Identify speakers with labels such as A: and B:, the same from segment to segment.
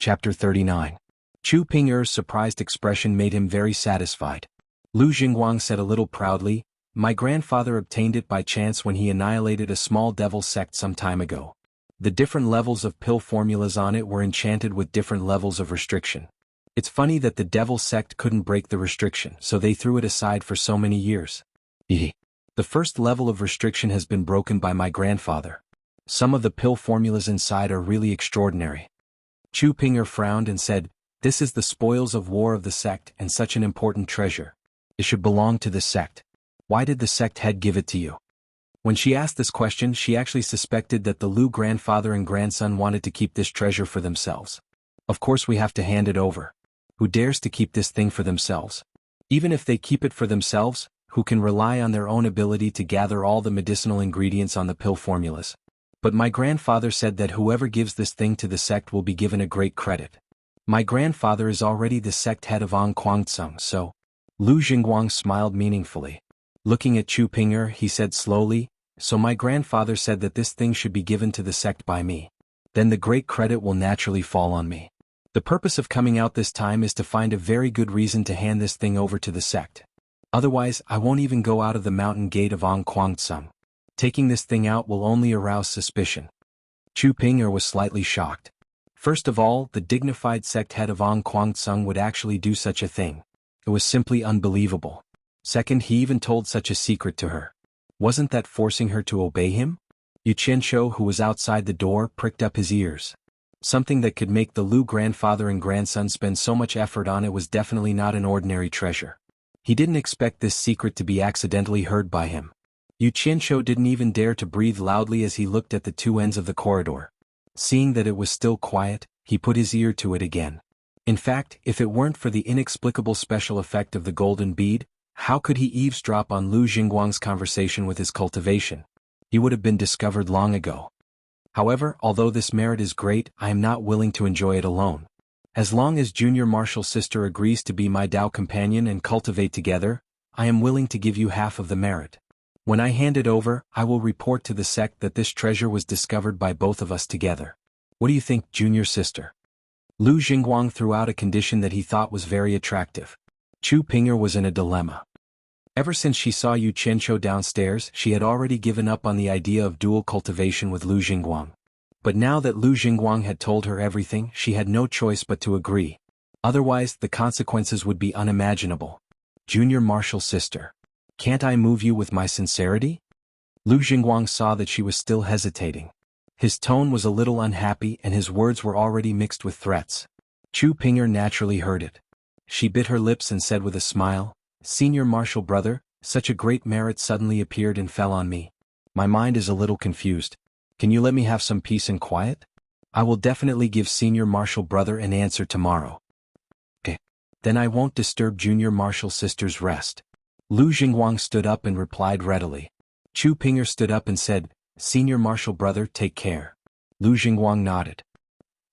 A: Chapter 39. Chu Ping'er's surprised expression made him very satisfied. Lu Jingguang said a little proudly, "My grandfather obtained it by chance when he annihilated a small devil sect some time ago. The different levels of pill formulas on it were enchanted with different levels of restriction. It's funny that the devil sect couldn't break the restriction, so they threw it aside for so many years. The first level of restriction has been broken by my grandfather. Some of the pill formulas inside are really extraordinary." Chu Ping'er frowned and said, "This is the spoils of war of the sect and such an important treasure. It should belong to the sect. Why did the sect head give it to you?" When she asked this question, she actually suspected that the Lu grandfather and grandson wanted to keep this treasure for themselves. Of course we have to hand it over. Who dares to keep this thing for themselves? Even if they keep it for themselves, who can rely on their own ability to gather all the medicinal ingredients on the pill formulas? But my grandfather said that whoever gives this thing to the sect will be given a great credit. My grandfather is already the sect head of Onquangsung, so... Lu Jingguang smiled meaningfully. Looking at Chu Ping'er, he said slowly, "So my grandfather said that this thing should be given to the sect by me. Then the great credit will naturally fall on me. The purpose of coming out this time is to find a very good reason to hand this thing over to the sect. Otherwise, I won't even go out of the mountain gate of Onquangsung. Taking this thing out will only arouse suspicion." Chu Ping'er was slightly shocked. First of all, the dignified sect head of Onquangsung would actually do such a thing. It was simply unbelievable. Second, he even told such a secret to her. Wasn't that forcing her to obey him? Yu Qianzhou, who was outside the door, pricked up his ears. Something that could make the Lu grandfather and grandson spend so much effort on it was definitely not an ordinary treasure. He didn't expect this secret to be accidentally heard by him. Yu Qianzhou didn't even dare to breathe loudly as he looked at the two ends of the corridor. Seeing that it was still quiet, he put his ear to it again. In fact, if it weren't for the inexplicable special effect of the golden bead, how could he eavesdrop on Lu Jingguang's conversation with his cultivation? He would have been discovered long ago. However, although this merit is great, I am not willing to enjoy it alone. As long as junior martial sister agrees to be my Dao companion and cultivate together, I am willing to give you half of the merit. When I hand it over, I will report to the sect that this treasure was discovered by both of us together. What do you think, junior sister?" Lu Jingguang threw out a condition that he thought was very attractive. Chu Ping'er was in a dilemma. Ever since she saw Yu Qianzhou downstairs, she had already given up on the idea of dual cultivation with Lu Jingguang. But now that Lu Jingguang had told her everything, she had no choice but to agree. Otherwise, the consequences would be unimaginable. "Junior martial sister. Can't I move you with my sincerity?" Lu Jingguang saw that she was still hesitating. His tone was a little unhappy and his words were already mixed with threats. Chu Ping'er naturally heard it. She bit her lips and said with a smile, "Senior martial brother, such a great merit suddenly appeared and fell on me. My mind is a little confused. Can you let me have some peace and quiet? I will definitely give senior martial brother an answer tomorrow." "Okay. Then I won't disturb junior martial sister's rest." Lu Jingguang stood up and replied readily. Chu Ping'er stood up and said, "Senior martial brother, take care." Lu Jingguang nodded.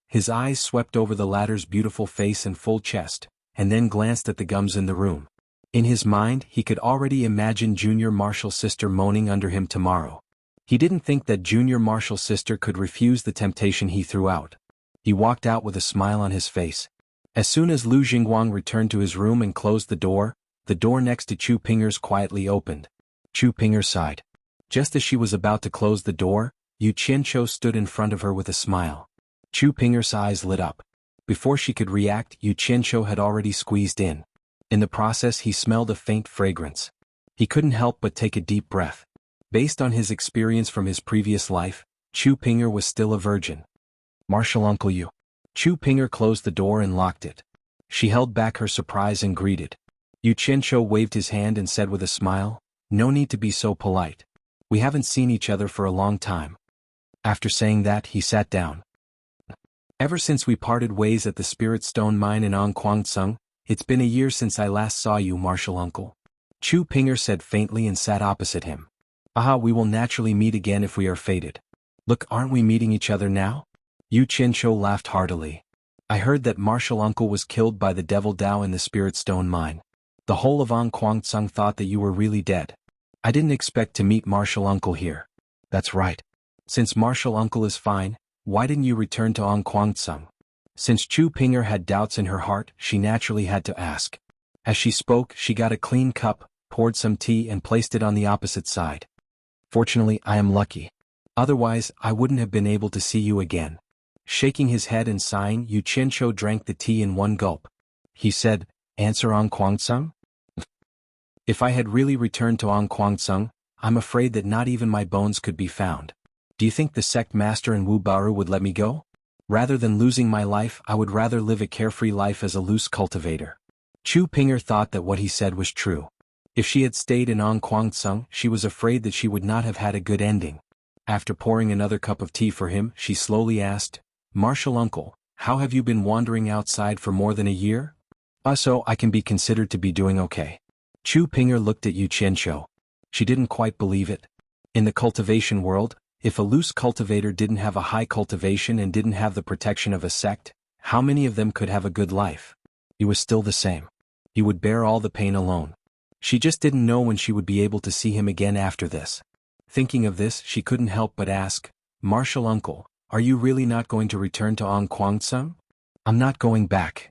A: His eyes swept over the latter's beautiful face and full chest, and then glanced at the gums in the room. In his mind, he could already imagine junior martial sister moaning under him tomorrow. He didn't think that junior martial sister could refuse the temptation he threw out. He walked out with a smile on his face. As soon as Lu Jingguang returned to his room and closed the door next to Chu Ping'er's quietly opened. Chu Ping'er sighed. Just as she was about to close the door, Yu Qianzhou stood in front of her with a smile. Chu Ping'er's eyes lit up. Before she could react, Yu Qianzhou had already squeezed in. In the process, he smelled a faint fragrance. He couldn't help but take a deep breath. Based on his experience from his previous life, Chu Ping'er was still a virgin. "Martial Uncle Yu." Chu Ping'er closed the door and locked it. She held back her surprise and greeted. Yu Qianzhou waved his hand and said with a smile, "No need to be so polite. We haven't seen each other for a long time." After saying that, he sat down. "Ever since we parted ways at the Spirit Stone Mine in Onquangsung, it's been a year since I last saw you, martial uncle." Chu Ping'er said faintly and sat opposite him. "Aha, we will naturally meet again if we are fated. Look, aren't we meeting each other now?" Yu Qianzhou laughed heartily. "I heard that martial uncle was killed by the devil Dao in the Spirit Stone Mine. The whole of Onquangsung thought that you were really dead. I didn't expect to meet martial uncle here." "That's right. Since martial uncle is fine, why didn't you return to Onquangsung?" Since Chu Pinger had doubts in her heart, she naturally had to ask. As she spoke, she got a clean cup, poured some tea and placed it on the opposite side. Fortunately, I am lucky. Otherwise, I wouldn't have been able to see you again. Shaking his head and sighing, Yu Qianzhou drank the tea in one gulp. He said, Answer An Kuangsung? If I had really returned to An Kuangsung, I'm afraid that not even my bones could be found. Do you think the sect master in Wu Baru would let me go? Rather than losing my life, I would rather live a carefree life as a loose cultivator. Chu Pinger thought that what he said was true. If she had stayed in An Kuangsung, she was afraid that she would not have had a good ending. After pouring another cup of tea for him, she slowly asked, Martial uncle, how have you been wandering outside for more than a year? So I can be considered to be doing okay. Chu Pinger looked at Yu Qianzhou. She didn't quite believe it. In the cultivation world, if a loose cultivator didn't have a high cultivation and didn't have the protection of a sect, how many of them could have a good life? He was still the same. He would bear all the pain alone. She just didn't know when she would be able to see him again after this. Thinking of this, she couldn't help but ask, Martial uncle, are you really not going to return to An Kuangsung? I'm not going back,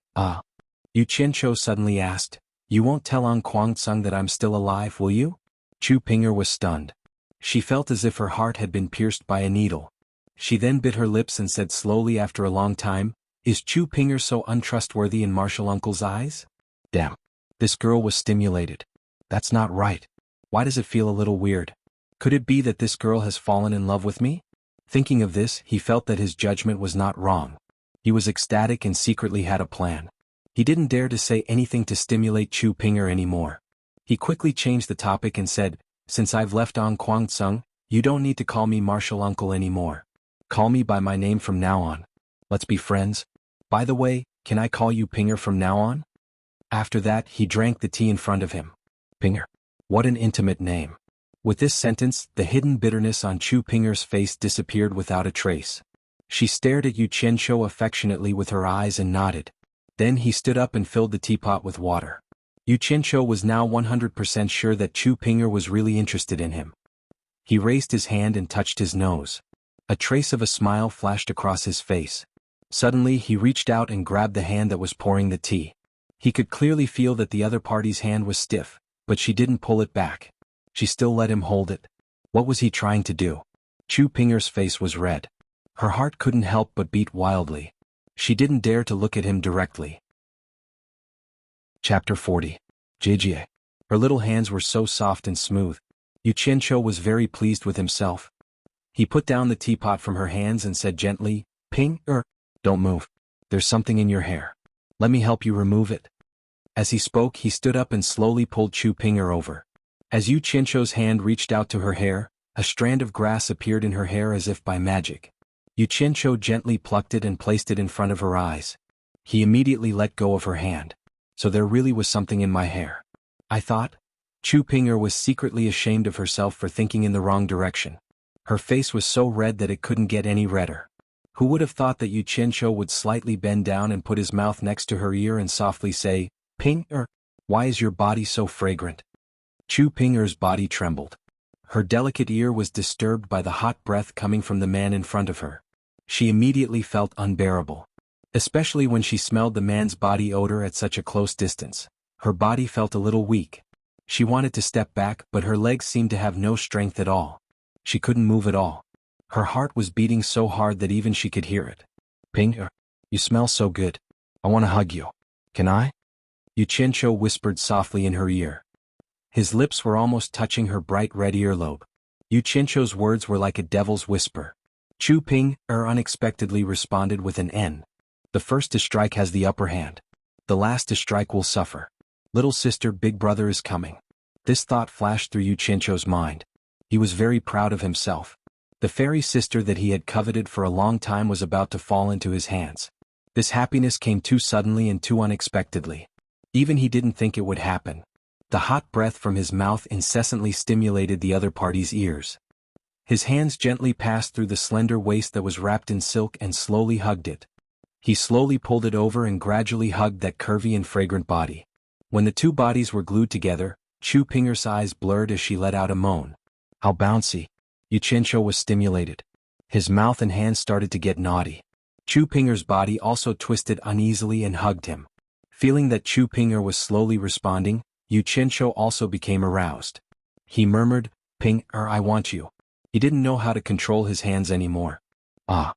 A: Yu Qianzhou suddenly asked, You won't tell An Kuangsung that I'm still alive, will you? Chu Pinger was stunned. She felt as if her heart had been pierced by a needle. She then bit her lips and said slowly after a long time, Is Chu Pinger so untrustworthy in Martial uncle's eyes? Damn. This girl was stimulated. That's not right. Why does it feel a little weird? Could it be that this girl has fallen in love with me? Thinking of this, he felt that his judgment was not wrong. He was ecstatic and secretly had a plan. He didn't dare to say anything to stimulate Chu Pinger anymore. He quickly changed the topic and said, Since I've left An Kuangsung, you don't need to call me Martial uncle anymore. Call me by my name from now on. Let's be friends. By the way, can I call you Pinger from now on? After that, he drank the tea in front of him. Pinger. What an intimate name. With this sentence, the hidden bitterness on Chu Pinger's face disappeared without a trace. She stared at Yu Qianzhou affectionately with her eyes and nodded. Then he stood up and filled the teapot with water. Yu Qianzhou was now 100% sure that Chu Pinger was really interested in him. He raised his hand and touched his nose. A trace of a smile flashed across his face. Suddenly he reached out and grabbed the hand that was pouring the tea. He could clearly feel that the other party's hand was stiff, but she didn't pull it back. She still let him hold it. What was he trying to do? Chu Pinger's face was red. Her heart couldn't help but beat wildly. She didn't dare to look at him directly. Chapter 40. Jijie. Her little hands were so soft and smooth. Yu Qianzhou was very pleased with himself. He put down the teapot from her hands and said gently, Don't move. There's something in your hair. Let me help you remove it. As he spoke, he stood up and slowly pulled Chu Pinger over. As Yu Qianzhou's hand reached out to her hair, a strand of grass appeared in her hair as if by magic. Yu Qianzhou gently plucked it and placed it in front of her eyes. He immediately let go of her hand. So there really was something in my hair. I thought. Chu Pinger was secretly ashamed of herself for thinking in the wrong direction. Her face was so red that it couldn't get any redder. Who would have thought that Yu Qianzhou would slightly bend down and put his mouth next to her ear and softly say, Pinger, why is your body so fragrant? Chu Pinger's body trembled. Her delicate ear was disturbed by the hot breath coming from the man in front of her. She immediately felt unbearable. Especially when she smelled the man's body odor at such a close distance. Her body felt a little weak. She wanted to step back, but her legs seemed to have no strength at all. She couldn't move at all. Her heart was beating so hard that even she could hear it. Pinger, you smell so good. I want to hug you. Can I? Yu Qianzhou whispered softly in her ear. His lips were almost touching her bright red earlobe. Yu Qianzhou's words were like a devil's whisper. Chu Pinger unexpectedly responded with an N. The first to strike has the upper hand. The last to strike will suffer. Little sister, big brother is coming. This thought flashed through Yu Qianzhou's mind. He was very proud of himself. The fairy sister that he had coveted for a long time was about to fall into his hands. This happiness came too suddenly and too unexpectedly. Even he didn't think it would happen. The hot breath from his mouth incessantly stimulated the other party's ears. His hands gently passed through the slender waist that was wrapped in silk and slowly hugged it. He slowly pulled it over and gradually hugged that curvy and fragrant body. When the two bodies were glued together, Chu Pinger's eyes blurred as she let out a moan. How bouncy. Yu Qianzhou was stimulated. His mouth and hands started to get naughty. Chu Pinger's body also twisted uneasily and hugged him. Feeling that Chu Pinger was slowly responding, Yu Qianzhou also became aroused. He murmured, "Pinger, I want you." He didn't know how to control his hands anymore. Ah!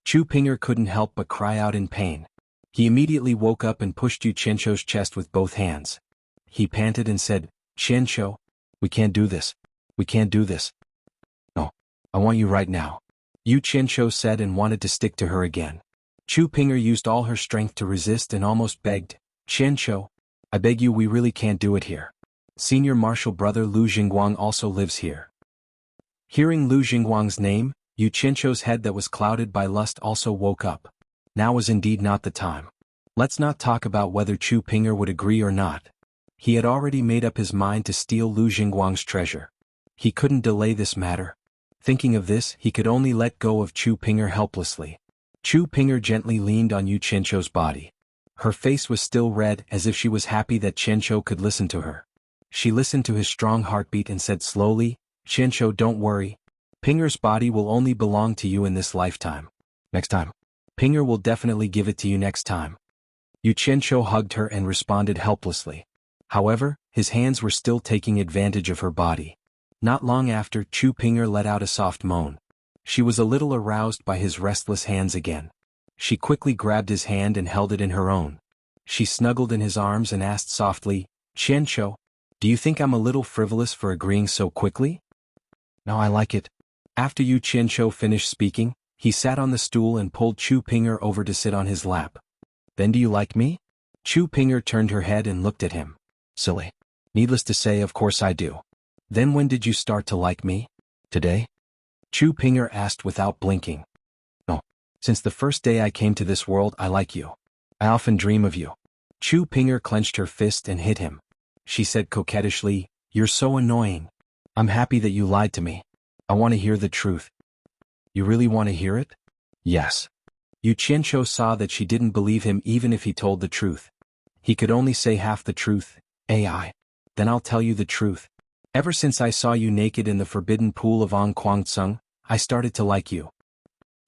A: Chu Pinger couldn't help but cry out in pain. He immediately woke up and pushed Yu Qianzhou's chest with both hands. He panted and said, "Qianzhou, we can't do this. We can't do this. No, I want you right now." Yu Qianzhou said and wanted to stick to her again. Chu Pinger used all her strength to resist and almost begged, "Qianzhou, I beg you, we really can't do it here. Senior martial brother Lu Jingguang also lives here." Hearing Lu Jingguang's name, Yu Qianzhou's head that was clouded by lust also woke up. Now was indeed not the time. Let's not talk about whether Chu Pinger would agree or not. He had already made up his mind to steal Lu Jingguang's treasure. He couldn't delay this matter. Thinking of this, he could only let go of Chu Pinger helplessly. Chu Pinger gently leaned on Yu Qianzhou's body. Her face was still red, as if she was happy that Qianzhou could listen to her. She listened to his strong heartbeat and said slowly, "Qianzhou, don't worry. Pinger's body will only belong to you in this lifetime. Next time. Pinger will definitely give it to you next time." Yu Qianzhou hugged her and responded helplessly. However, his hands were still taking advantage of her body. Not long after, Chu Pinger let out a soft moan. She was a little aroused by his restless hands again. She quickly grabbed his hand and held it in her own. She snuggled in his arms and asked softly, "Qianzhou, do you think I'm a little frivolous for agreeing so quickly?" "No, I like it." After Yu Qianzhou finished speaking, he sat on the stool and pulled Chu Pinger over to sit on his lap. "Then do you like me?" Chu Pinger turned her head and looked at him. "Silly. Needless to say, of course I do." "Then when did you start to like me?" "Today?" Chu Pinger asked without blinking. "No. Since the first day I came to this world, I like you. I often dream of you." Chu Pinger clenched her fist and hit him. She said coquettishly, "You're so annoying. I'm happy that you lied to me. I want to hear the truth." "You really want to hear it?" "Yes." Yu Qianzhou saw that she didn't believe him even if he told the truth. He could only say half the truth. "AI. Then I'll tell you the truth. Ever since I saw you naked in the forbidden pool of Ong, I started to like you."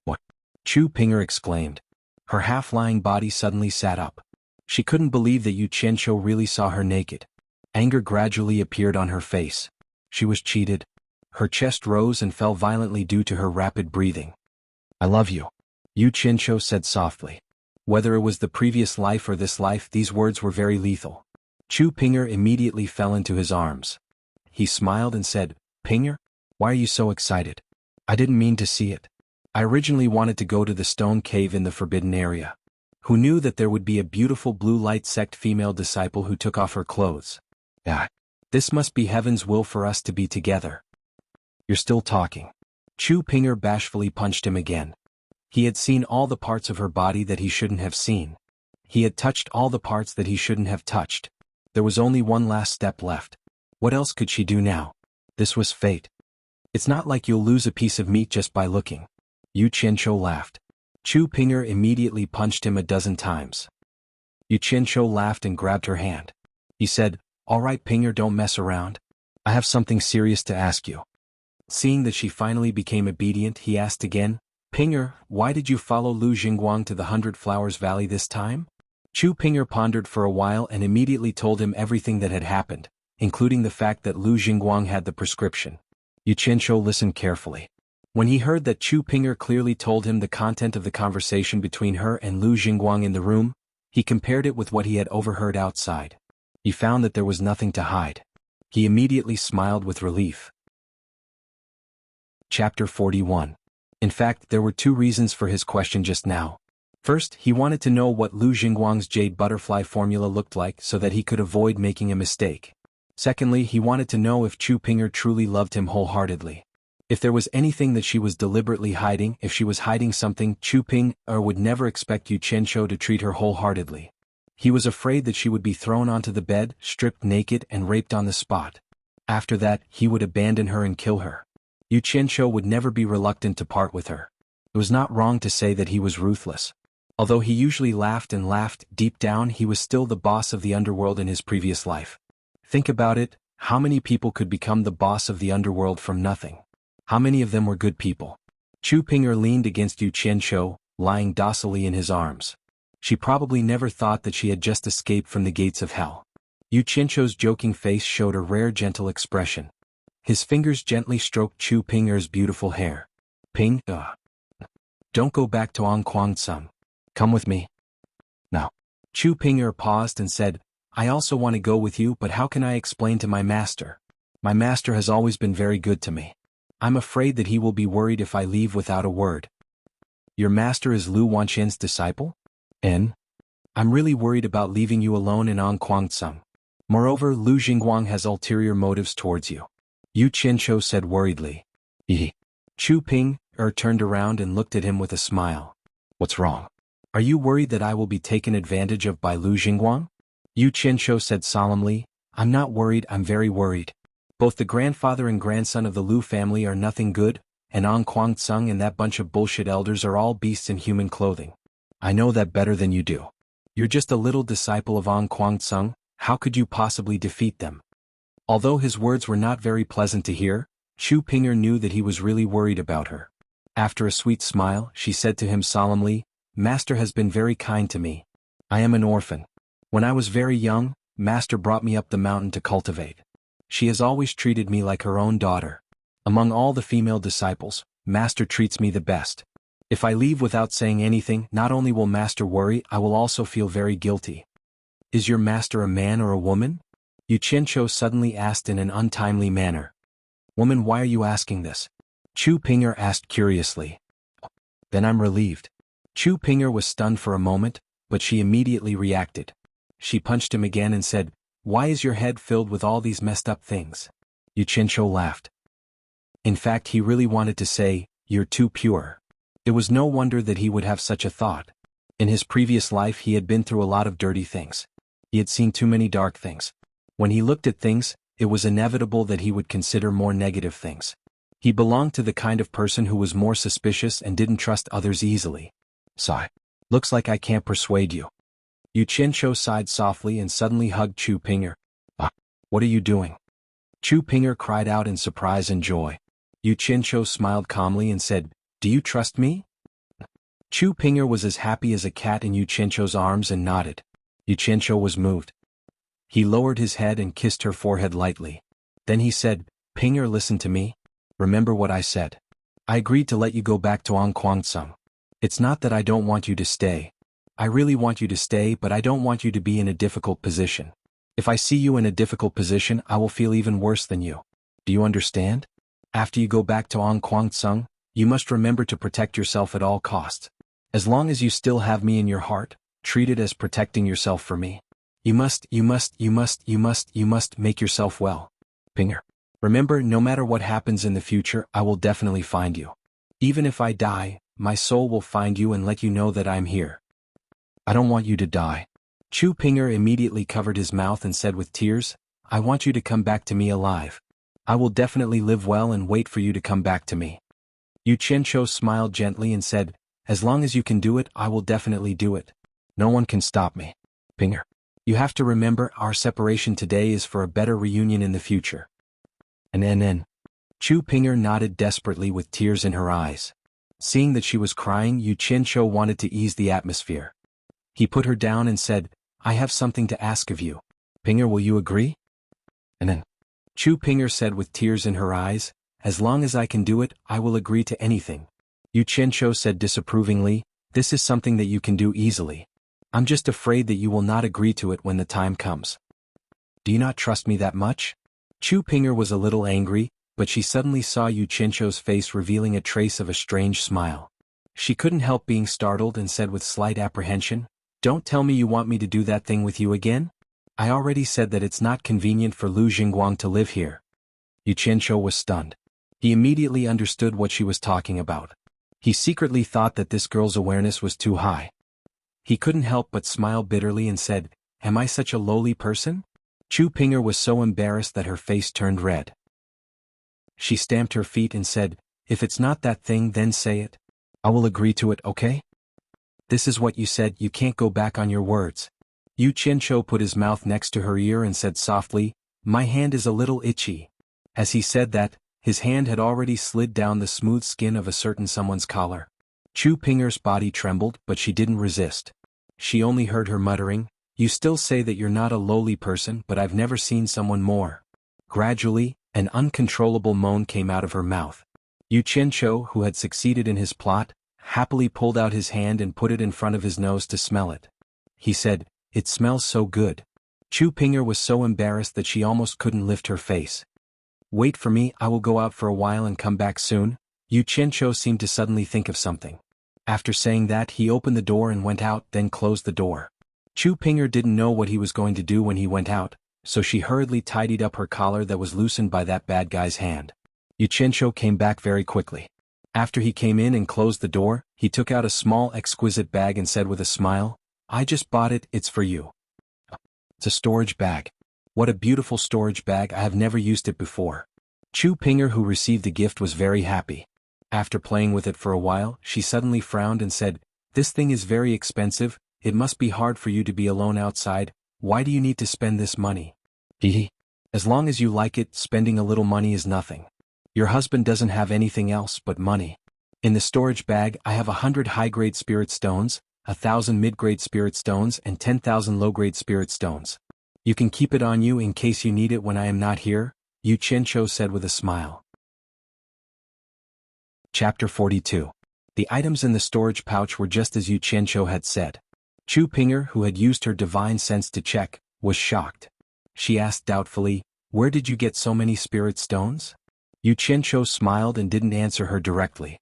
A: "What?" Chu Pinger exclaimed. Her half-lying body suddenly sat up. She couldn't believe that Yu Qianzhou really saw her naked. Anger gradually appeared on her face. She was cheated. Her chest rose and fell violently due to her rapid breathing. "I love you," Yu Qianzhou said softly. Whether it was the previous life or this life, these words were very lethal. Chu Pinger immediately fell into his arms. He smiled and said, "Pinger, why are you so excited? I didn't mean to see it. I originally wanted to go to the stone cave in the forbidden area. Who knew that there would be a beautiful blue light sect female disciple who took off her clothes? Ah, this must be heaven's will for us to be together." "You're still talking." Chu Pinger bashfully punched him again. He had seen all the parts of her body that he shouldn't have seen. He had touched all the parts that he shouldn't have touched. There was only one last step left. What else could she do now? This was fate. "It's not like you'll lose a piece of meat just by looking." Yu Qianzhou laughed. Chu Pinger immediately punched him a dozen times. Yu Qianzhou laughed and grabbed her hand. He said, "All right, Pinger, don't mess around. I have something serious to ask you." Seeing that she finally became obedient, he asked again, "Pinger, why did you follow Lu Jingguang to the 100 Flowers Valley this time?" Chu Pinger pondered for a while and immediately told him everything that had happened, including the fact that Lu Jingguang had the prescription. Yu Qianzhou listened carefully. When he heard that Chu Pinger clearly told him the content of the conversation between her and Lu Jingguang in the room, he compared it with what he had overheard outside. He found that there was nothing to hide. He immediately smiled with relief. Chapter 41. In fact, there were two reasons for his question just now. First, he wanted to know what Lu Jingguang's jade butterfly formula looked like so that he could avoid making a mistake. Secondly, he wanted to know if Chu Pinger truly loved him wholeheartedly. If there was anything that she was deliberately hiding, if she was hiding something, Chu Pinger would never expect Yu Qianzhou to treat her wholeheartedly. He was afraid that she would be thrown onto the bed, stripped naked and raped on the spot. After that, he would abandon her and kill her. Yu Qianzhou would never be reluctant to part with her. It was not wrong to say that he was ruthless. Although he usually laughed and laughed, deep down he was still the boss of the underworld in his previous life. Think about it, how many people could become the boss of the underworld from nothing? How many of them were good people? Chu Pinger leaned against Yu Qianzhou, lying docilely in his arms. She probably never thought that she had just escaped from the gates of hell. Xianxia's joking face showed a rare gentle expression. His fingers gently stroked Chu Ping'er's beautiful hair. Don't go back to Xuanhuan. Come with me. Now. Chu Ping'er paused and said, I also want to go with you, but how can I explain to my master? My master has always been very good to me. I'm afraid that he will be worried if I leave without a word. Your master is Lu Wanqian's disciple? I'm really worried about leaving you alone in Xuanhuan. Moreover, Lu Jingguang has ulterior motives towards you. Xianxia said worriedly. Chu Ping'er turned around and looked at him with a smile. What's wrong? Are you worried that I will be taken advantage of by Lu Jingguang? Xianxia said solemnly, I'm not worried, I'm very worried. Both the grandfather and grandson of the Lu family are nothing good, and Xuanhuan and that bunch of bullshit elders are all beasts in human clothing. I know that better than you do. You're just a little disciple of Xuanhuan, how could you possibly defeat them? Although his words were not very pleasant to hear, Chu Ping'er knew that he was really worried about her. After a sweet smile, she said to him solemnly, Master has been very kind to me. I am an orphan. When I was very young, Master brought me up the mountain to cultivate. She has always treated me like her own daughter. Among all the female disciples, Master treats me the best. If I leave without saying anything, not only will Master worry, I will also feel very guilty. Is your master a man or a woman? Xianxia suddenly asked in an untimely manner. Woman, why are you asking this? Chu Ping'er asked curiously. Then I'm relieved. Chu Ping'er was stunned for a moment, but she immediately reacted. She punched him again and said, Why is your head filled with all these messed up things? Xianxia laughed. In fact, he really wanted to say, You're too pure. It was no wonder that he would have such a thought. In his previous life he had been through a lot of dirty things. He had seen too many dark things. When he looked at things, it was inevitable that he would consider more negative things. He belonged to the kind of person who was more suspicious and didn't trust others easily. Sigh. Looks like I can't persuade you. Xianxia sighed softly and suddenly hugged Chu Ping'er. What are you doing? Chu Ping'er cried out in surprise and joy. Xianxia smiled calmly and said, Do you trust me? Chu Ping'er was as happy as a cat in Xianxia's arms and nodded. Xianxia was moved. He lowered his head and kissed her forehead lightly. Then he said, Ping'er, listen to me. Remember what I said. I agreed to let you go back to Xuanhuan. It's not that I don't want you to stay. I really want you to stay, but I don't want you to be in a difficult position. If I see you in a difficult position, I will feel even worse than you. Do you understand? After you go back to Xuanhuan, you must remember to protect yourself at all costs. As long as you still have me in your heart, treat it as protecting yourself for me. You must make yourself well. Ping'er. Remember, no matter what happens in the future, I will definitely find you. Even if I die, my soul will find you and let you know that I'm here. I don't want you to die. Chu Ping'er immediately covered his mouth and said with tears, I want you to come back to me alive. I will definitely live well and wait for you to come back to me. Xianxia smiled gently and said, As long as you can do it, I will definitely do it. No one can stop me. Ping'er. You have to remember, our separation today is for a better reunion in the future. And Chu Ping'er nodded desperately with tears in her eyes. Seeing that she was crying, Xianxia wanted to ease the atmosphere. He put her down and said, I have something to ask of you. Ping'er, will you agree? Chu Ping'er said with tears in her eyes, As long as I can do it, I will agree to anything. Xianxia said disapprovingly, This is something that you can do easily. I'm just afraid that you will not agree to it when the time comes. Do you not trust me that much? Chu Ping'er was a little angry, but she suddenly saw Xianxia's face revealing a trace of a strange smile. She couldn't help being startled and said with slight apprehension, Don't tell me you want me to do that thing with you again? I already said that it's not convenient for Lu Jingguang to live here. Xianxia was stunned. He immediately understood what she was talking about. He secretly thought that this girl's awareness was too high. He couldn't help but smile bitterly and said, Am I such a lowly person? Chu Ping'er was so embarrassed that her face turned red. She stamped her feet and said, If it's not that thing, then say it. I will agree to it, okay? This is what you said, you can't go back on your words. Xianxia put his mouth next to her ear and said softly, My hand is a little itchy. As he said that, his hand had already slid down the smooth skin of a certain someone's collar. Chu Pinger's body trembled, but she didn't resist. She only heard her muttering, "You still say that you're not a lowly person, but I've never seen someone more." Gradually, an uncontrollable moan came out of her mouth. Yu Qianqiu, who had succeeded in his plot, happily pulled out his hand and put it in front of his nose to smell it. He said, "It smells so good." Chu Pinger was so embarrassed that she almost couldn't lift her face. "Wait for me, I will go out for a while and come back soon." Yu Qianqiu seemed to suddenly think of something. After saying that, he opened the door and went out, then closed the door. Chu Pinger didn't know what he was going to do when he went out, so she hurriedly tidied up her collar that was loosened by that bad guy's hand. Yu Qianqiu came back very quickly. After he came in and closed the door, he took out a small exquisite bag and said with a smile, "I just bought it, it's for you." It's a storage bag. What a beautiful storage bag, I have never used it before. Chu Pinger, who received the gift, was very happy. After playing with it for a while, she suddenly frowned and said, "This thing is very expensive, it must be hard for you to be alone outside, why do you need to spend this money?" "Hehe. As long as you like it, spending a little money is nothing. Your husband doesn't have anything else but money. In the storage bag I have 100 high-grade spirit stones, 1,000 mid-grade spirit stones and 10,000 low-grade spirit stones. You can keep it on you in case you need it when I am not here," Yu Qianqiu said with a smile. Chapter 42. The items in the storage pouch were just as Yu Qianqiu had said. Chu Pinger, who had used her divine sense to check, was shocked. She asked doubtfully, "Where did you get so many spirit stones?" Yu Qianqiu smiled and didn't answer her directly.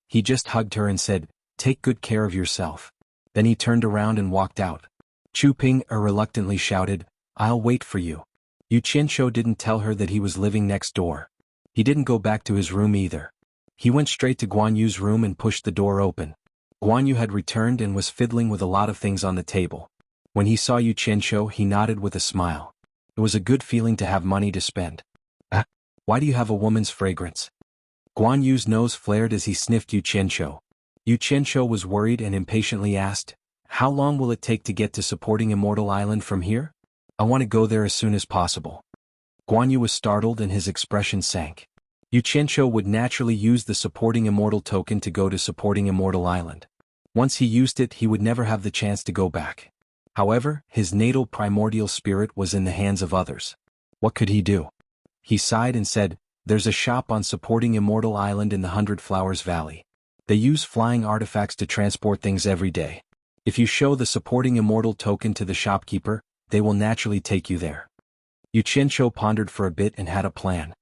A: He just hugged her and said, "Take good care of yourself." Then he turned around and walked out. Chu Pinger reluctantly shouted, "I'll wait for you." Yu Qianqiu didn't tell her that he was living next door. He didn't go back to his room either. He went straight to Guanyu's room and pushed the door open. Guanyu had returned and was fiddling with a lot of things on the table. When he saw Yu Qianqiu, he nodded with a smile. It was a good feeling to have money to spend. Why do you have a woman's fragrance?" Guanyu's nose flared as he sniffed Yu Qianqiu. Yu Qianqiu was worried and impatiently asked, "How long will it take to get to supporting Immortal Island from here? I want to go there as soon as possible." Guanyu was startled and his expression sank. Yu Qianqiu would naturally use the supporting immortal token to go to supporting Immortal Island. Once he used it, he would never have the chance to go back. However, his natal primordial spirit was in the hands of others. What could he do? He sighed and said, "There's a shop on supporting Immortal Island in the 100 Flowers Valley. They use flying artifacts to transport things every day. If you show the supporting immortal token to the shopkeeper, they will naturally take you there." Yu Qianqiu pondered for a bit and had a plan.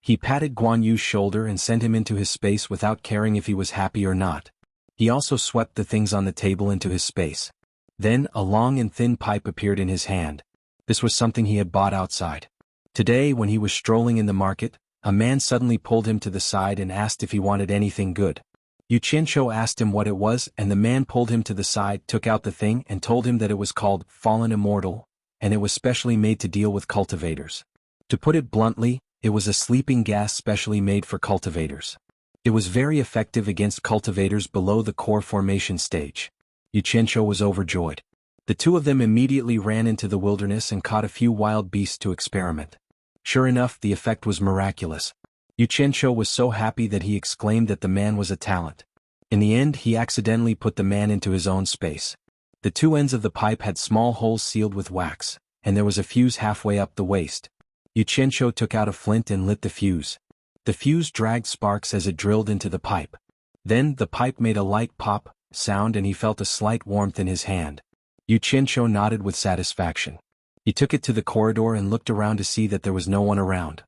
A: He patted Guanyu's shoulder and sent him into his space without caring if he was happy or not. He also swept the things on the table into his space. Then a long and thin pipe appeared in his hand. This was something he had bought outside. Today, when he was strolling in the market, a man suddenly pulled him to the side and asked if he wanted anything good. Yu Qianqiu asked him what it was, and the man pulled him to the side, took out the thing and told him that it was called Fallen Immortal, and it was specially made to deal with cultivators. To put it bluntly, it was a sleeping gas specially made for cultivators. It was very effective against cultivators below the core formation stage. Yu Qianqiu was overjoyed. The two of them immediately ran into the wilderness and caught a few wild beasts to experiment. Sure enough, the effect was miraculous. Yu Qianqiu was so happy that he exclaimed that the man was a talent. In the end, he accidentally put the man into his own space. The two ends of the pipe had small holes sealed with wax, and there was a fuse halfway up the waist. Yu Qianqiu took out a flint and lit the fuse. The fuse dragged sparks as it drilled into the pipe. Then the pipe made a light pop sound and he felt a slight warmth in his hand. Yu Qianqiu nodded with satisfaction. He took it to the corridor and looked around to see that there was no one around.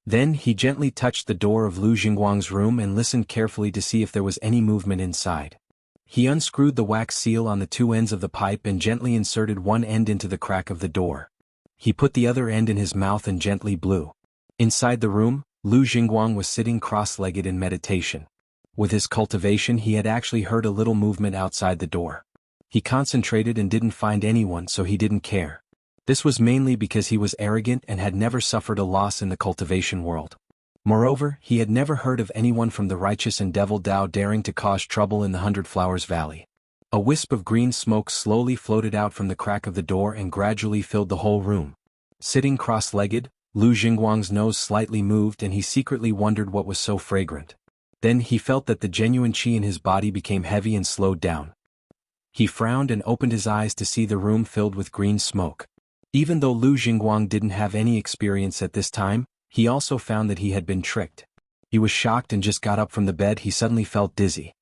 A: Then he gently touched the door of Lu Jingguang's room and listened carefully to see if there was any movement inside. He unscrewed the wax seal on the two ends of the pipe and gently inserted one end into the crack of the door. He put the other end in his mouth and gently blew. Inside the room, Lu Jingguang was sitting cross-legged in meditation. With his cultivation, he had actually heard a little movement outside the door. He concentrated and didn't find anyone, so he didn't care. This was mainly because he was arrogant and had never suffered a loss in the cultivation world. Moreover, he had never heard of anyone from the righteous and devil Dao daring to cause trouble in the 100 Flowers Valley. A wisp of green smoke slowly floated out from the crack of the door and gradually filled the whole room. Sitting cross-legged, Lu Jingguang's nose slightly moved and he secretly wondered what was so fragrant. Then he felt that the genuine qi in his body became heavy and slowed down. He frowned and opened his eyes to see the room filled with green smoke. Even though Lu Jingguang didn't have any experience at this time, he also found that he had been tricked. He was shocked and just got up from the bed. He suddenly felt dizzy.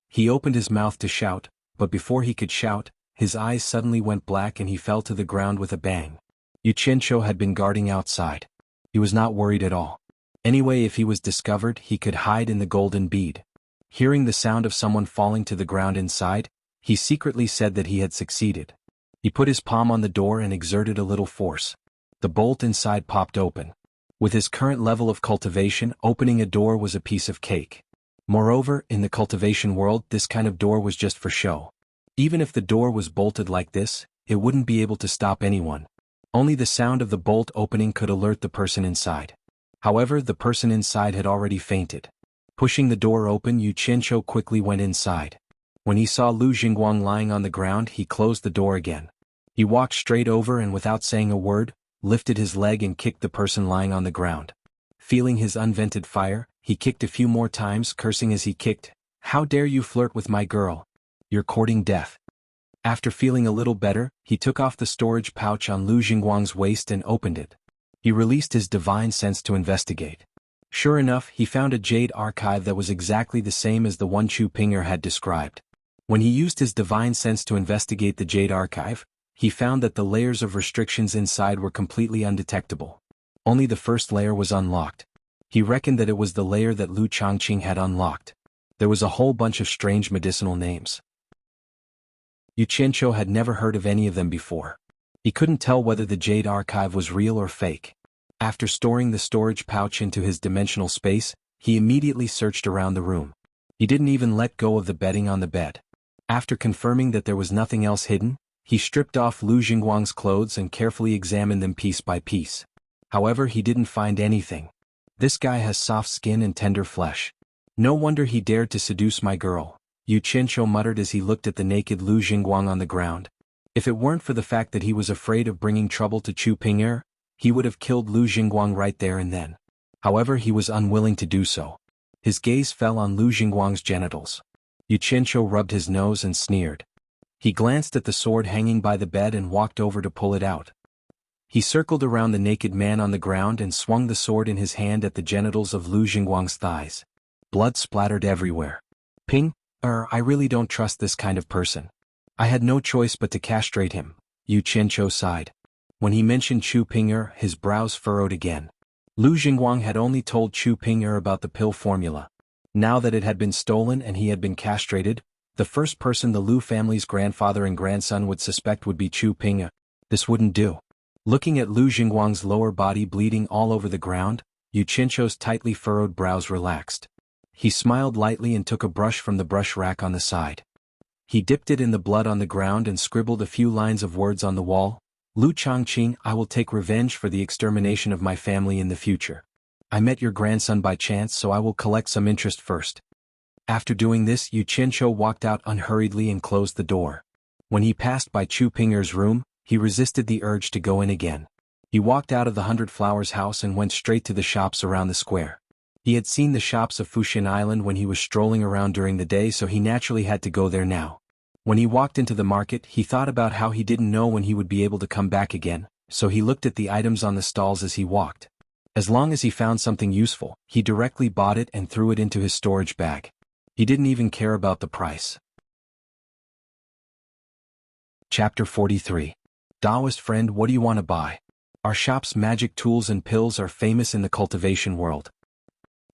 A: He opened his mouth to shout, but before he could shout, his eyes suddenly went black and he fell to the ground with a bang. Yu Qianqiu had been guarding outside. He was not worried at all. Anyway, if he was discovered, he could hide in the golden bead. Hearing the sound of someone falling to the ground inside, he secretly said that he had succeeded. He put his palm on the door and exerted a little force. The bolt inside popped open. With his current level of cultivation, opening a door was a piece of cake. Moreover, in the cultivation world, this kind of door was just for show. Even if the door was bolted like this, it wouldn't be able to stop anyone. Only the sound of the bolt opening could alert the person inside. However, the person inside had already fainted. Pushing the door open, Yu Qianqiu quickly went inside. When he saw Lu Jingguang lying on the ground, he closed the door again. He walked straight over and without saying a word, lifted his leg and kicked the person lying on the ground. Feeling his unvented fire, he kicked a few more times, cursing as he kicked, "How dare you flirt with my girl? You're courting death." After feeling a little better, he took off the storage pouch on Lu Jingguang's waist and opened it. He released his divine sense to investigate. Sure enough, he found a jade archive that was exactly the same as the one Chu Ping'er had described. When he used his divine sense to investigate the jade archive, he found that the layers of restrictions inside were completely undetectable. Only the first layer was unlocked. He reckoned that it was the layer that Lu Changqing had unlocked. There was a whole bunch of strange medicinal names. Yu Qianqiu had never heard of any of them before. He couldn't tell whether the jade archive was real or fake. After storing the storage pouch into his dimensional space, he immediately searched around the room. He didn't even let go of the bedding on the bed. After confirming that there was nothing else hidden, he stripped off Lu Jingguang's clothes and carefully examined them piece by piece. However, he didn't find anything. This guy has soft skin and tender flesh. No wonder he dared to seduce my girl, Yu Qianqiu muttered as he looked at the naked Lu Jingguang on the ground. If it weren't for the fact that he was afraid of bringing trouble to Chu Ping'er, he would have killed Lu Jingguang right there and then. However, he was unwilling to do so. His gaze fell on Lu Jingguang's genitals. Yu Qianqiu rubbed his nose and sneered. He glanced at the sword hanging by the bed and walked over to pull it out. He circled around the naked man on the ground and swung the sword in his hand at the genitals of Lu Jingguang's thighs. Blood splattered everywhere. I really don't trust this kind of person. I had no choice but to castrate him, Yu Qianqiu sighed. When he mentioned Chu Ping'er, his brows furrowed again. Lu Jingguang had only told Chu Ping'er about the pill formula. Now that it had been stolen and he had been castrated, the first person the Lu family's grandfather and grandson would suspect would be Chu Ping'er. This wouldn't do. Looking at Lu Jingguang's lower body bleeding all over the ground, Yu Qianqiu's tightly furrowed brows relaxed. He smiled lightly and took a brush from the brush rack on the side. He dipped it in the blood on the ground and scribbled a few lines of words on the wall. Lu Changqing, I will take revenge for the extermination of my family in the future. I met your grandson by chance, so I will collect some interest first. After doing this, Yu Qianqiu walked out unhurriedly and closed the door. When he passed by Chu Ping'er's room, he resisted the urge to go in again. He walked out of the 100 Flowers house and went straight to the shops around the square. He had seen the shops of Fuxian Island when he was strolling around during the day, so he naturally had to go there now. When he walked into the market, he thought about how he didn't know when he would be able to come back again, so he looked at the items on the stalls as he walked. As long as he found something useful, he directly bought it and threw it into his storage bag. He didn't even care about the price. Chapter 43. Taoist friend, what do you want to buy? Our shop's magic tools and pills are famous in the cultivation world.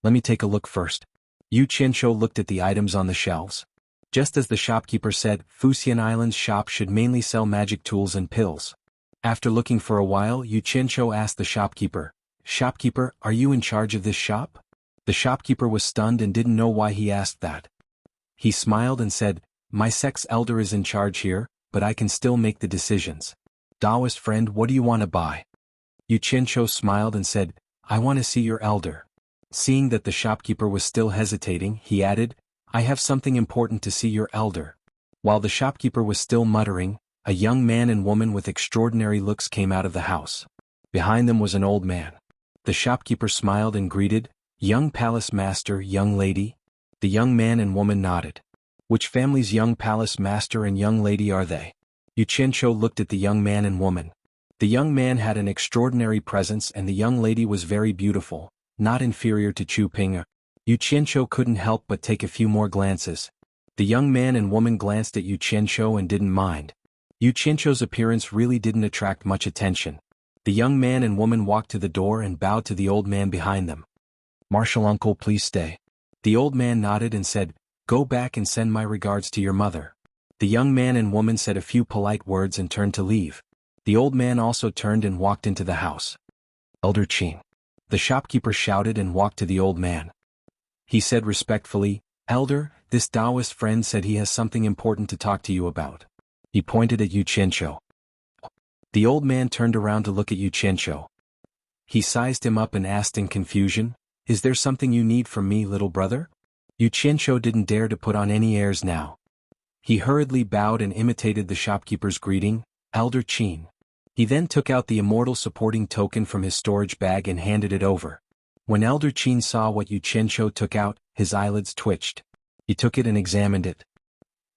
A: Let me take a look first. Yu Qianqiu looked at the items on the shelves. Just as the shopkeeper said, Fuxian Island's shop should mainly sell magic tools and pills. After looking for a while, Yu Qianqiu asked the shopkeeper, "Shopkeeper, are you in charge of this shop?" The shopkeeper was stunned and didn't know why he asked that. He smiled and said, "My sex elder is in charge here, but I can still make the decisions." Taoist friend, what do you want to buy? Yu Qianqiu smiled and said, "I want to see your elder." Seeing that the shopkeeper was still hesitating, he added, "I have something important to see your elder." While the shopkeeper was still muttering, a young man and woman with extraordinary looks came out of the house. Behind them was an old man. The shopkeeper smiled and greeted, "Young palace master, young lady, The young man and woman nodded. Which family's young palace master and young lady are they? Xianxia looked at the young man and woman. The young man had an extraordinary presence and the young lady was very beautiful, not inferior to Chu Ping. Xianxia couldn't help but take a few more glances. The young man and woman glanced at Xianxia and didn't mind. Xianxia's appearance really didn't attract much attention. The young man and woman walked to the door and bowed to the old man behind them. "Martial uncle, please stay." The old man nodded and said, "Go back and send my regards to your mother." The young man and woman said a few polite words and turned to leave. The old man also turned and walked into the house. "Elder Qin." The shopkeeper shouted and walked to the old man. He said respectfully, "Elder, this Taoist friend said he has something important to talk to you about." He pointed at Xianxia. The old man turned around to look at Xianxia. He sized him up and asked in confusion, "Is there something you need from me, little brother?" Xianxia didn't dare to put on any airs now. He hurriedly bowed and imitated the shopkeeper's greeting, "Elder Qin." He then took out the immortal supporting token from his storage bag and handed it over. When Elder Qin saw what Xianxia took out, his eyelids twitched. He took it and examined it.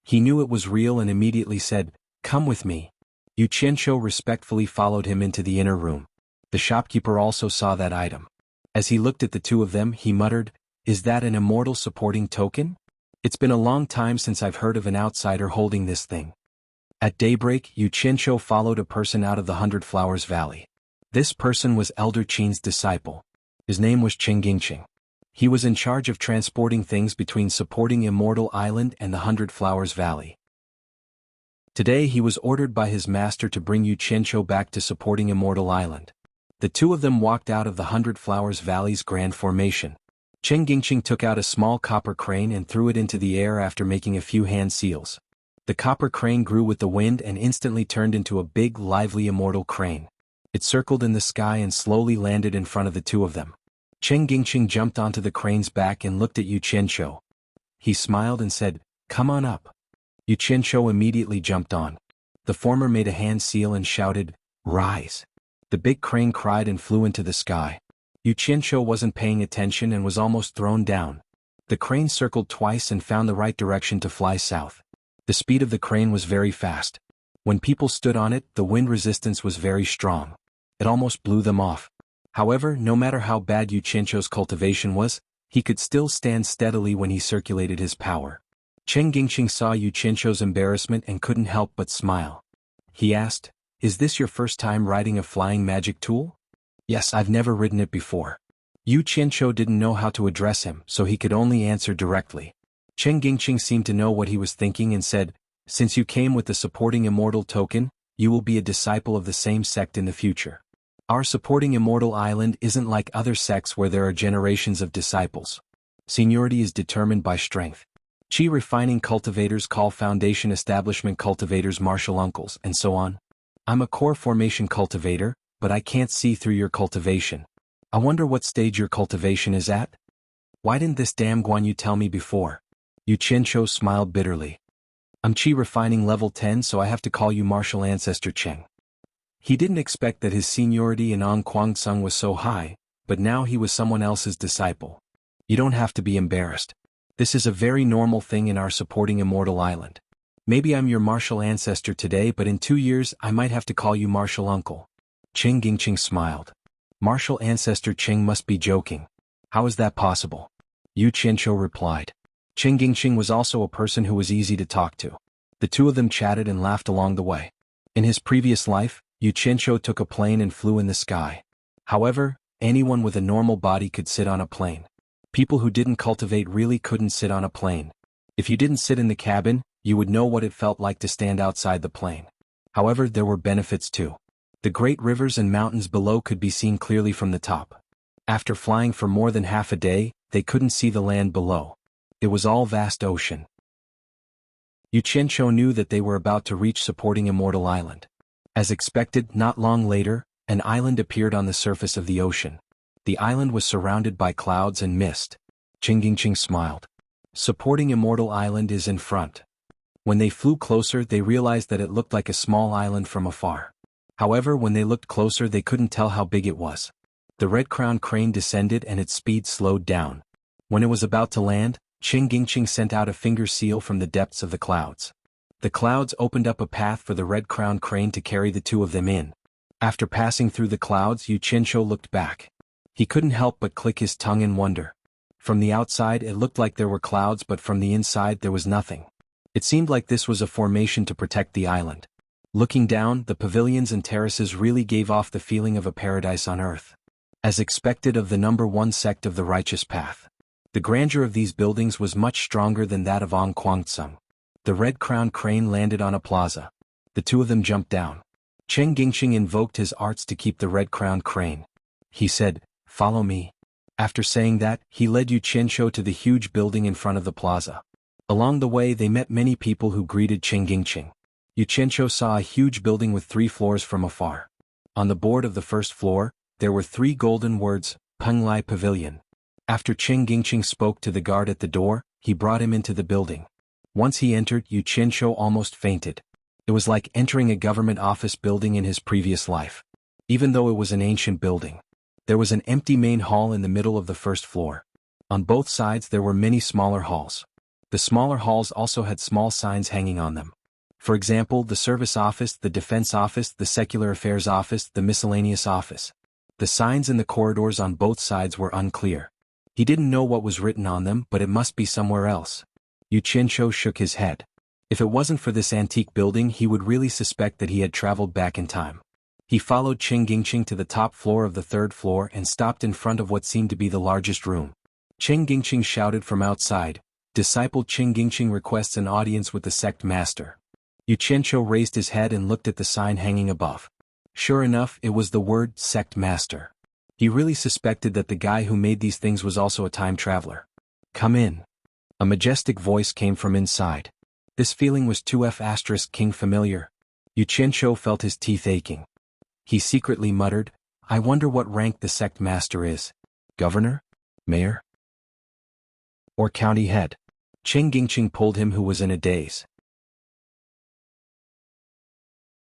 A: He knew it was real and immediately said, "Come with me." Xianxia respectfully followed him into the inner room. The shopkeeper also saw that item. As he looked at the two of them, he muttered, "Is that an immortal supporting token? It's been a long time since I've heard of an outsider holding this thing." At daybreak, Xianxia followed a person out of the 100 Flowers Valley. This person was Elder Qin's disciple. His name was Qianxia. He was in charge of transporting things between supporting Immortal Island and the 100 Flowers Valley. Today he was ordered by his master to bring Xianxia back to supporting Immortal Island. The two of them walked out of the 100 Flowers Valley's grand formation. Qianxia took out a small copper crane and threw it into the air after making a few hand seals. The copper crane grew with the wind and instantly turned into a big, lively immortal crane. It circled in the sky and slowly landed in front of the two of them. Qianxia jumped onto the crane's back and looked at Xianxia. He smiled and said, "Come on up." Xianxia immediately jumped on. The former made a hand seal and shouted, "Rise." The big crane cried and flew into the sky. Xianxia wasn't paying attention and was almost thrown down. The crane circled twice and found the right direction to fly south. The speed of the crane was very fast. When people stood on it, the wind resistance was very strong. It almost blew them off. However, no matter how bad Xianxia's cultivation was, he could still stand steadily when he circulated his power. Qianxia saw Xianxia's embarrassment and couldn't help but smile. He asked, "Is this your first time riding a flying magic tool?" "Yes, I've never ridden it before." Xianxia didn't know how to address him, so he could only answer directly. Qianxia seemed to know what he was thinking and said, "Since you came with the supporting immortal token, you will be a disciple of the same sect in the future. Our supporting Immortal Island isn't like other sects where there are generations of disciples. Seniority is determined by strength. Qi refining cultivators call foundation establishment cultivators martial uncles, and so on. I'm a core formation cultivator, but I can't see through your cultivation. I wonder what stage your cultivation is at? Why didn't this damn Guan Yu tell me before?" Xianxia smiled bitterly. "I'm Qi refining level 10, so I have to call you martial ancestor Cheng." He didn't expect that his seniority in An Kuang Tsung was so high, but now he was someone else's disciple. "You don't have to be embarrassed. This is a very normal thing in our supporting Immortal Island. Maybe I'm your martial ancestor today, but in 2 years I might have to call you martial uncle." Qianxia smiled. "Martial ancestor Cheng must be joking. How is that possible?" Xianxia replied. Qianxia was also a person who was easy to talk to. The two of them chatted and laughed along the way. In his previous life, Xianxia took a plane and flew in the sky. However, anyone with a normal body could sit on a plane. People who didn't cultivate really couldn't sit on a plane. If you didn't sit in the cabin, you would know what it felt like to stand outside the plane. However, there were benefits too. The great rivers and mountains below could be seen clearly from the top. After flying for more than half a day, they couldn't see the land below. It was all vast ocean. Xianxia knew that they were about to reach supporting Immortal Island. As expected, not long later, an island appeared on the surface of the ocean. The island was surrounded by clouds and mist. Qianxia smiled. Supporting Immortal Island is in front. When they flew closer, they realized that it looked like a small island from afar. However, when they looked closer, they couldn't tell how big it was. The red-crowned crane descended and its speed slowed down. When it was about to land, Xianxia sent out a finger seal from the depths of the clouds. The clouds opened up a path for the red-crowned crane to carry the two of them in. After passing through the clouds, Xianxia looked back. He couldn't help but click his tongue in wonder. From the outside it looked like there were clouds, but from the inside there was nothing. It seemed like this was a formation to protect the island. Looking down, the pavilions and terraces really gave off the feeling of a paradise on earth. As expected of the number one sect of the righteous path. The grandeur of these buildings was much stronger than that of Xuanhuan. The red-crowned crane landed on a plaza. The two of them jumped down. Xianxia invoked his arts to keep the red-crowned crane. He said, "Follow me." After saying that, he led Xianxia to the huge building in front of the plaza. Along the way they met many people who greeted Xianxia. Xianxia saw a huge building with 3 floors from afar. On the board of the first floor, there were 3 golden words, Penglai Pavilion. After Xianxia spoke to the guard at the door, he brought him into the building. Once he entered, Xianxia almost fainted. It was like entering a government office building in his previous life. Even though it was an ancient building. There was an empty main hall in the middle of the first floor. On both sides there were many smaller halls. The smaller halls also had small signs hanging on them. For example, the service office, the defense office, the secular affairs office, the miscellaneous office. The signs in the corridors on both sides were unclear. He didn't know what was written on them, but it must be somewhere else. Xianxia shook his head. If it wasn't for this antique building, he would really suspect that he had traveled back in time. He followed Xianxia to the top floor of the 3rd floor and stopped in front of what seemed to be the largest room. Xianxia shouted from outside, "Disciple Xianxia requests an audience with the sect master." Xianxia raised his head and looked at the sign hanging above. Sure enough, it was the word sect master. He really suspected that the guy who made these things was also a time traveler. "Come in." A majestic voice came from inside. This feeling was 2F** king familiar. Xianxia felt his teeth aching. He secretly muttered, "I wonder what rank the sect master is. Governor? Mayor? Or county head?" Xianxia pulled him, who was in a daze.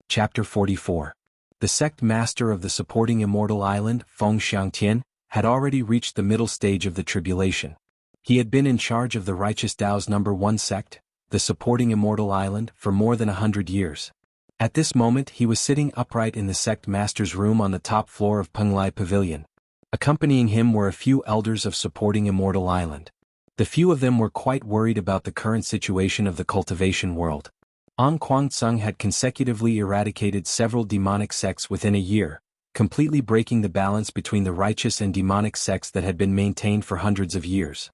A: Chapter 44. The sect master of the supporting immortal island, Feng Xiangtian, had already reached the middle stage of the tribulation. He had been in charge of the righteous Tao's number 1 sect, the supporting immortal island, for more than 100 years. At this moment he was sitting upright in the sect master's room on the top floor of Penglai Pavilion. Accompanying him were a few elders of supporting immortal island. The few of them were quite worried about the current situation of the cultivation world. Xuanhuan had consecutively eradicated several demonic sects within a year, completely breaking the balance between the righteous and demonic sects that had been maintained for hundreds of years.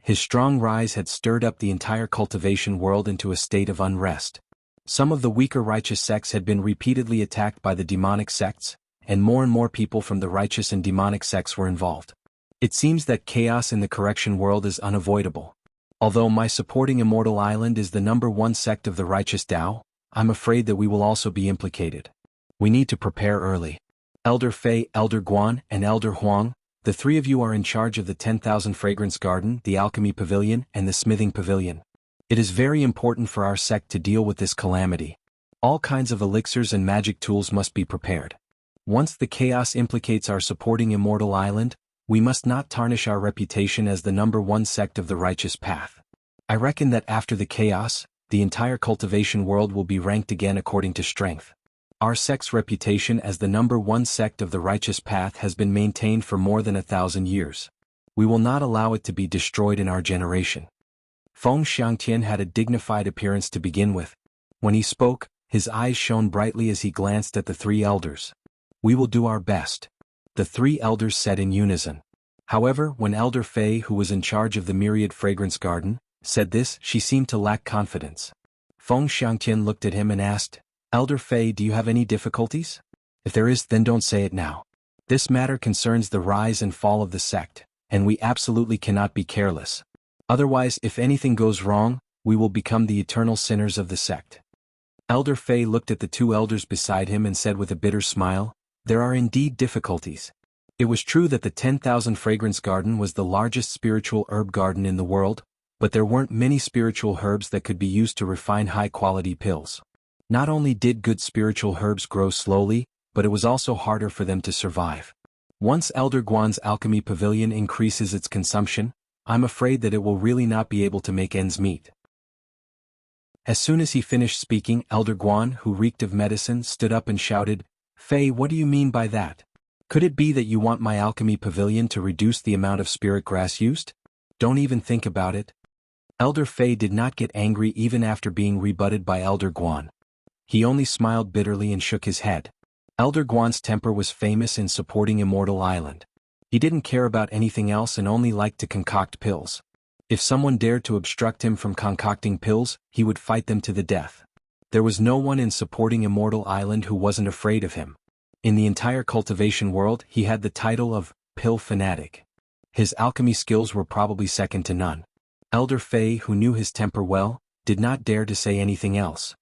A: His strong rise had stirred up the entire cultivation world into a state of unrest. Some of the weaker righteous sects had been repeatedly attacked by the demonic sects, and more people from the righteous and demonic sects were involved. It seems that chaos in the correction world is unavoidable. Although my supporting immortal island is the number 1 sect of the righteous Tao, I'm afraid that we will also be implicated. We need to prepare early. Elder Fei, Elder Guan, and Elder Huang, the 3 of you are in charge of the 10,000 Fragrance Garden, the Alchemy Pavilion, and the Smithing Pavilion. It is very important for our sect to deal with this calamity. All kinds of elixirs and magic tools must be prepared. Once the chaos implicates our supporting immortal island, we must not tarnish our reputation as the number 1 sect of the righteous path. I reckon that after the chaos, the entire cultivation world will be ranked again according to strength. Our sect's reputation as the number 1 sect of the righteous path has been maintained for more than 1,000 years. We will not allow it to be destroyed in our generation. Feng Xiangtian had a dignified appearance to begin with. When he spoke, his eyes shone brightly as he glanced at the 3 elders. "We will do our best," the 3 elders said in unison. However, when Elder Fei, who was in charge of the myriad fragrance garden, said this, she seemed to lack confidence. Feng Xiangtian looked at him and asked, "Elder Fei, do you have any difficulties? If there is, then don't say it now. This matter concerns the rise and fall of the sect, and we absolutely cannot be careless. Otherwise, if anything goes wrong, we will become the eternal sinners of the sect." Elder Fei looked at the 2 elders beside him and said with a bitter smile, "There are indeed difficulties." It was true that the 10,000 Fragrance Garden was the largest spiritual herb garden in the world, but there weren't many spiritual herbs that could be used to refine high-quality pills. Not only did good spiritual herbs grow slowly, but it was also harder for them to survive. Once Elder Guan's Alchemy Pavilion increases its consumption, I'm afraid that it will really not be able to make ends meet. As soon as he finished speaking, Elder Guan, who reeked of medicine, stood up and shouted, "Fei, what do you mean by that? Could it be that you want my alchemy pavilion to reduce the amount of spirit grass used? Don't even think about it." Elder Fei did not get angry even after being rebutted by Elder Guan. He only smiled bitterly and shook his head. Elder Guan's temper was famous in supporting Immortal Island. He didn't care about anything else and only liked to concoct pills. If someone dared to obstruct him from concocting pills, he would fight them to the death. There was no one in supporting Immortal Island who wasn't afraid of him. In the entire cultivation world, he had the title of Pill Fanatic. His alchemy skills were probably second to none. Elder Fei, who knew his temper well, did not dare to say anything else.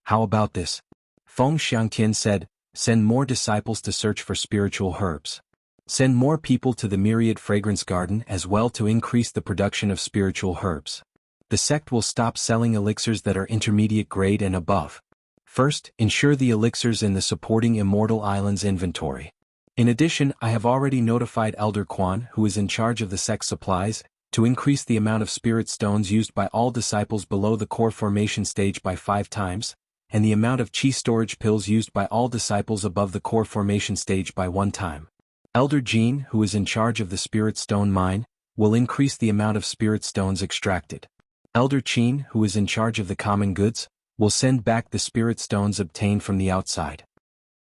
A: "How about this?" Feng Xiangtian said, "Send more disciples to search for spiritual herbs. Send more people to the myriad fragrance garden as well to increase the production of spiritual herbs. The sect will stop selling elixirs that are intermediate grade and above. First, ensure the elixirs in the supporting Immortal Island's inventory. In addition, I have already notified Elder Quan, who is in charge of the sect's supplies, to increase the amount of spirit stones used by all disciples below the core formation stage by 5 times, and the amount of chi storage pills used by all disciples above the core formation stage by 1 time. Elder Jean, who is in charge of the spirit stone mine, will increase the amount of spirit stones extracted. Elder Qin, who is in charge of the common goods, will send back the spirit stones obtained from the outside."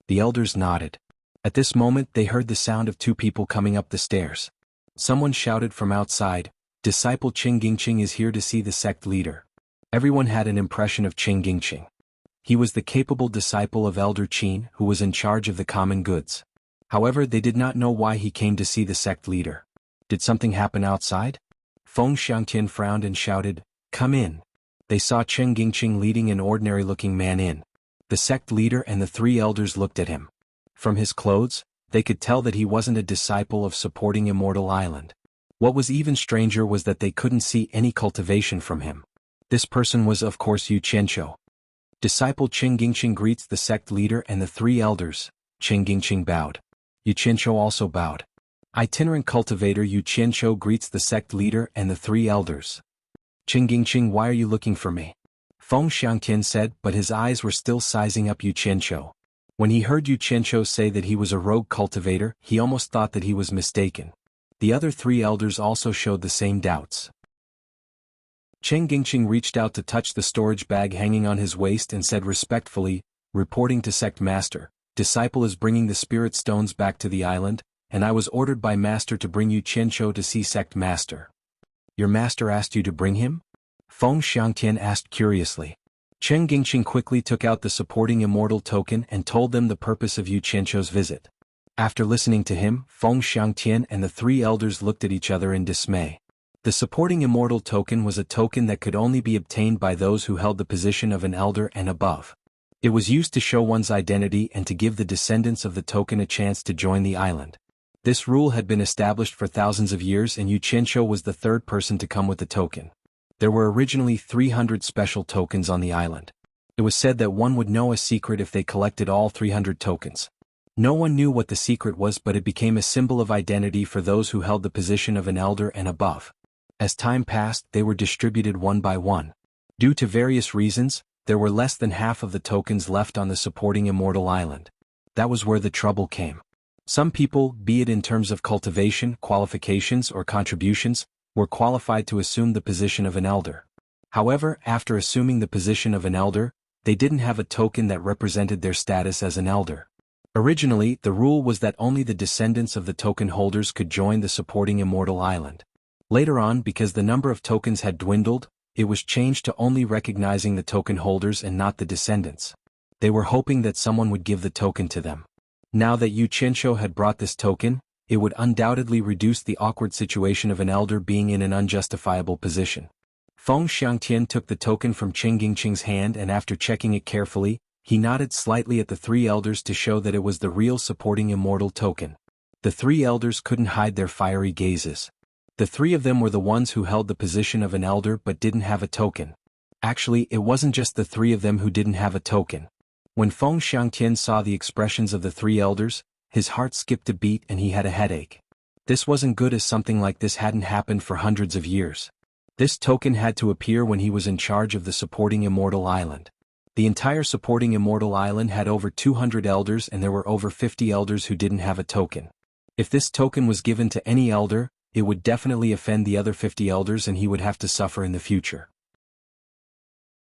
A: The elders nodded. At this moment they heard the sound of 2 people coming up the stairs. Someone shouted from outside, "Disciple Qing Gingqing is here to see the sect leader." Everyone had an impression of Qing Gingqing. He was the capable disciple of Elder Qin, who was in charge of the common goods. However, they did not know why he came to see the sect leader. Did something happen outside? Feng Xiangtian frowned and shouted, "Come in." They saw Qing Gingqing leading an ordinary-looking man in. The sect leader and the 3 elders looked at him. From his clothes, they could tell that he wasn't a disciple of supporting Immortal Island. What was even stranger was that they couldn't see any cultivation from him. This person was of course Yu Qianqiu. Disciple Qing Gingqing greets the sect leader and the 3 elders. Qing Gingqing bowed. Yu Qianqiu also bowed. Itinerant cultivator Yu Qianqiu greets the sect leader and the 3 elders. "Qing Gingqing, why are you looking for me?" Feng Xiangtian said, but his eyes were still sizing up Yu Qianqiu. When he heard Yu Qianqiu say that he was a rogue cultivator, he almost thought that he was mistaken. The other 3 elders also showed the same doubts. Qing Gingqing reached out to touch the storage bag hanging on his waist and said respectfully, reporting to Sect Master, "Disciple is bringing the spirit stones back to the island, and I was ordered by Master to bring Yu Qianqiu to see Sect Master." "Your master asked you to bring him?" Feng Xiangtian asked curiously. Qing Gingqing quickly took out the supporting immortal token and told them the purpose of Yu Qianqiu's visit. After listening to him, Feng Xiangtian and the 3 elders looked at each other in dismay. The supporting immortal token was a token that could only be obtained by those who held the position of an elder and above. It was used to show one's identity and to give the descendants of the token a chance to join the island. This rule had been established for thousands of years and Yu Qianqiu was the 3rd person to come with the token. There were originally 300 special tokens on the island. It was said that one would know a secret if they collected all 300 tokens. No one knew what the secret was, but it became a symbol of identity for those who held the position of an elder and above. As time passed, they were distributed one by one. Due to various reasons, there were less than half of the tokens left on the supporting Immortal Island. That was where the trouble came. Some people, be it in terms of cultivation, qualifications, or contributions, were qualified to assume the position of an elder. However, after assuming the position of an elder, they didn't have a token that represented their status as an elder. Originally, the rule was that only the descendants of the token holders could join the supporting Immortal Island. Later on, because the number of tokens had dwindled, it was changed to only recognizing the token holders and not the descendants. They were hoping that someone would give the token to them. Now that Yu Qianqiu had brought this token, it would undoubtedly reduce the awkward situation of an elder being in an unjustifiable position. Feng Xiangtian took the token from Qing Gingqing's hand and after checking it carefully, he nodded slightly at the 3 elders to show that it was the real supporting immortal token. The 3 elders couldn't hide their fiery gazes. The 3 of them were the ones who held the position of an elder but didn't have a token. Actually, it wasn't just the 3 of them who didn't have a token. When Feng Xiangtian saw the expressions of the 3 elders, his heart skipped a beat and he had a headache. This wasn't good as something like this hadn't happened for hundreds of years. This token had to appear when he was in charge of the supporting immortal island. The entire supporting immortal island had over 200 elders and there were over 50 elders who didn't have a token. If this token was given to any elder, it would definitely offend the other 50 elders and he would have to suffer in the future.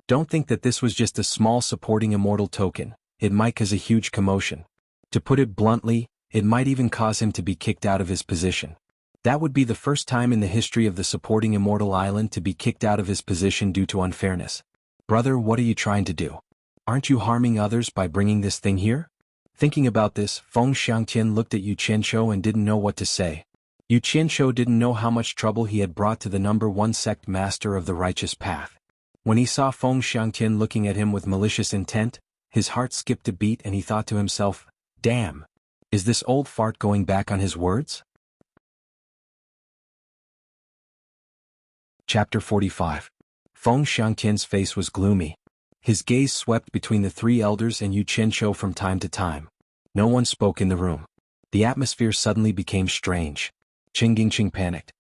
A: Don't think that this was just a small supporting immortal token, it might cause a huge commotion. To put it bluntly, it might even cause him to be kicked out of his position. That would be the first time in the history of the supporting immortal island to be kicked out of his position due to unfairness. Brother, what are you trying to do? Aren't you harming others by bringing this thing here? Thinking about this, Feng Xiangtian looked at Yu Qianshou and didn't know what to say. Yu Qianshou didn't know how much trouble he had brought to the #1 sect master of the righteous path. When he saw Feng Xiangtian looking at him with malicious intent, his heart skipped a beat and he thought to himself, damn, is this old fart going back on his words? Chapter 45. Feng Xiangtian's face was gloomy. His gaze swept between the three elders and Yu Qianshou from time to time. No one spoke in the room. The atmosphere suddenly became strange. Qing panicked.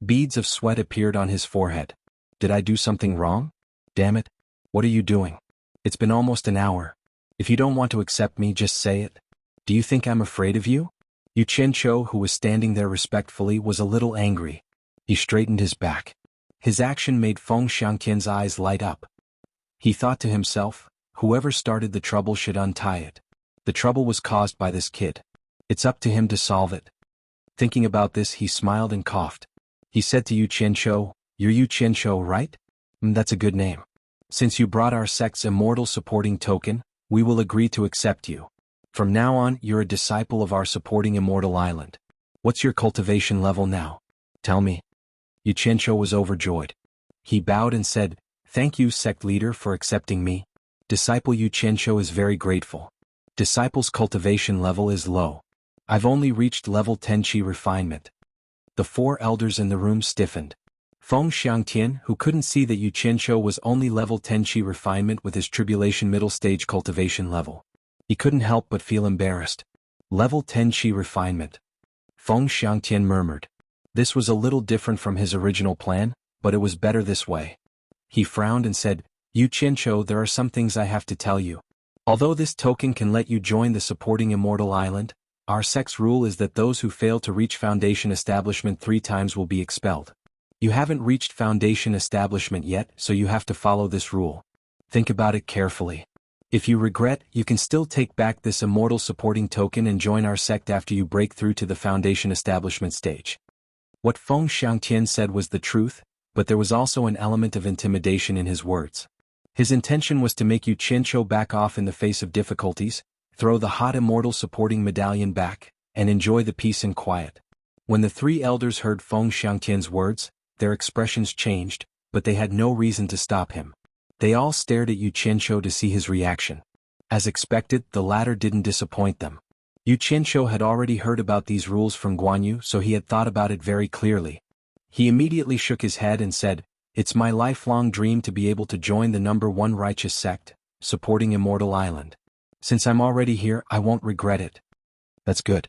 A: Beads of sweat appeared on his forehead. Did I do something wrong? Damn it. What are you doing? It's been almost an hour. If you don't want to accept me, just say it. Do you think I'm afraid of you? Yu Qianshou, who was standing there respectfully, was a little angry. He straightened his back. His action made Feng Xiangtian's eyes light up. He thought to himself, whoever started the trouble should untie it. The trouble was caused by this kid. It's up to him to solve it. Thinking about this, he smiled and coughed. He said to Yu Qianshou, "You're Yu Qianshou, right? That's a good name. Since you brought our sect's immortal supporting token, we will agree to accept you. From now on, you're a disciple of our supporting immortal island. What's your cultivation level now? Tell me." Yu Qianshou was overjoyed. He bowed and said, "Thank you, sect leader, for accepting me. Disciple Yu Qianshou is very grateful. Disciple's cultivation level is low. I've only reached level 10 Qi refinement." The four elders in the room stiffened. Feng Xiangtian, who couldn't see that Yu Qianshou was only level 10 Qi refinement with his tribulation middle stage cultivation level. He couldn't help but feel embarrassed. Level 10 Qi refinement. Feng Xiangtian murmured. This was a little different from his original plan, but it was better this way. He frowned and said, "Yu Qianshou, there are some things I have to tell you. Although this token can let you join the supporting immortal island, our sect's rule is that those who fail to reach foundation establishment 3 times will be expelled. You haven't reached foundation establishment yet, so you have to follow this rule. Think about it carefully. If you regret, you can still take back this immortal supporting token and join our sect after you break through to the foundation establishment stage." What Feng Xiangtian said was the truth, but there was also an element of intimidation in his words. His intention was to make Yu Qianshou back off in the face of difficulties, throw the hot immortal supporting medallion back, and enjoy the peace and quiet. When the three elders heard Feng Xiangtian's words, their expressions changed, but they had no reason to stop him. They all stared at Yu Qianshou to see his reaction. As expected, the latter didn't disappoint them. Yu Qianshou had already heard about these rules from Guanyu, so he had thought about it very clearly. He immediately shook his head and said, "It's my lifelong dream to be able to join the #1 righteous sect, supporting Immortal Island. Since I'm already here, I won't regret it." "That's good."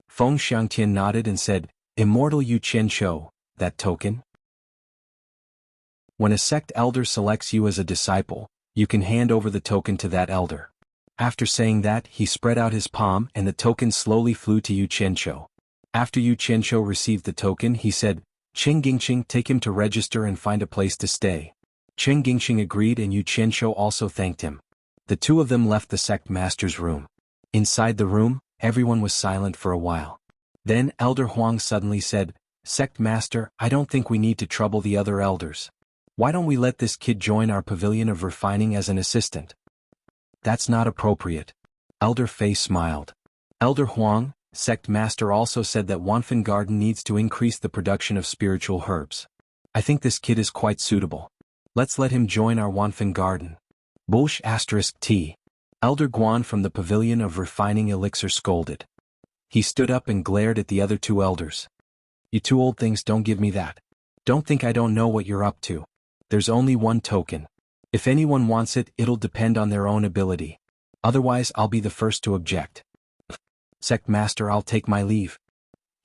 A: Feng Xiangtian nodded and said, "Immortal Yu Qianshou, that token?" When a sect elder selects you as a disciple, you can hand over the token to that elder. After saying that, he spread out his palm and the token slowly flew to Yu Qianshou. After Yu Qianshou received the token, he said, "Qing, take him to register and find a place to stay." Qing agreed and Yu Qianshou also thanked him. The two of them left the sect master's room. Inside the room, everyone was silent for a while. Then Elder Huang suddenly said, "Sect master, I don't think we need to trouble the other elders. Why don't we let this kid join our pavilion of refining as an assistant?" "That's not appropriate." Elder Fei smiled. Elder Huang, sect master, also said that Wanfan Garden needs to increase the production of spiritual herbs. "I think this kid is quite suitable. Let's let him join our Wanfan Garden." Bullsh *T. Elder Guan from the pavilion of refining elixir scolded. He stood up and glared at the other two elders. "You two old things, don't give me that. Don't think I don't know what you're up to. There's only one token. If anyone wants it, it'll depend on their own ability. Otherwise, I'll be the first to object. Sect master, I'll take my leave."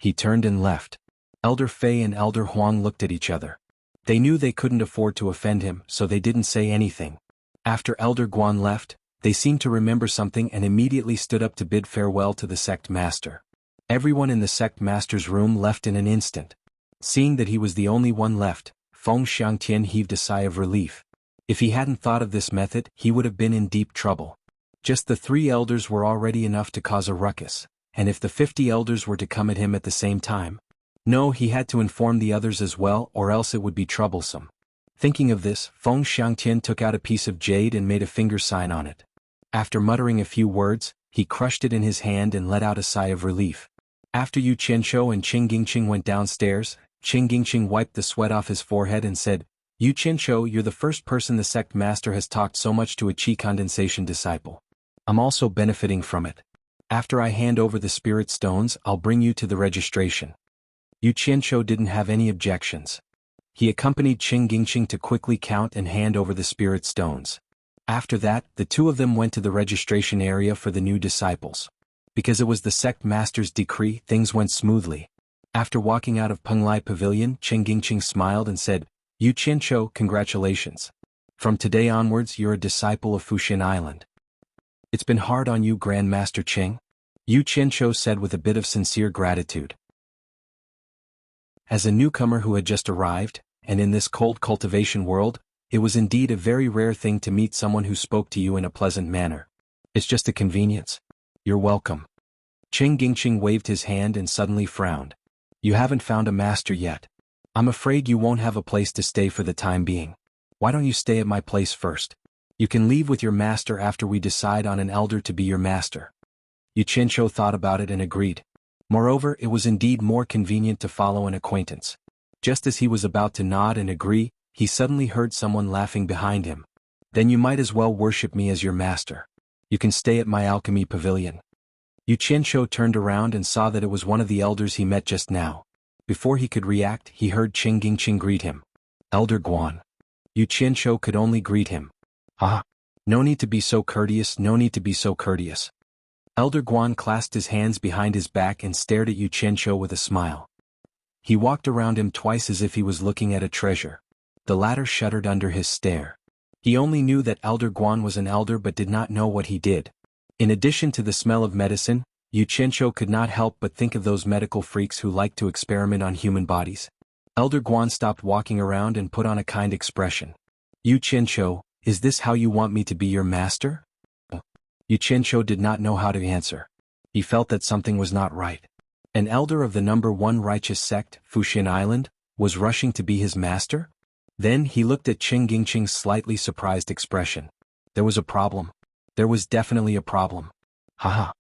A: He turned and left. Elder Fei and Elder Huang looked at each other. They knew they couldn't afford to offend him, so they didn't say anything. After Elder Guan left, they seemed to remember something and immediately stood up to bid farewell to the sect master. Everyone in the sect master's room left in an instant. Seeing that he was the only one left, Feng Xiangtian heaved a sigh of relief. If he hadn't thought of this method, he would have been in deep trouble. Just the 3 elders were already enough to cause a ruckus, and if the 50 elders were to come at him at the same time, no, he had to inform the others as well, or else it would be troublesome. Thinking of this, Feng Xiangtian took out a piece of jade and made a finger sign on it. After muttering a few words, he crushed it in his hand and let out a sigh of relief. After Yu Qianshou and Qing Gingqing went downstairs, Qing Gingqing wiped the sweat off his forehead and said, "Yu Qianshou, you're the first person the sect master has talked so much to a qi condensation disciple. I'm also benefiting from it. After I hand over the spirit stones, I'll bring you to the registration." Yu Qianshou didn't have any objections. He accompanied Qing Gingqing to quickly count and hand over the spirit stones. After that, the 2 of them went to the registration area for the new disciples. Because it was the sect master's decree, things went smoothly. After walking out of Penglai Pavilion, Qing Gingqing smiled and said, "Yu Qianshou, congratulations. From today onwards you're a disciple of Fuxian Island." "It's been hard on you, Grand Master Qing," Yu Qianshou said with a bit of sincere gratitude. As a newcomer who had just arrived, and in this cold cultivation world, it was indeed a very rare thing to meet someone who spoke to you in a pleasant manner. "It's just a convenience. You're welcome." Qing Gingqing waved his hand and suddenly frowned. "You haven't found a master yet. I'm afraid you won't have a place to stay for the time being. Why don't you stay at my place first? You can leave with your master after we decide on an elder to be your master." Yu Qianshou thought about it and agreed. Moreover, it was indeed more convenient to follow an acquaintance. Just as he was about to nod and agree, he suddenly heard someone laughing behind him. "Then you might as well worship me as your master. You can stay at my alchemy pavilion." Yu Qianshou turned around and saw that it was one of the elders he met just now. Before he could react, he heard Qing Gingqing greet him. "Elder Guan." Yu Qianshou could only greet him. "Ah. No need to be so courteous, no need to be so courteous." Elder Guan clasped his hands behind his back and stared at Yu Qianshou with a smile. He walked around him twice as if he was looking at a treasure. The latter shuddered under his stare. He only knew that Elder Guan was an elder but did not know what he did. In addition to the smell of medicine, Yu Qianshou could not help but think of those medical freaks who like to experiment on human bodies. Elder Guan stopped walking around and put on a kind expression. "Yu Qianshou, is this how you want me to be your master?" Yu Qianshou did not know how to answer. He felt that something was not right. An elder of the number 1 righteous sect, Fuxian Island, was rushing to be his master? Then he looked at Qing Gingqing's slightly surprised expression. There was a problem. There was definitely a problem. Haha.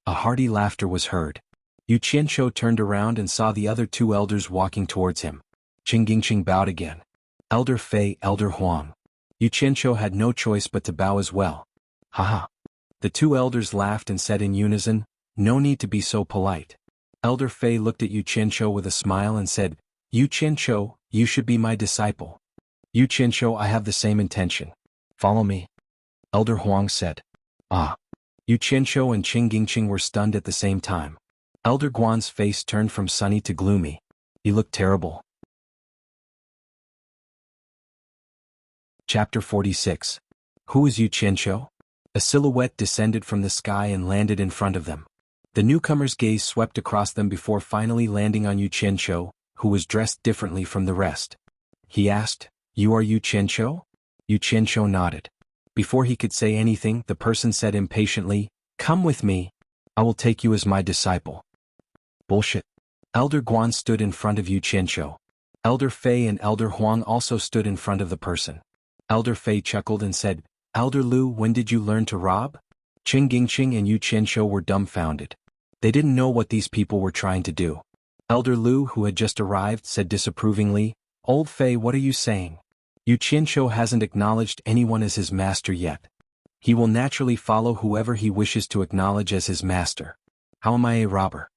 A: A hearty laughter was heard. Yu Qianshou turned around and saw the other 2 elders walking towards him. Qing Gingqing bowed again. Elder Fei, Elder Huang. Yu Qianshou had no choice but to bow as well. Haha. The 2 elders laughed and said in unison, "No need to be so polite." Elder Fei looked at Yu Qianshou with a smile and said, "Yu Qianshou, you should be my disciple." "Yu Qianshou, I have the same intention. Follow me." Elder Huang said. "Ah." Yu Qianshou and Qing Gingqing were stunned at the same time. Elder Guan's face turned from sunny to gloomy. He looked terrible. Chapter 46. Who is Yu Qianshou? A silhouette descended from the sky and landed in front of them. The newcomer's gaze swept across them before finally landing on Yu Qianshou, who was dressed differently from the rest. He asked, "You are Yu Qianshou?" Yu Qianshou nodded. Before he could say anything, the person said impatiently, "Come with me. I will take you as my disciple." Bullshit. Elder Guan stood in front of Yu Qianshou. Elder Fei and Elder Huang also stood in front of the person. Elder Fei chuckled and said, "Elder Lu, when did you learn to rob?" Qing Gingqing and Yu Qianshou were dumbfounded. They didn't know what these people were trying to do. Elder Lu, who had just arrived, said disapprovingly, "Old Fei, what are you saying? Yu Qianshou hasn't acknowledged anyone as his master yet. He will naturally follow whoever he wishes to acknowledge as his master. How am I a robber?"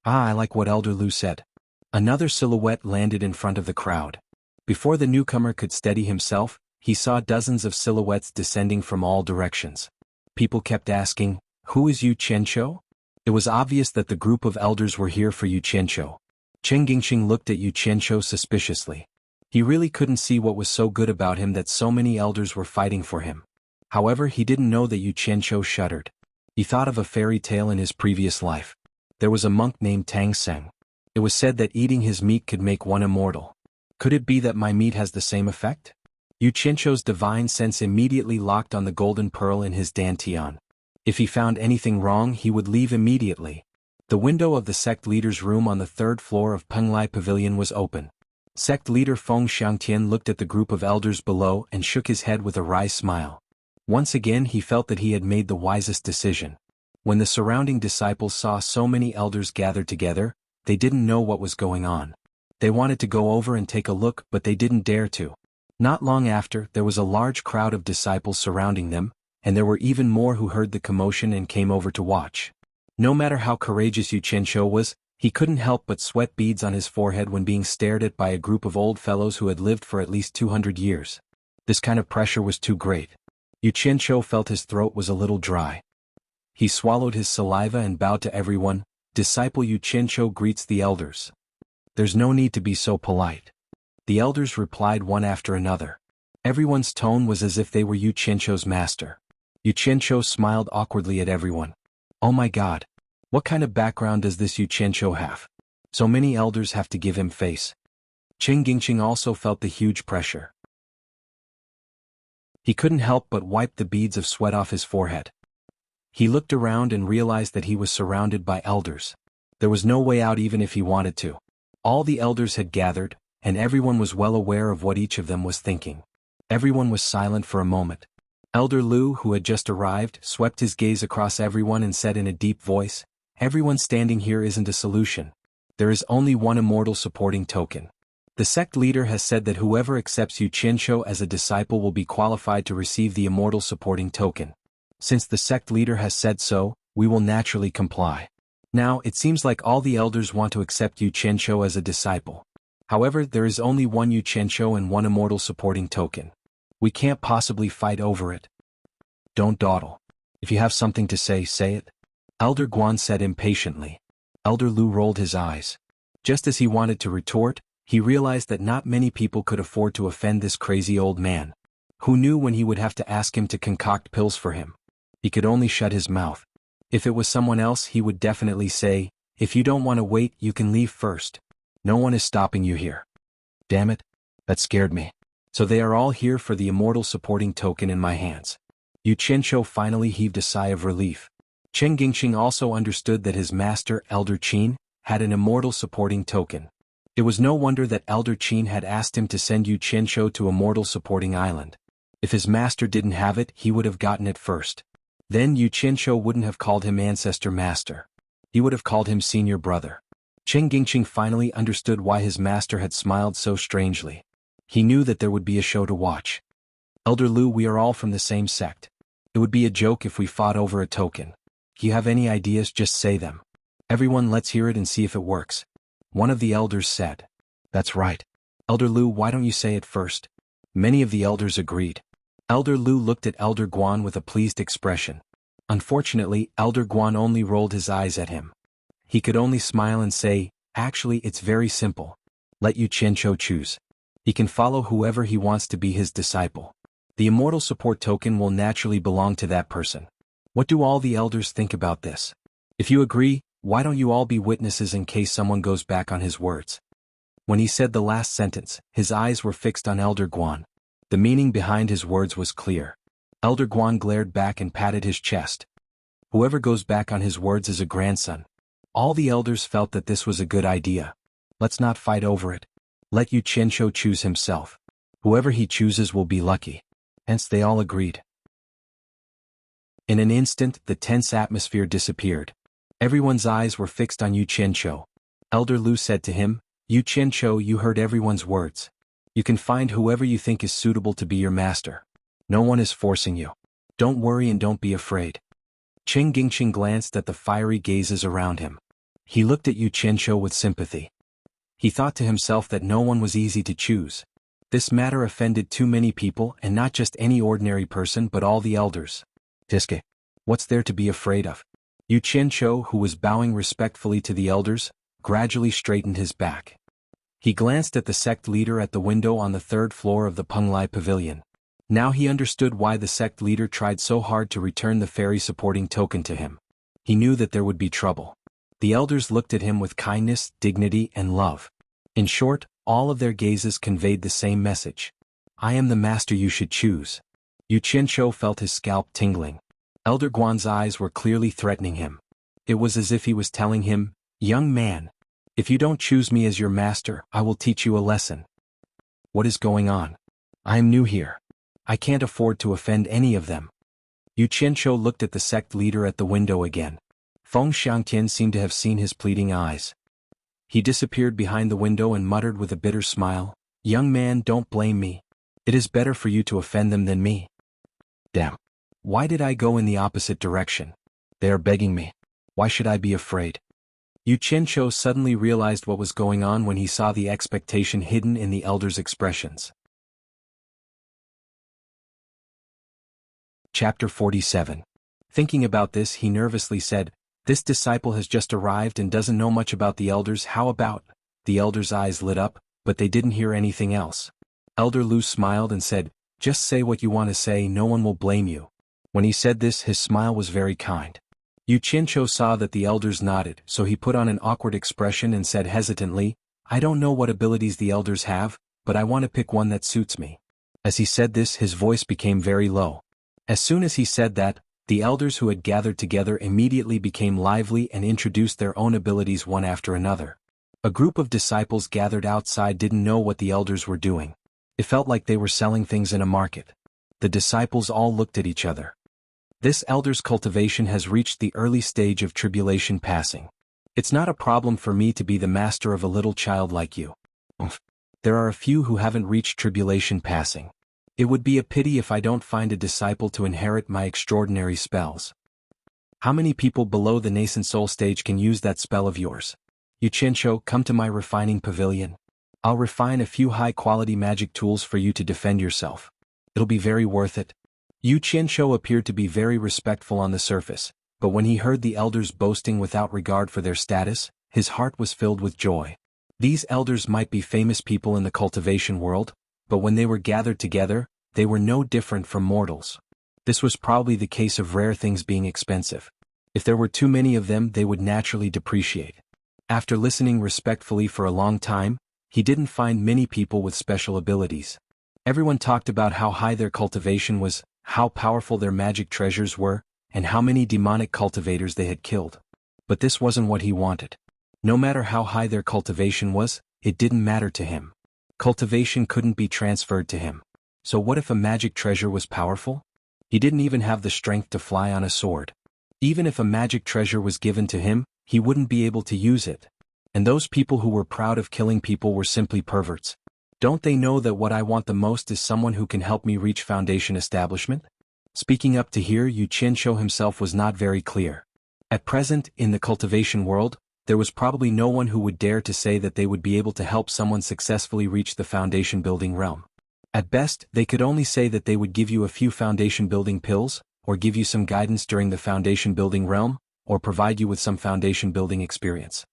A: "Ah, I like what Elder Lu said." Another silhouette landed in front of the crowd. Before the newcomer could steady himself, he saw dozens of silhouettes descending from all directions. People kept asking, "Who is Yu Qianshou?" It was obvious that the group of elders were here for Xianxia. Chen Gingxing looked at Xianxia suspiciously. He really couldn't see what was so good about him that so many elders were fighting for him. However, he didn't know that Xianxia shuddered. He thought of a fairy tale in his previous life. There was a monk named Tang Seng. It was said that eating his meat could make one immortal. Could it be that my meat has the same effect? Xianxia's divine sense immediately locked on the golden pearl in his dantian. If he found anything wrong, he would leave immediately. The window of the sect leader's room on the third floor of Penglai Pavilion was open. Sect leader Feng Xiangtian looked at the group of elders below and shook his head with a wry smile. Once again he felt that he had made the wisest decision. When the surrounding disciples saw so many elders gathered together, they didn't know what was going on. They wanted to go over and take a look, but they didn't dare to. Not long after, there was a large crowd of disciples surrounding them, and there were even more who heard the commotion and came over to watch. No matter how courageous Xianxia was, he couldn't help but sweat beads on his forehead when being stared at by a group of old fellows who had lived for at least 200 years. This kind of pressure was too great. Xianxia felt his throat was a little dry. He swallowed his saliva and bowed to everyone. Disciple Xianxia greets the elders. There's no need to be so polite. The elders replied one after another. Everyone's tone was as if they were Xianxia's master. Xianxia smiled awkwardly at everyone. Oh my god. What kind of background does this Xianxia have? So many elders have to give him face. Chen Gingxing also felt the huge pressure. He couldn't help but wipe the beads of sweat off his forehead. He looked around and realized that he was surrounded by elders. There was no way out even if he wanted to. All the elders had gathered, and everyone was well aware of what each of them was thinking. Everyone was silent for a moment. Elder Lu, who had just arrived, swept his gaze across everyone and said in a deep voice, "Everyone standing here isn't a solution. There is only one immortal supporting token. The sect leader has said that whoever accepts Xianxia as a disciple will be qualified to receive the immortal supporting token. Since the sect leader has said so, we will naturally comply." Now, it seems like all the elders want to accept Xianxia as a disciple. However, there is only one Xianxia and one immortal supporting token. We can't possibly fight over it. Don't dawdle. If you have something to say, say it. Elder Guan said impatiently. Elder Lu rolled his eyes. Just as he wanted to retort, he realized that not many people could afford to offend this crazy old man. Who knew when he would have to ask him to concoct pills for him? He could only shut his mouth. If it was someone else, he would definitely say, "If you don't want to wait, you can leave first. No one is stopping you here." Damn it. That scared me. So they are all here for the immortal supporting token in my hands. Xianxia finally heaved a sigh of relief. Chen Gingxing also understood that his master, Elder Qin, had an immortal supporting token. It was no wonder that Elder Qin had asked him to send Xianxia to Immortal Supporting Island. If his master didn't have it, he would have gotten it first. Then Xianxia wouldn't have called him Ancestor Master. He would have called him Senior Brother. Chen Gingxing finally understood why his master had smiled so strangely. He knew that there would be a show to watch. Elder Lu, we are all from the same sect. It would be a joke if we fought over a token. Do you have any ideas? Just say them. Everyone, let's hear it and see if it works. One of the elders said. That's right. Elder Lu, why don't you say it first? Many of the elders agreed. Elder Lu looked at Elder Guan with a pleased expression. Unfortunately, Elder Guan only rolled his eyes at him. He could only smile and say, actually it's very simple. Let Xianxia choose. He can follow whoever he wants to be his disciple. The immortal support token will naturally belong to that person. What do all the elders think about this? If you agree, why don't you all be witnesses in case someone goes back on his words? When he said the last sentence, his eyes were fixed on Elder Guan. The meaning behind his words was clear. Elder Guan glared back and patted his chest. Whoever goes back on his words is a grandson. All the elders felt that this was a good idea. Let's not fight over it. Let Xianxia choose himself. Whoever he chooses will be lucky. Hence they all agreed. In an instant, the tense atmosphere disappeared. Everyone's eyes were fixed on Xianxia. Elder Lu said to him, Xianxia, you heard everyone's words. You can find whoever you think is suitable to be your master. No one is forcing you. Don't worry and don't be afraid. Chen Gingxing glanced at the fiery gazes around him. He looked at Xianxia with sympathy. He thought to himself that no one was easy to choose. This matter offended too many people, and not just any ordinary person but all the elders. Tiske. What's there to be afraid of? Yu Qianqiu, who was bowing respectfully to the elders, gradually straightened his back. He glanced at the sect leader at the window on the third floor of the Penglai Pavilion. Now he understood why the sect leader tried so hard to return the fairy supporting token to him. He knew that there would be trouble. The elders looked at him with kindness, dignity, and love. In short, all of their gazes conveyed the same message. I am the master you should choose. Yu Qianqiu felt his scalp tingling. Elder Guan's eyes were clearly threatening him. It was as if he was telling him, "Young man, if you don't choose me as your master, I will teach you a lesson." What is going on? I am new here. I can't afford to offend any of them. Yu Qianqiu looked at the sect leader at the window again. Feng Xiangtian seemed to have seen his pleading eyes. He disappeared behind the window and muttered with a bitter smile, "Young man, don't blame me. It is better for you to offend them than me." Damn. Why did I go in the opposite direction? They are begging me. Why should I be afraid? Yu Qianqiu suddenly realized what was going on when he saw the expectation hidden in the elders' expressions. Chapter 47. Thinking about this, he nervously said, "This disciple has just arrived and doesn't know much about the elders. How about?" The elders' eyes lit up, but they didn't hear anything else. Elder Lu smiled and said, "Just say what you want to say, no one will blame you." When he said this, his smile was very kind. Yu Qianqiu saw that the elders nodded, so he put on an awkward expression and said hesitantly, "I don't know what abilities the elders have, but I want to pick one that suits me." As he said this, his voice became very low. As soon as he said that, the elders who had gathered together immediately became lively and introduced their own abilities one after another. A group of disciples gathered outside didn't know what the elders were doing. It felt like they were selling things in a market. The disciples all looked at each other. This elder's cultivation has reached the early stage of tribulation passing. It's not a problem for me to be the master of a little child like you. There are a few who haven't reached tribulation passing. It would be a pity if I don't find a disciple to inherit my extraordinary spells. How many people below the nascent soul stage can use that spell of yours? Yu Qianqiu, come to my refining pavilion. I'll refine a few high-quality magic tools for you to defend yourself. It'll be very worth it. Yu Qianqiu appeared to be very respectful on the surface, but when he heard the elders boasting without regard for their status, his heart was filled with joy. These elders might be famous people in the cultivation world, but when they were gathered together, they were no different from mortals. This was probably the case of rare things being expensive. If there were too many of them, they would naturally depreciate. After listening respectfully for a long time, he didn't find many people with special abilities. Everyone talked about how high their cultivation was, how powerful their magic treasures were, and how many demonic cultivators they had killed. But this wasn't what he wanted. No matter how high their cultivation was, it didn't matter to him. Cultivation couldn't be transferred to him. So what if a magic treasure was powerful? He didn't even have the strength to fly on a sword. Even if a magic treasure was given to him, he wouldn't be able to use it. And those people who were proud of killing people were simply perverts. Don't they know that what I want the most is someone who can help me reach foundation establishment? Speaking up to here, Yu Qianqiu himself was not very clear. At present, in the cultivation world, there was probably no one who would dare to say that they would be able to help someone successfully reach the foundation building realm. At best, they could only say that they would give you a few foundation building pills, or give you some guidance during the foundation building realm, or provide you with some foundation building experience.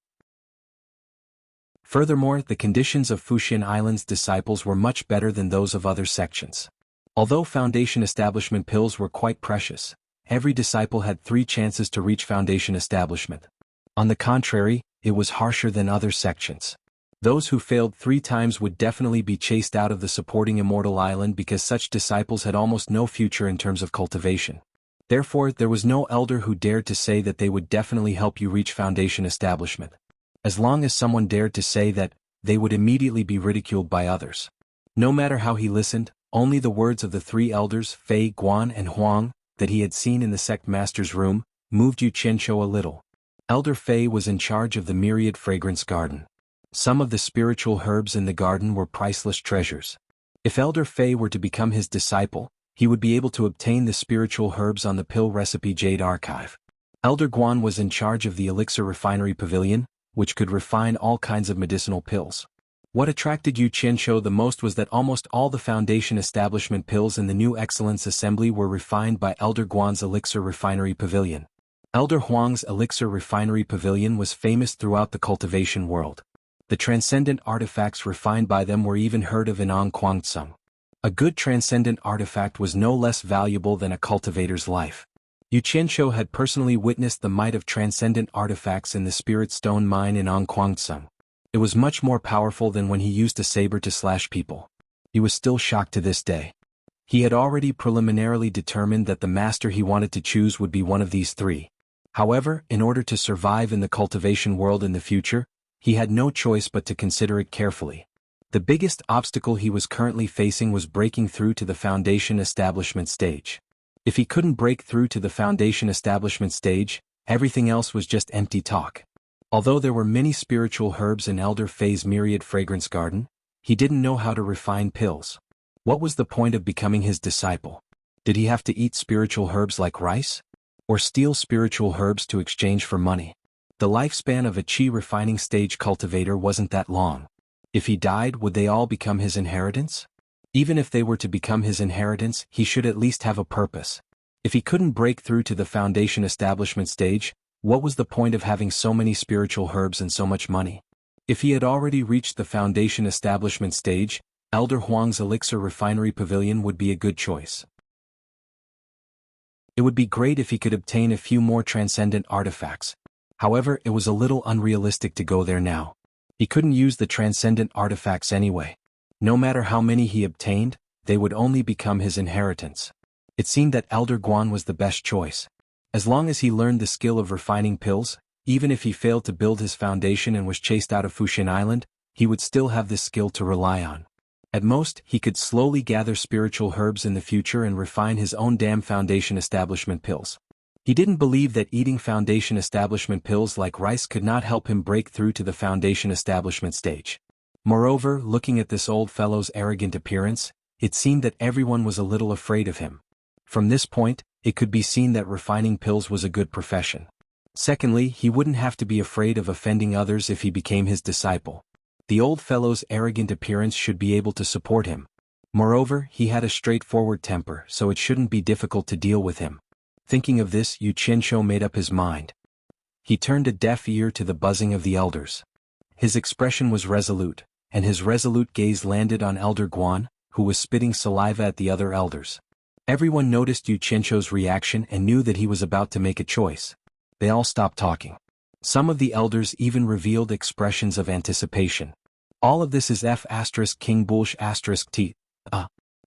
A: Furthermore, the conditions of Fuxian Island's disciples were much better than those of other sections. Although foundation establishment pills were quite precious, every disciple had 3 chances to reach foundation establishment. On the contrary, it was harsher than other sections. Those who failed 3 times would definitely be chased out of the supporting immortal island because such disciples had almost no future in terms of cultivation. Therefore, there was no elder who dared to say that they would definitely help you reach foundation establishment. As long as someone dared to say that, they would immediately be ridiculed by others. No matter how he listened, only the words of the 3 elders, Fei, Guan and Huang, that he had seen in the sect master's room, moved Yu Qianqiu a little. Elder Fei was in charge of the myriad fragrance garden. Some of the spiritual herbs in the garden were priceless treasures. If Elder Fei were to become his disciple, he would be able to obtain the spiritual herbs on the pill recipe Jade Archive. Elder Guan was in charge of the elixir refinery pavilion, which could refine all kinds of medicinal pills. What attracted Yu Qianqiu the most was that almost all the foundation establishment pills in the new Excellence Assembly were refined by Elder Guan's elixir refinery pavilion. Elder Huang's elixir refinery pavilion was famous throughout the cultivation world. The transcendent artifacts refined by them were even heard of in Angquangtsung. A good transcendent artifact was no less valuable than a cultivator's life. Yu Qianqiu had personally witnessed the might of transcendent artifacts in the Spirit Stone mine in Angquangtsung. It was much more powerful than when he used a saber to slash people. He was still shocked to this day. He had already preliminarily determined that the master he wanted to choose would be one of these three. However, in order to survive in the cultivation world in the future, he had no choice but to consider it carefully. The biggest obstacle he was currently facing was breaking through to the foundation establishment stage. If he couldn't break through to the foundation establishment stage, everything else was just empty talk. Although there were many spiritual herbs in Elder Fei's myriad fragrance garden, he didn't know how to refine pills. What was the point of becoming his disciple? Did he have to eat spiritual herbs like rice? Or steal spiritual herbs to exchange for money? The lifespan of a qi refining stage cultivator wasn't that long. If he died, would they all become his inheritance? Even if they were to become his inheritance, he should at least have a purpose. If he couldn't break through to the foundation establishment stage, what was the point of having so many spiritual herbs and so much money? If he had already reached the foundation establishment stage, Elder Huang's elixir refinery pavilion would be a good choice. It would be great if he could obtain a few more transcendent artifacts. However, it was a little unrealistic to go there now. He couldn't use the transcendent artifacts anyway. No matter how many he obtained, they would only become his inheritance. It seemed that Elder Guan was the best choice. As long as he learned the skill of refining pills, even if he failed to build his foundation and was chased out of Fuxian Island, he would still have this skill to rely on. At most, he could slowly gather spiritual herbs in the future and refine his own damn foundation establishment pills. He didn't believe that eating foundation establishment pills like rice could not help him break through to the foundation establishment stage. Moreover, looking at this old fellow's arrogant appearance, it seemed that everyone was a little afraid of him. From this point, it could be seen that refining pills was a good profession. Secondly, he wouldn't have to be afraid of offending others if he became his disciple. The old fellow's arrogant appearance should be able to support him. Moreover, he had a straightforward temper, so it shouldn't be difficult to deal with him. Thinking of this, Yu Qianqiu made up his mind. He turned a deaf ear to the buzzing of the elders. His expression was resolute, and his resolute gaze landed on Elder Guan, who was spitting saliva at the other elders. Everyone noticed Yu Qianqiu's reaction and knew that he was about to make a choice. They all stopped talking. Some of the elders even revealed expressions of anticipation. All of this is King Bulsh T.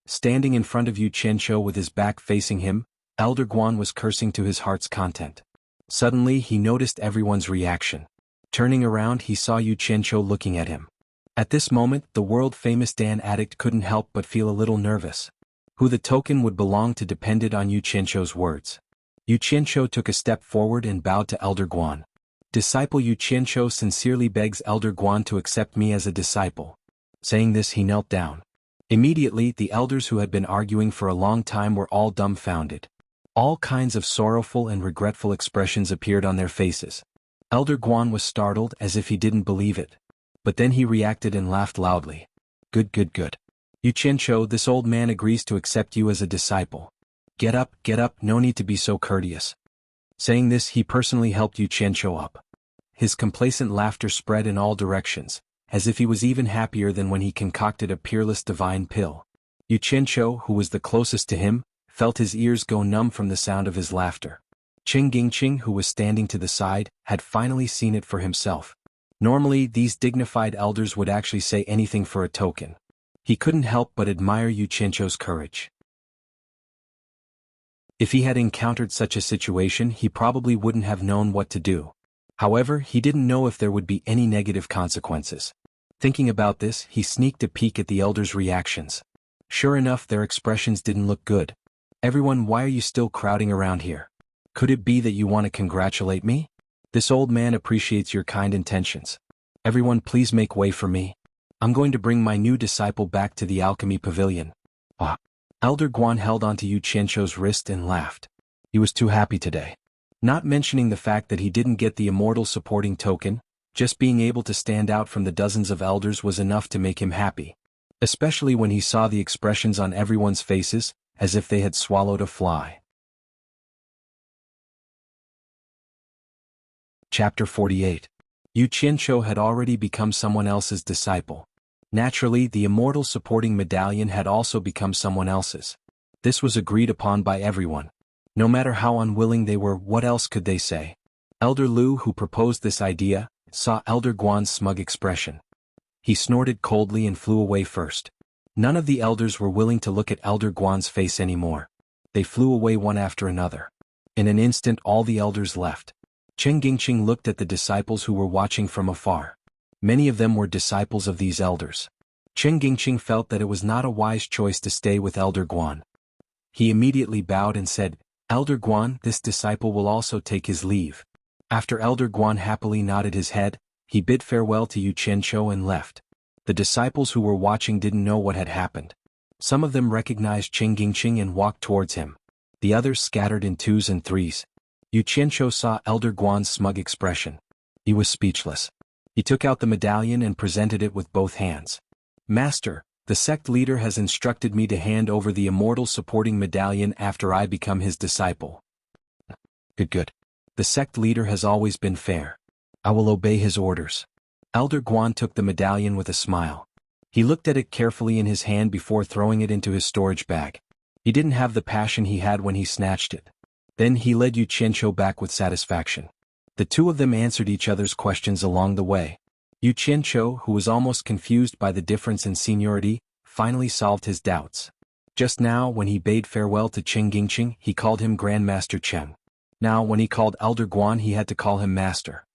A: Standing in front of Yu Qianqiu with his back facing him, Elder Guan was cursing to his heart's content. Suddenly he noticed everyone's reaction. Turning around, he saw Yu Qianqiu looking at him. At this moment, the world-famous Dan addict couldn't help but feel a little nervous. Who the token would belong to depended on Yu Qianqiu's words. Yu Qianqiu took a step forward and bowed to Elder Guan. Disciple Yu Qianqiu sincerely begs Elder Guan to accept me as a disciple. Saying this, he knelt down. Immediately, the elders who had been arguing for a long time were all dumbfounded. All kinds of sorrowful and regretful expressions appeared on their faces. Elder Guan was startled as if he didn't believe it. But then he reacted and laughed loudly. Good. Yu Qianqiu, this old man agrees to accept you as a disciple. Get up, no need to be so courteous. Saying this, he personally helped Yu Qianqiu up. His complacent laughter spread in all directions, as if he was even happier than when he concocted a peerless divine pill. Yu Qianqiu, who was the closest to him, felt his ears go numb from the sound of his laughter. Qing, who was standing to the side, had finally seen it for himself. Normally, these dignified elders would actually say anything for a token. He couldn't help but admire Yu Qianqiu's courage. If he had encountered such a situation, he probably wouldn't have known what to do. However, he didn't know if there would be any negative consequences. Thinking about this, he sneaked a peek at the elders' reactions. Sure enough, their expressions didn't look good. Everyone, why are you still crowding around here? Could it be that you want to congratulate me? This old man appreciates your kind intentions. Everyone, please make way for me. I'm going to bring my new disciple back to the alchemy pavilion. Elder Guan held onto Yu Qianqiu's wrist and laughed. He was too happy today. Not mentioning the fact that he didn't get the immortal supporting token, just being able to stand out from the dozens of elders was enough to make him happy. Especially when he saw the expressions on everyone's faces, as if they had swallowed a fly. Chapter 48. Yu Qianzhou had already become someone else's disciple. Naturally, the immortal supporting medallion had also become someone else's. This was agreed upon by everyone. No matter how unwilling they were, what else could they say? Elder Lu, who proposed this idea, saw Elder Guan's smug expression. He snorted coldly and flew away first. None of the elders were willing to look at Elder Guan's face anymore. They flew away one after another. In an instant all the elders left. Chen Gingqing looked at the disciples who were watching from afar. Many of them were disciples of these elders. Chen Gingqing felt that it was not a wise choice to stay with Elder Guan. He immediately bowed and said, "Elder Guan, this disciple will also take his leave." After Elder Guan happily nodded his head, he bid farewell to Yu Qianzhou and left. The disciples who were watching didn't know what had happened. Some of them recognized Chen Gingqing and walked towards him. The others scattered in twos and threes. Yu Qianzhou saw Elder Guan's smug expression. He was speechless. He took out the medallion and presented it with both hands. "Master, the sect leader has instructed me to hand over the immortal supporting medallion after I become his disciple." Good. The sect leader has always been fair. I will obey his orders. Elder Guan took the medallion with a smile. He looked at it carefully in his hand before throwing it into his storage bag. He didn't have the passion he had when he snatched it. Then he led Yu Qianzhou back with satisfaction. The two of them answered each other's questions along the way. Yu Qianzhou, who was almost confused by the difference in seniority, finally solved his doubts. Just now, when he bade farewell to Chen Gingqing, he called him Grandmaster Chen. Now, when he called Elder Guan, he had to call him Master.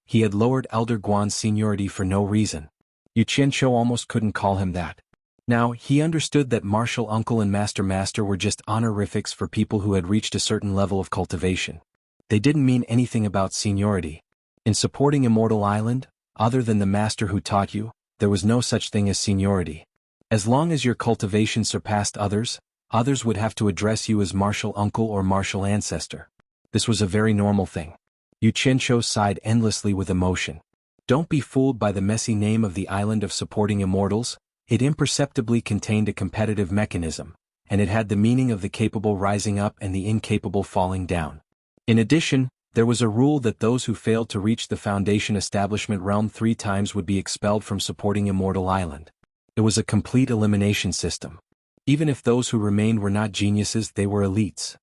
A: He had lowered Elder Guan's seniority for no reason. Yu Qianzhou almost couldn't call him that. Now, he understood that Martial Uncle and Master Master were just honorifics for people who had reached a certain level of cultivation. They didn't mean anything about seniority. In supporting Immortal Island, other than the master who taught you, there was no such thing as seniority. As long as your cultivation surpassed others, others would have to address you as Martial Uncle or Martial Ancestor. This was a very normal thing. Yu Qianzhou sighed endlessly with emotion. Don't be fooled by the messy name of the island of supporting immortals. It imperceptibly contained a competitive mechanism, and it had the meaning of the capable rising up and the incapable falling down. In addition, there was a rule that those who failed to reach the Foundation Establishment realm 3 times would be expelled from supporting Immortal Island. It was a complete elimination system. Even if those who remained were not geniuses, they were elites.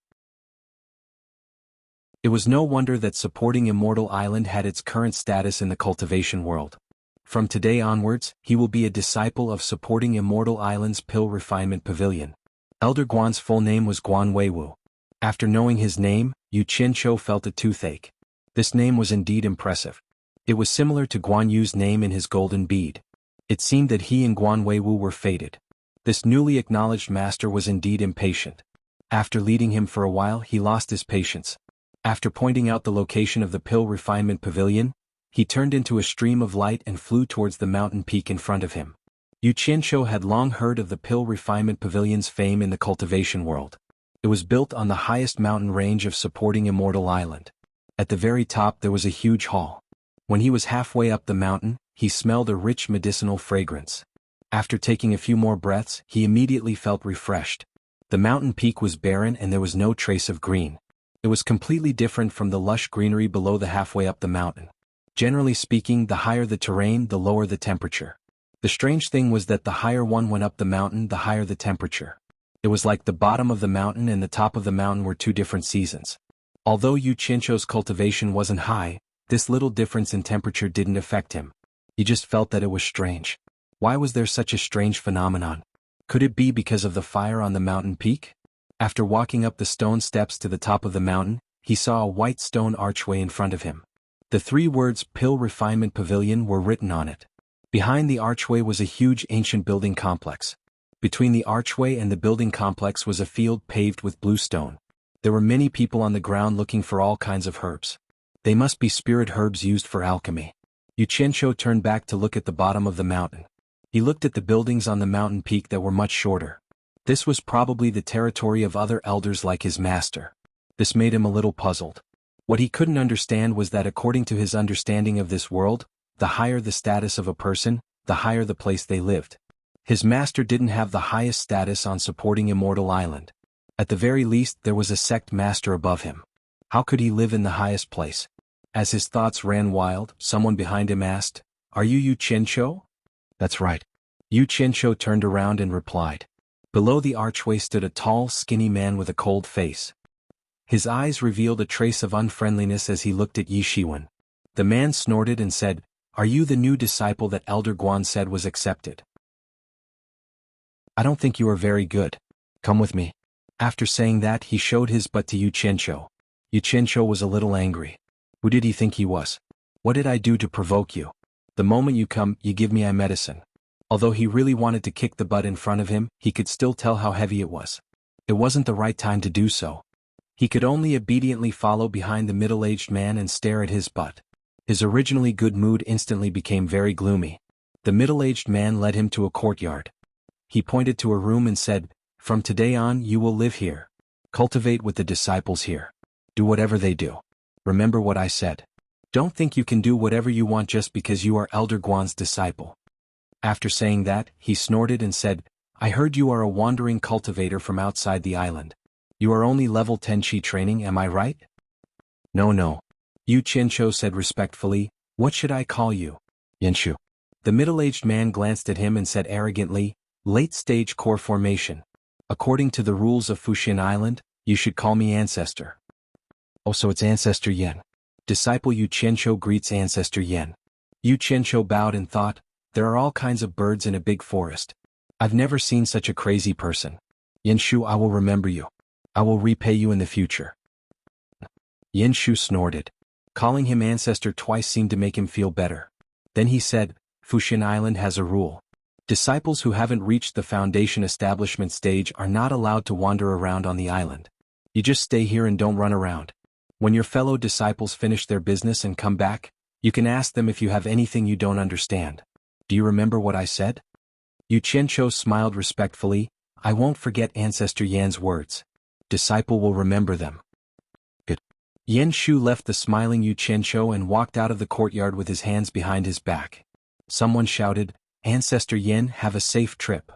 A: It was no wonder that supporting Immortal Island had its current status in the cultivation world. From today onwards, he will be a disciple of supporting Immortal Island's Pill Refinement Pavilion. Elder Guan's full name was Guan Weiwu. After knowing his name, Yu Qianzhou felt a toothache. This name was indeed impressive. It was similar to Guan Yu's name in his golden bead. It seemed that he and Guan Weiwu were fated. This newly acknowledged master was indeed impatient. After leading him for a while, he lost his patience. After pointing out the location of the Pill Refinement Pavilion, he turned into a stream of light and flew towards the mountain peak in front of him. Yu Qianzhou had long heard of the Pill Refinement Pavilion's fame in the cultivation world. It was built on the highest mountain range of supporting Immortal Island. At the very top there was a huge hall. When he was halfway up the mountain, he smelled a rich medicinal fragrance. After taking a few more breaths, he immediately felt refreshed. The mountain peak was barren and there was no trace of green. It was completely different from the lush greenery below the halfway up the mountain. Generally speaking, the higher the terrain, the lower the temperature. The strange thing was that the higher one went up the mountain, the higher the temperature. It was like the bottom of the mountain and the top of the mountain were 2 different seasons. Although Yu Qianzhou's cultivation wasn't high, this little difference in temperature didn't affect him. He just felt that it was strange. Why was there such a strange phenomenon? Could it be because of the fire on the mountain peak? After walking up the stone steps to the top of the mountain, he saw a white stone archway in front of him. The 3 words Pill Refinement Pavilion were written on it. Behind the archway was a huge ancient building complex. Between the archway and the building complex was a field paved with blue stone. There were many people on the ground looking for all kinds of herbs. They must be spirit herbs used for alchemy. Yu Qianzhou turned back to look at the bottom of the mountain. He looked at the buildings on the mountain peak that were much shorter. This was probably the territory of other elders like his master. This made him a little puzzled. What he couldn't understand was that according to his understanding of this world, the higher the status of a person, the higher the place they lived. His master didn't have the highest status on supporting Immortal Island. At the very least, there was a sect master above him. How could he live in the highest place? As his thoughts ran wild, someone behind him asked, "Are you Yu Qianqiu?" "That's right." Yu Qianqiu turned around and replied. Below the archway stood a tall, skinny man with a cold face. His eyes revealed a trace of unfriendliness as he looked at Yi Shiwen. The man snorted and said, "Are you the new disciple that Elder Guan said was accepted?" "I don't think you are very good. Come with me." After saying that, he showed his butt to Yu Qianqiu. Yu Qianqiu was a little angry. Who did he think he was? What did I do to provoke you? The moment you come, you give me medicine. Although he really wanted to kick the butt in front of him, he could still tell how heavy it was. It wasn't the right time to do so. He could only obediently follow behind the middle-aged man and stare at his butt. His originally good mood instantly became very gloomy. The middle-aged man led him to a courtyard. He pointed to a room and said, "From today on you will live here. Cultivate with the disciples here. Do whatever they do. Remember what I said. Don't think you can do whatever you want just because you are Elder Guan's disciple." After saying that, he snorted and said, "I heard you are a wandering cultivator from outside the island. You are only level 10 Qi training, am I right?" No. Yu Qianqiu said respectfully, "What should I call you?" "Yanshu." The middle-aged man glanced at him and said arrogantly, "Late-stage core formation. According to the rules of Fuxian Island, you should call me Ancestor." "Oh, so it's Ancestor Yen." Disciple Yu Qianqiu greets Ancestor Yen. Yu Qianqiu bowed and thought, there are all kinds of birds in a big forest. I've never seen such a crazy person. Yanshu, I will remember you. I will repay you in the future. Yanshu snorted. Calling him Ancestor twice seemed to make him feel better. Then he said, Fuxian Island has a rule. Disciples who haven't reached the foundation establishment stage are not allowed to wander around on the island. You just stay here and don't run around. When your fellow disciples finish their business and come back, you can ask them if you have anything you don't understand. Do you remember what I said? Yu Qianqiu smiled respectfully. I won't forget Ancestor Yan's words. Disciple will remember them. Good. Yan Shu left the smiling Yu Qianqiu and walked out of the courtyard with his hands behind his back. Someone shouted, Ancestor Yan, have a safe trip.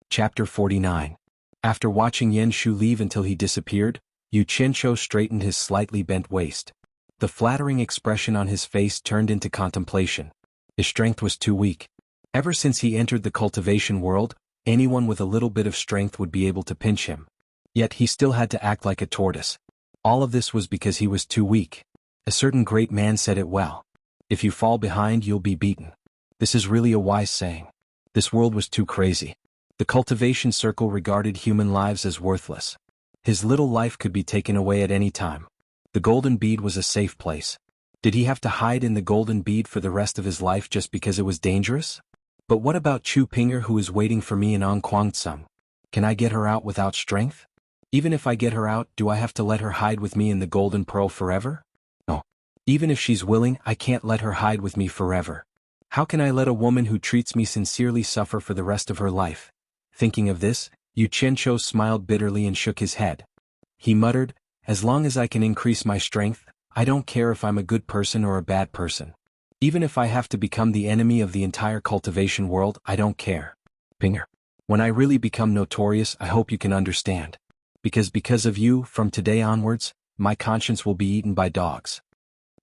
A: Chapter 49. After watching Yan Shu leave until he disappeared, Yu Qianqiu straightened his slightly bent waist. The flattering expression on his face turned into contemplation. His strength was too weak. Ever since he entered the cultivation world, anyone with a little bit of strength would be able to pinch him. Yet he still had to act like a tortoise. All of this was because he was too weak. A certain great man said it well. If you fall behind, you'll be beaten. This is really a wise saying. This world was too crazy. The cultivation circle regarded human lives as worthless. His little life could be taken away at any time. The golden bead was a safe place. Did he have to hide in the golden bead for the rest of his life just because it was dangerous? But what about Chu Pinger, who is waiting for me in Anquangsum? Can I get her out without strength? Even if I get her out, do I have to let her hide with me in the golden pearl forever? No. Even if she's willing, I can't let her hide with me forever. How can I let a woman who treats me sincerely suffer for the rest of her life? Thinking of this, Yu Qianqiu smiled bitterly and shook his head. He muttered, as long as I can increase my strength, I don't care if I'm a good person or a bad person. Even if I have to become the enemy of the entire cultivation world, I don't care. Pinger. When I really become notorious, I hope you can understand. Because of you, from today onwards, my conscience will be eaten by dogs.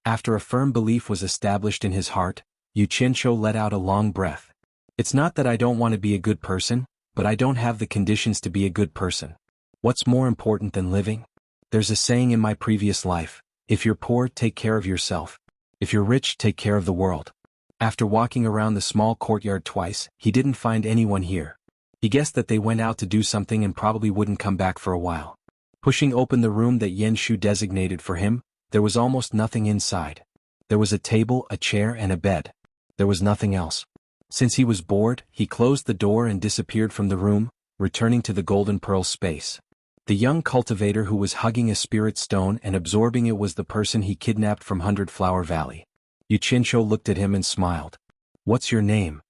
A: After a firm belief was established in his heart, Yu Qianqiu let out a long breath. It's not that I don't want to be a good person, but I don't have the conditions to be a good person. What's more important than living? There's a saying in my previous life, if you're poor, take care of yourself. If you're rich, take care of the world. After walking around the small courtyard twice, he didn't find anyone here. He guessed that they went out to do something and probably wouldn't come back for a while. Pushing open the room that Yan Shu designated for him, there was almost nothing inside. There was a table, a chair, and a bed. There was nothing else. Since he was bored, he closed the door and disappeared from the room, returning to the golden pearl space. The young cultivator who was hugging a spirit stone and absorbing it was the person he kidnapped from 100 Flower Valley. Yu Qianqiu looked at him and smiled. What's your name?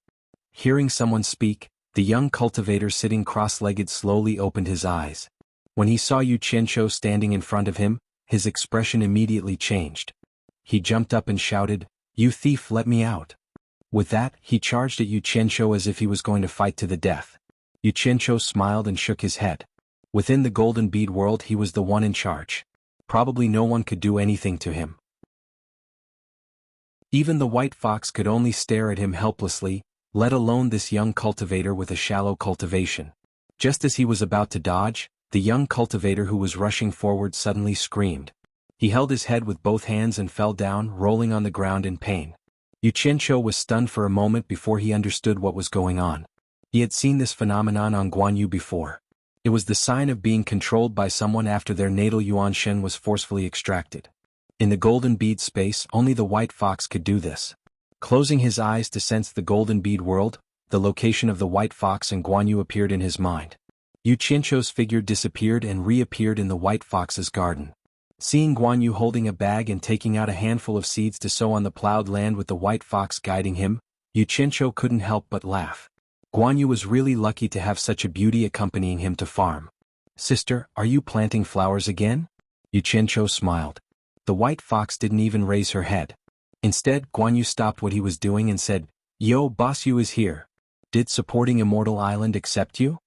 A: Hearing someone speak, the young cultivator sitting cross-legged slowly opened his eyes. When he saw Yu Qianqiu standing in front of him, his expression immediately changed. He jumped up and shouted, You thief, let me out. With that, he charged at Yu Qianqiu as if he was going to fight to the death. Yu Qianqiu smiled and shook his head. Within the golden bead world he was the one in charge. Probably no one could do anything to him. Even the white fox could only stare at him helplessly, let alone this young cultivator with a shallow cultivation. Just as he was about to dodge, the young cultivator who was rushing forward suddenly screamed. He held his head with both hands and fell down, rolling on the ground in pain. Xianxia was stunned for a moment before he understood what was going on. He had seen this phenomenon on Guanyu before. It was the sign of being controlled by someone after their natal yuanshen was forcefully extracted. In the golden bead space, only the white fox could do this. Closing his eyes to sense the golden bead world, the location of the white fox and Guanyu appeared in his mind. Xianxia's figure disappeared and reappeared in the white fox's garden. Seeing Guanyu holding a bag and taking out a handful of seeds to sow on the plowed land with the white fox guiding him, Xianxia couldn't help but laugh. Guanyu was really lucky to have such a beauty accompanying him to farm. "Sister, are you planting flowers again?" Xianxia smiled. The white fox didn't even raise her head. Instead, Guanyu stopped what he was doing and said, "Yo, boss, you is here. Did supporting Immortal Island accept you?"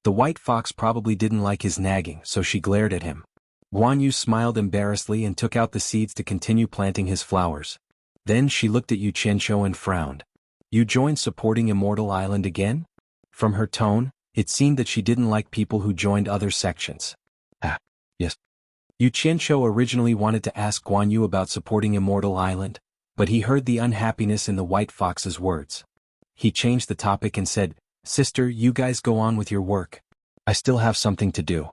A: The white fox probably didn't like his nagging, so she glared at him. Guanyu smiled embarrassedly and took out the seeds to continue planting his flowers. Then she looked at Xianxia and frowned. "You joined supporting Immortal Island again?" From her tone, it seemed that she didn't like people who joined other sections. "Ah, yes." Xianxia originally wanted to ask Guanyu about supporting Immortal Island, but he heard the unhappiness in the white fox's words. He changed the topic and said, "Sister, you guys go on with your work. I still have something to do."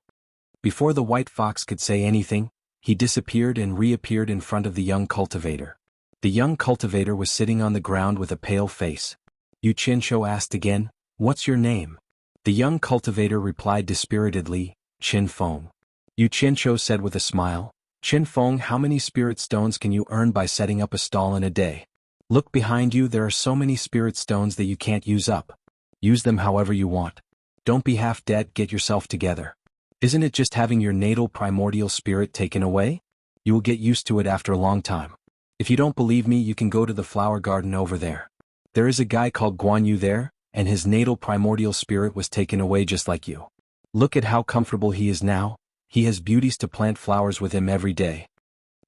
A: Before the white fox could say anything, he disappeared and reappeared in front of the young cultivator. The young cultivator was sitting on the ground with a pale face. Xianxia asked again, "What's your name?" The young cultivator replied dispiritedly, "Qin Feng." Xianxia said with a smile, "Qin Feng, how many spirit stones can you earn by setting up a stall in a day? Look behind you, there are so many spirit stones that you can't use up. Use them however you want. Don't be half dead, get yourself together. Isn't it just having your natal primordial spirit taken away? You will get used to it after a long time. If you don't believe me, you can go to the flower garden over there. There is a guy called Guanyu there, and his natal primordial spirit was taken away just like you. Look at how comfortable he is now. He has beauties to plant flowers with him every day."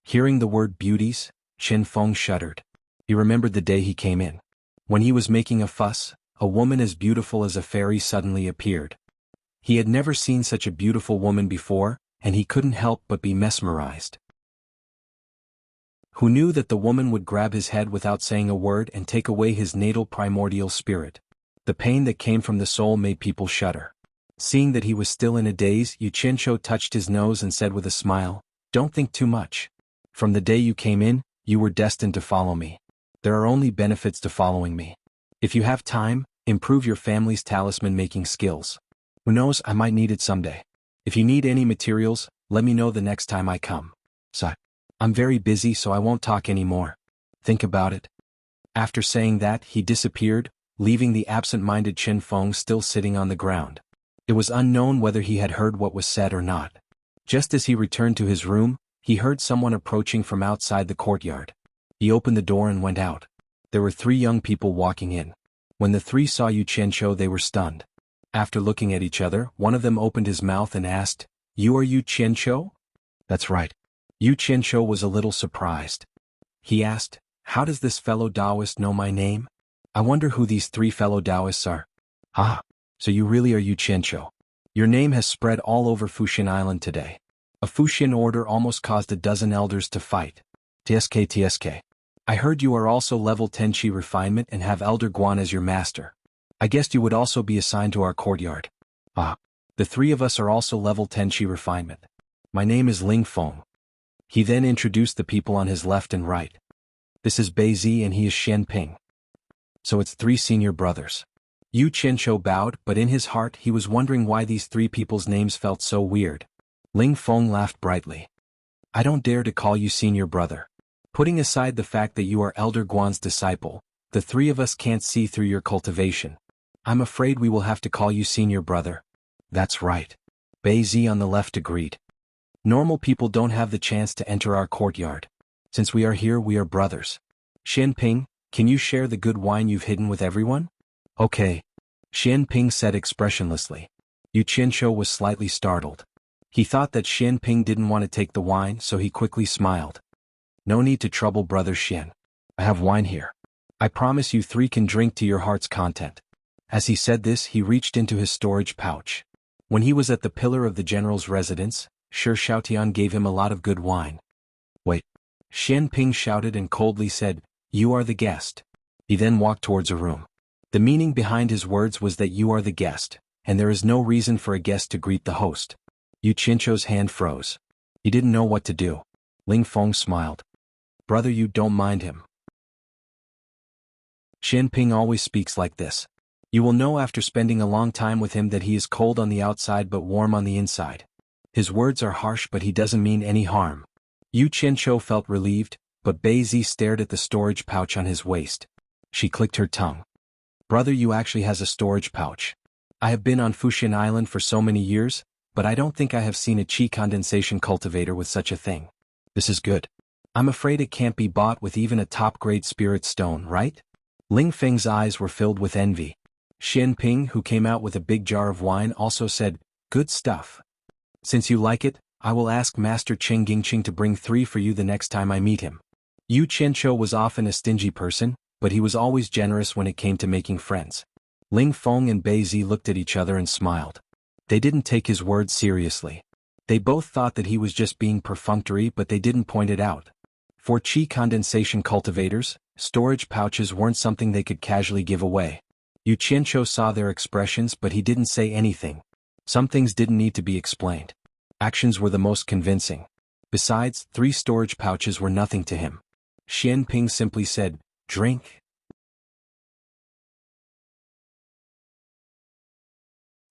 A: Hearing the word beauties, Qin Feng shuddered. He remembered the day he came in. When he was making a fuss, a woman as beautiful as a fairy suddenly appeared. He had never seen such a beautiful woman before, and he couldn't help but be mesmerized. Who knew that the woman would grab his head without saying a word and take away his natal primordial spirit? The pain that came from the soul made people shudder. Seeing that he was still in a daze, Xianxia touched his nose and said with a smile, "Don't think too much. From the day you came in, you were destined to follow me. There are only benefits to following me. If you have time, improve your family's talisman-making skills. Who knows, I might need it someday. If you need any materials, let me know the next time I come. So, I'm very busy, so I won't talk anymore. Think about it." After saying that, he disappeared, leaving the absent-minded Qin Feng still sitting on the ground. It was unknown whether he had heard what was said or not. Just as he returned to his room, he heard someone approaching from outside the courtyard. He opened the door and went out. There were 3 young people walking in. When the 3 saw Xianxia, they were stunned. After looking at each other, one of them opened his mouth and asked, "You are Xianxia?" "That's right." Xianxia was a little surprised. He asked, "How does this fellow Taoist know my name? I wonder who these 3 fellow Taoists are." "Ah, so you really are Xianxia. Your name has spread all over Fuxian Island today. A Fuxian order almost caused a dozen elders to fight. TSK. I heard you are also level 10 Qi refinement and have Elder Guan as your master. I guessed you would also be assigned to our courtyard." "Ah, the 3 of us are also level 10 Qi refinement. My name is Ling Feng." He then introduced the people on his left and right. "This is Bei Zi and he is Shen Ping. So it's 3 senior brothers." Xianxia bowed, but in his heart he was wondering why these 3 people's names felt so weird. Ling Feng laughed brightly. "I don't dare to call you senior brother. Putting aside the fact that you are Elder Guan's disciple, the 3 of us can't see through your cultivation. I'm afraid we will have to call you senior brother." "That's right." Bei Zi on the left agreed. "Normal people don't have the chance to enter our courtyard. Since we are here, we are brothers. Shen Ping, can you share the good wine you've hidden with everyone?" "Okay," Shen Ping said expressionlessly. Yu Qianzhou was slightly startled. He thought that Xian Ping didn't want to take the wine, so he quickly smiled. No need to trouble Brother Xian. I have wine here. I promise you three can drink to your heart's content. As he said this, he reached into his storage pouch. When he was at the pillar of the general's residence, Shi Shaotian gave him a lot of good wine. Wait. Xian Ping shouted and coldly said, "You are the guest." He then walked towards a room. The meaning behind his words was that you are the guest, and there is no reason for a guest to greet the host. Yu Qianzhou's hand froze. He didn't know what to do. Ling Feng smiled. Brother, you don't mind him. Xian Ping always speaks like this. You will know after spending a long time with him that he is cold on the outside but warm on the inside. His words are harsh but he doesn't mean any harm. Yu Qianzhou felt relieved, but Bei Zi stared at the storage pouch on his waist. She clicked her tongue. Brother, you actually has a storage pouch. I have been on Fuxian Island for so many years, but I don't think I have seen a qi condensation cultivator with such a thing. This is good. I'm afraid it can't be bought with even a top-grade spirit stone, right? Ling Feng's eyes were filled with envy. Xian Ping, who came out with a big jar of wine, also said, Good stuff. Since you like it, I will ask Master Cheng Gingqing to bring 3 for you the next time I meet him. Yu Qianzhou was often a stingy person, but he was always generous when it came to making friends. Ling Feng and Bei Zi looked at each other and smiled. They didn't take his words seriously. They both thought that he was just being perfunctory, but they didn't point it out. For qi condensation cultivators, storage pouches weren't something they could casually give away. Yu Qianzhou saw their expressions, but he didn't say anything. Some things didn't need to be explained. Actions were the most convincing. Besides, 3 storage pouches were nothing to him. Xian Ping simply said, Drink.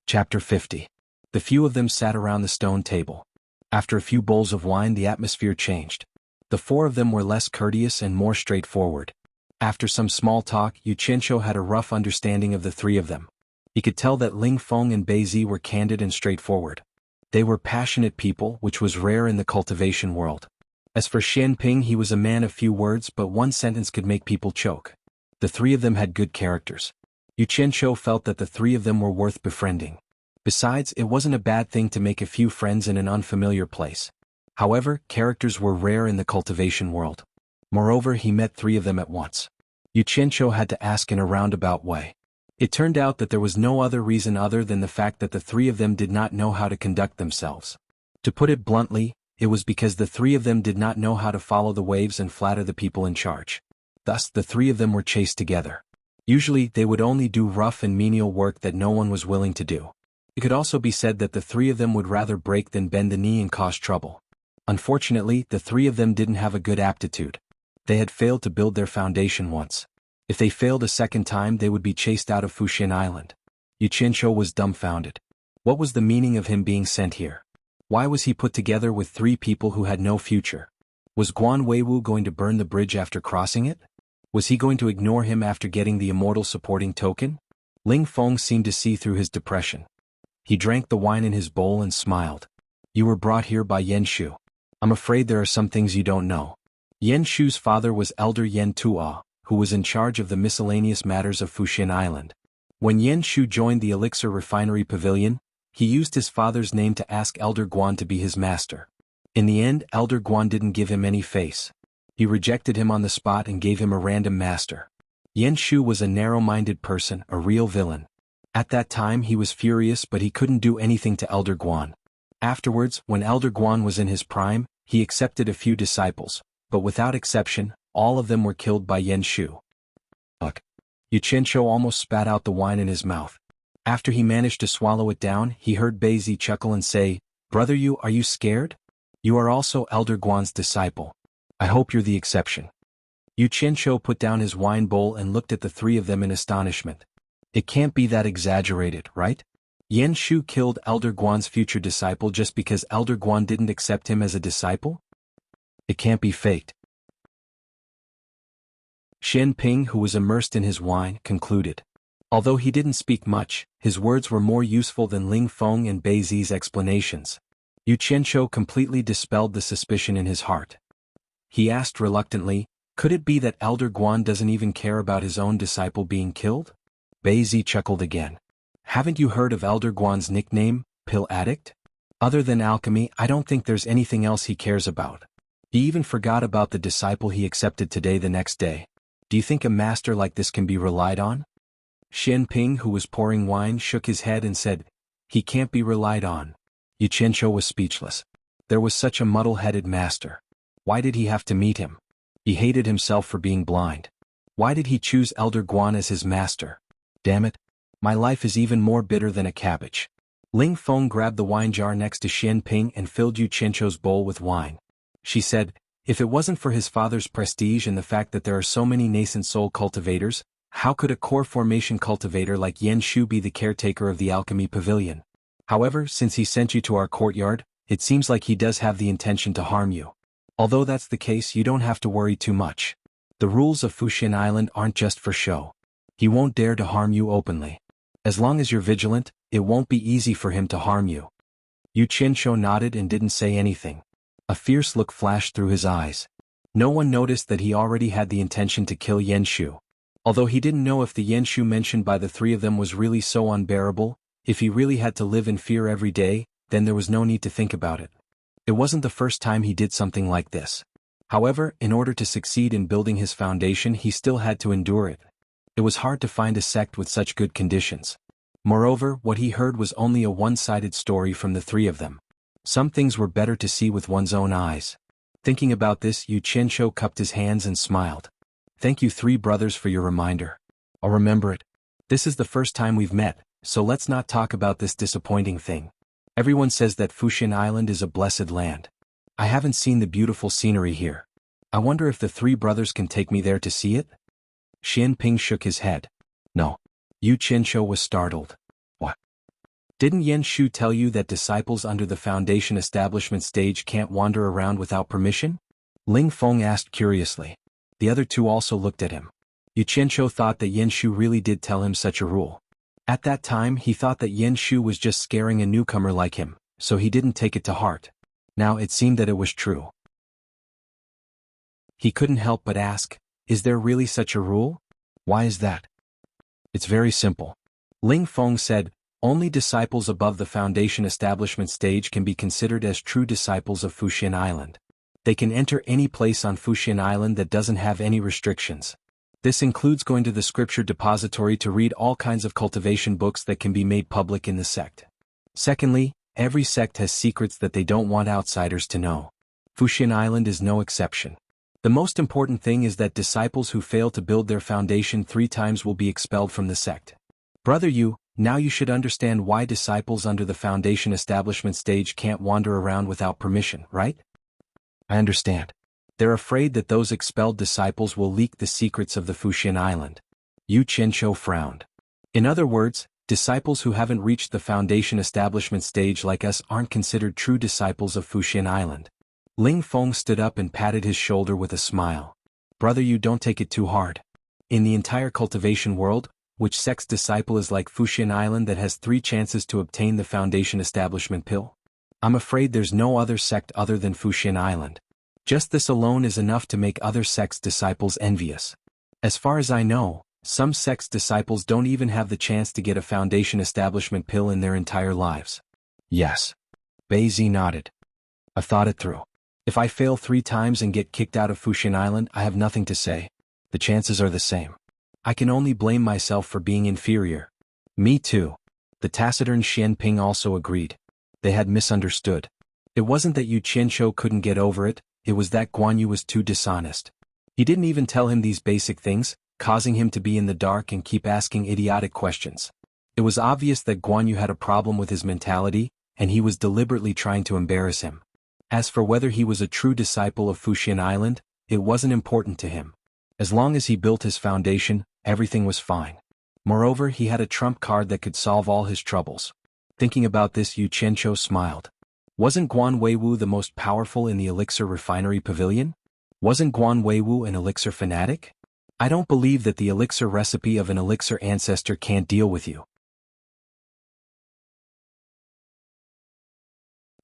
A: Chapter 50. The few of them sat around the stone table. After a few bowls of wine, the atmosphere changed. The 4 of them were less courteous and more straightforward. After some small talk, Yu Qianzhou had a rough understanding of the 3 of them. He could tell that Ling Feng and Bei Zi were candid and straightforward. They were passionate people, which was rare in the cultivation world. As for Xian Ping, he was a man of few words, but one sentence could make people choke. The 3 of them had good characters. Yu Qianzhou felt that the 3 of them were worth befriending. Besides, it wasn't a bad thing to make a few friends in an unfamiliar place. However, characters were rare in the cultivation world. Moreover, he met 3 of them at once. Yu Qianzhou had to ask in a roundabout way. It turned out that there was no other reason other than the fact that the 3 of them did not know how to conduct themselves. To put it bluntly, it was because the 3 of them did not know how to follow the waves and flatter the people in charge. Thus, the 3 of them were chased together. Usually, they would only do rough and menial work that no one was willing to do. It could also be said that the 3 of them would rather break than bend the knee and cause trouble. Unfortunately, the 3 of them didn't have a good aptitude. They had failed to build their foundation once. If they failed a second time, they would be chased out of Fuxian Island. Yu Qianzhou was dumbfounded. What was the meaning of him being sent here? Why was he put together with 3 people who had no future? Was Guan Weiwu going to burn the bridge after crossing it? Was he going to ignore him after getting the immortal supporting token? Ling Feng seemed to see through his depression. He drank the wine in his bowl and smiled. You were brought here by Yan Shu. I'm afraid there are some things you don't know. Yan Shu's father was Elder Yan Tuo, who was in charge of the miscellaneous matters of Fuxian Island. When Yan Shu joined the Elixir Refinery Pavilion, he used his father's name to ask Elder Guan to be his master. In the end, Elder Guan didn't give him any face. He rejected him on the spot and gave him a random master. Yan Shu was a narrow-minded person, a real villain. At that time he was furious, but he couldn't do anything to Elder Guan. Afterwards, when Elder Guan was in his prime, he accepted a few disciples, but without exception, all of them were killed by Yan Shu. Ugh. Yu Qianzhou almost spat out the wine in his mouth. After he managed to swallow it down, he heard Bei Zi chuckle and say, Brother, are you scared? You are also Elder Guan's disciple. I hope you're the exception. Yu Qianzhou put down his wine bowl and looked at the 3 of them in astonishment. It can't be that exaggerated, right? Yan Shu killed Elder Guan's future disciple just because Elder Guan didn't accept him as a disciple? It can't be faked. Xian Ping, who was immersed in his wine, concluded. Although he didn't speak much, his words were more useful than Ling Feng and Bei Zi's explanations. Yu Qianzhou completely dispelled the suspicion in his heart. He asked reluctantly, could it be that Elder Guan doesn't even care about his own disciple being killed? Bei Zi chuckled again. Haven't you heard of Elder Guan's nickname, Pill Addict? Other than alchemy, I don't think there's anything else he cares about. He even forgot about the disciple he accepted today the next day. Do you think a master like this can be relied on? Xian Ping, who was pouring wine, shook his head and said, he can't be relied on. Yu Qianzhou was speechless. There was such a muddle-headed master. Why did he have to meet him? He hated himself for being blind. Why did he choose Elder Guan as his master? Damn it. My life is even more bitter than a cabbage. Ling Feng grabbed the wine jar next to Xian Ping and filled Yu Qianzhou's bowl with wine. She said, if it wasn't for his father's prestige and the fact that there are so many nascent soul cultivators, how could a core formation cultivator like Yan Shu be the caretaker of the alchemy pavilion? However, since he sent you to our courtyard, it seems like he does have the intention to harm you. Although that's the case, you don't have to worry too much. The rules of Fuxian Island aren't just for show. He won't dare to harm you openly. As long as you're vigilant, it won't be easy for him to harm you. Yu Qianzhou nodded and didn't say anything. A fierce look flashed through his eyes. No one noticed that he already had the intention to kill Yan Shu. Although he didn't know if the Yan Shu mentioned by the three of them was really so unbearable, if he really had to live in fear every day, then there was no need to think about it. It wasn't the first time he did something like this. However, in order to succeed in building his foundation, he still had to endure it. It was hard to find a sect with such good conditions. Moreover, what he heard was only a one-sided story from the three of them. Some things were better to see with one's own eyes. Thinking about this, Yu Qianzhou cupped his hands and smiled. Thank you, three brothers, for your reminder. I'll remember it. This is the first time we've met, so let's not talk about this disappointing thing. Everyone says that Fuxian Island is a blessed land. I haven't seen the beautiful scenery here. I wonder if the three brothers can take me there to see it? Xian Ping shook his head. No. Yu Qianzhou was startled. What? Didn't Yan Shu tell you that disciples under the foundation establishment stage can't wander around without permission? Ling Feng asked curiously. The other two also looked at him. Yu Qianzhou thought that Yan Shu really did tell him such a rule. At that time he thought that Yan Shu was just scaring a newcomer like him, so he didn't take it to heart. Now it seemed that it was true. He couldn't help but ask, is there really such a rule? Why is that? It's very simple. Ling Feng said, only disciples above the foundation establishment stage can be considered as true disciples of Fuxian Island. They can enter any place on Fuxian Island that doesn't have any restrictions. This includes going to the scripture depository to read all kinds of cultivation books that can be made public in the sect. Secondly, every sect has secrets that they don't want outsiders to know. Fuxian Island is no exception. The most important thing is that disciples who fail to build their foundation 3 times will be expelled from the sect. Brother Yu, now you should understand why disciples under the foundation establishment stage can't wander around without permission, right? I understand. They're afraid that those expelled disciples will leak the secrets of the Fuxian Island. Yu Qianzhou frowned. In other words, disciples who haven't reached the foundation establishment stage like us aren't considered true disciples of Fuxian Island. Ling Feng stood up and patted his shoulder with a smile. Brother, you don't take it too hard. In the entire cultivation world, which sect's disciple is like Fuxian Island that has 3 chances to obtain the foundation establishment pill? I'm afraid there's no other sect other than Fuxian Island. Just this alone is enough to make other sects' disciples envious. As far as I know, some sects' disciples don't even have the chance to get a foundation establishment pill in their entire lives. Yes. Beizi nodded. I've thought it through. If I fail 3 times and get kicked out of Fuxian Island, I have nothing to say. The chances are the same. I can only blame myself for being inferior. Me too. The taciturn Xian Ping also agreed. They had misunderstood. It wasn't that Yu Qianzhou couldn't get over it, it was that Guan Yu was too dishonest. He didn't even tell him these basic things, causing him to be in the dark and keep asking idiotic questions. It was obvious that Guan Yu had a problem with his mentality, and he was deliberately trying to embarrass him. As for whether he was a true disciple of Fuxian Island, it wasn't important to him. As long as he built his foundation, everything was fine. Moreover, he had a trump card that could solve all his troubles. Thinking about this, Yu Qianzhou smiled. Wasn't Guan Weiwu the most powerful in the elixir refinery pavilion? Wasn't Guan Weiwu an elixir fanatic? I don't believe that the elixir recipe of an elixir ancestor can't deal with you.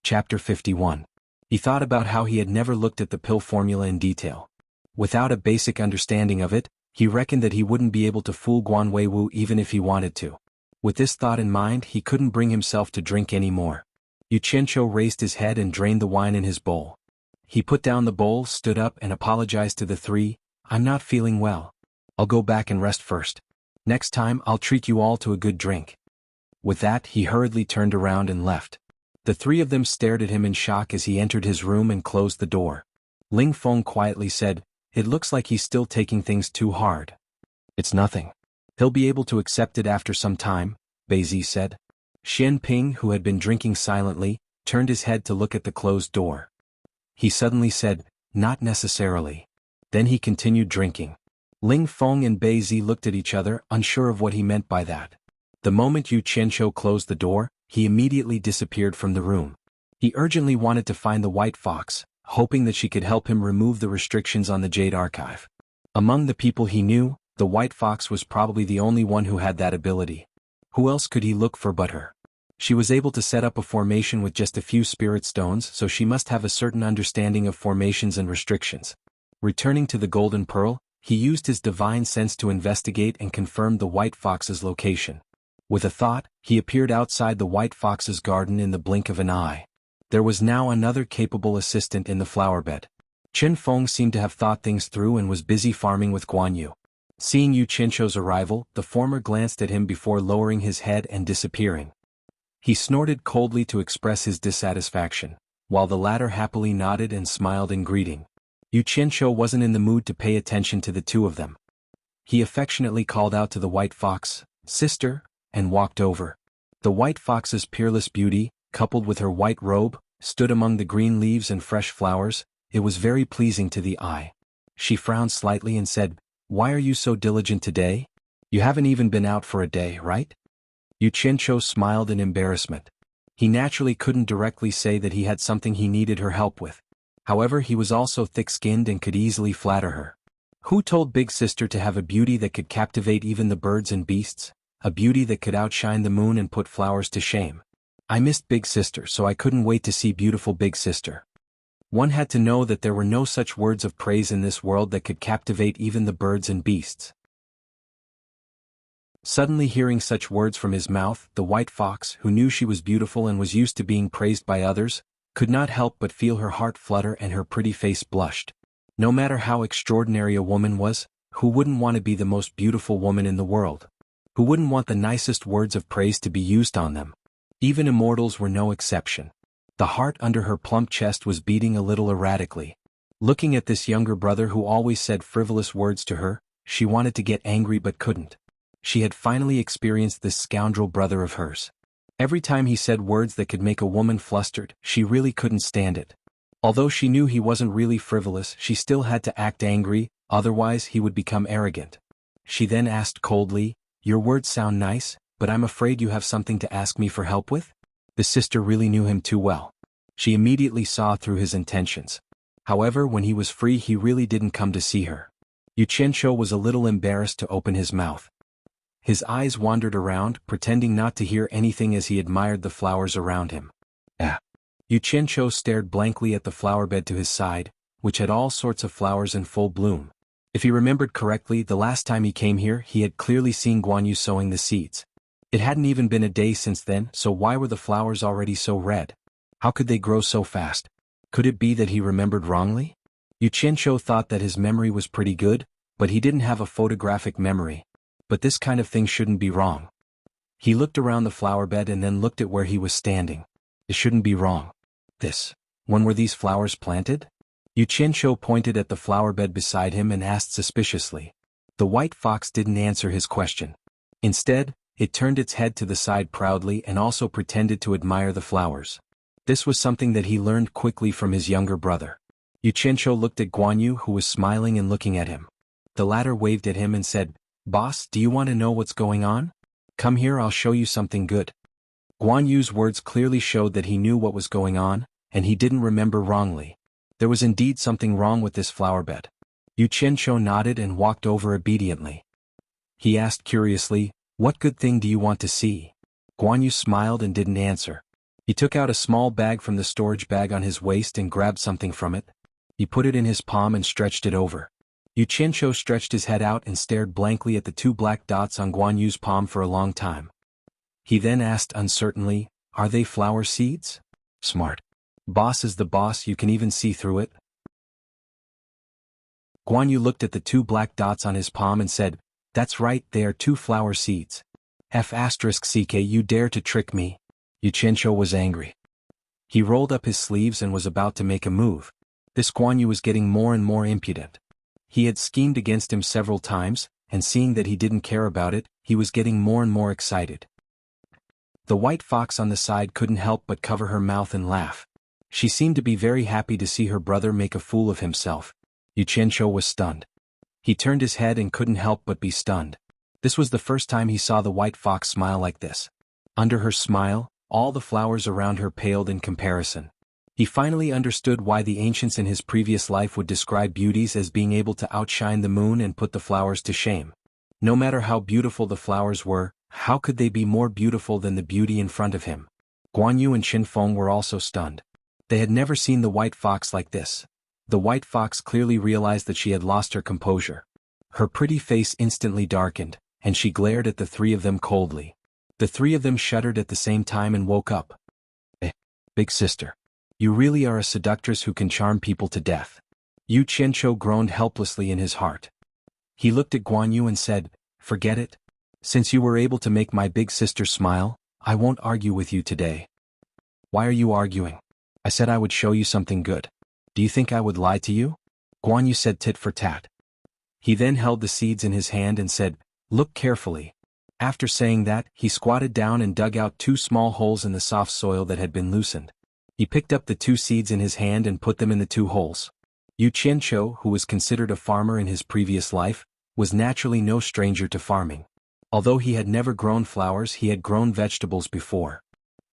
A: Chapter 51. He thought about how he had never looked at the pill formula in detail. Without a basic understanding of it, he reckoned that he wouldn't be able to fool Guan Weiwu even if he wanted to. With this thought in mind, he couldn't bring himself to drink any more. Xianxia raised his head and drained the wine in his bowl. He put down the bowl, stood up and apologized to the three. "I'm not feeling well. I'll go back and rest first. Next time I'll treat you all to a good drink." With that, he hurriedly turned around and left. The three of them stared at him in shock as he entered his room and closed the door. Ling Feng quietly said, "It looks like he's still taking things too hard." "It's nothing. He'll be able to accept it after some time," Beizi said. Xian Ping, who had been drinking silently, turned his head to look at the closed door. He suddenly said, "Not necessarily." Then he continued drinking. Ling Feng and Beizi looked at each other, unsure of what he meant by that. The moment Xianxia closed the door, he immediately disappeared from the room. He urgently wanted to find the white fox, hoping that she could help him remove the restrictions on the Jade Archive. Among the people he knew, the white fox was probably the only one who had that ability. Who else could he look for but her? She was able to set up a formation with just a few spirit stones, so she must have a certain understanding of formations and restrictions. Returning to the Golden Pearl, he used his divine sense to investigate and confirm the white fox's location. With a thought, he appeared outside the white fox's garden in the blink of an eye. There was now another capable assistant in the flowerbed. Chen Feng seemed to have thought things through and was busy farming with Guanyu. Seeing Xianxia's arrival, the former glanced at him before lowering his head and disappearing. He snorted coldly to express his dissatisfaction, while the latter happily nodded and smiled in greeting. Xianxia wasn't in the mood to pay attention to the two of them. He affectionately called out to the white fox, "Sister," and walked over. The white fox's peerless beauty, coupled with her white robe, stood among the green leaves and fresh flowers. It was very pleasing to the eye. She frowned slightly and said, "Why are you so diligent today? You haven't even been out for a day, right?" Xianxia smiled in embarrassment. He naturally couldn't directly say that he had something he needed her help with. However, he was also thick-skinned and could easily flatter her. Who told Big Sister to have a beauty that could captivate even the birds and beasts? A beauty that could outshine the moon and put flowers to shame. I missed Big Sister, so I couldn't wait to see beautiful Big Sister. One had to know that there were no such words of praise in this world that could captivate even the birds and beasts. Suddenly hearing such words from his mouth, the white fox, who knew she was beautiful and was used to being praised by others, could not help but feel her heart flutter and her pretty face blushed. No matter how extraordinary a woman was, who wouldn't want to be the most beautiful woman in the world? Who wouldn't want the nicest words of praise to be used on them? Even immortals were no exception. The heart under her plump chest was beating a little erratically. Looking at this younger brother who always said frivolous words to her, she wanted to get angry but couldn't. She had finally experienced this scoundrel brother of hers. Every time he said words that could make a woman flustered, she really couldn't stand it. Although she knew he wasn't really frivolous, she still had to act angry, otherwise he would become arrogant. She then asked coldly, "Your words sound nice, but I'm afraid you have something to ask me for help with?" The sister really knew him too well. She immediately saw through his intentions. However, when he was free, he really didn't come to see her. Xianxia was a little embarrassed to open his mouth. His eyes wandered around, pretending not to hear anything as he admired the flowers around him. Xianxia stared blankly at the flowerbed to his side, which had all sorts of flowers in full bloom. If he remembered correctly, the last time he came here, he had clearly seen Guanyu sowing the seeds. It hadn't even been a day since then, so why were the flowers already so red? How could they grow so fast? Could it be that he remembered wrongly? Xianxia thought that his memory was pretty good, but he didn't have a photographic memory. But this kind of thing shouldn't be wrong. He looked around the flowerbed and then looked at where he was standing. It shouldn't be wrong. When were these flowers planted? Xianxia pointed at the flowerbed beside him and asked suspiciously. The white fox didn't answer his question. Instead, it turned its head to the side proudly and also pretended to admire the flowers. This was something that he learned quickly from his younger brother. Xianxia looked at Guanyu, who was smiling and looking at him. The latter waved at him and said, "Boss, do you want to know what's going on? Come here, I'll show you something good." Guanyu's words clearly showed that he knew what was going on, and he didn't remember wrongly. There was indeed something wrong with this flowerbed. Xianxia nodded and walked over obediently. He asked curiously, "What good thing do you want to see?" Guanyu smiled and didn't answer. He took out a small bag from the storage bag on his waist and grabbed something from it. He put it in his palm and stretched it over. Xianxia stretched his head out and stared blankly at the two black dots on Guanyu's palm for a long time. He then asked uncertainly, "Are they flower seeds?" "Smart. Boss is the boss, you can even see through it." Guan Yu looked at the 2 black dots on his palm and said, "That's right, they are 2 flower seeds. F***ck, you dare to trick me." Xianxia was angry. He rolled up his sleeves and was about to make a move. This Guan Yu was getting more and more impudent. He had schemed against him several times, and seeing that he didn't care about it, he was getting more and more excited. The white fox on the side couldn't help but cover her mouth and laugh. She seemed to be very happy to see her brother make a fool of himself. Xianxia was stunned. He turned his head and couldn't help but be stunned. This was the first time he saw the white fox smile like this. Under her smile, all the flowers around her paled in comparison. He finally understood why the ancients in his previous life would describe beauties as being able to outshine the moon and put the flowers to shame. No matter how beautiful the flowers were, how could they be more beautiful than the beauty in front of him? Guan Yu and Xinfeng were also stunned. They had never seen the white fox like this. The white fox clearly realized that she had lost her composure. Her pretty face instantly darkened, and she glared at the 3 of them coldly. The 3 of them shuddered at the same time and woke up. Big sister. You really are a seductress who can charm people to death." Xianxia groaned helplessly in his heart. He looked at Guan Yu and said, "Forget it. Since you were able to make my big sister smile, I won't argue with you today." "Why are you arguing? I said I would show you something good. Do you think I would lie to you?" Guan Yu said tit for tat. He then held the seeds in his hand and said, "Look carefully." After saying that, he squatted down and dug out 2 small holes in the soft soil that had been loosened. He picked up the 2 seeds in his hand and put them in the 2 holes. Xianxia, who was considered a farmer in his previous life, was naturally no stranger to farming. Although he had never grown flowers, he had grown vegetables before.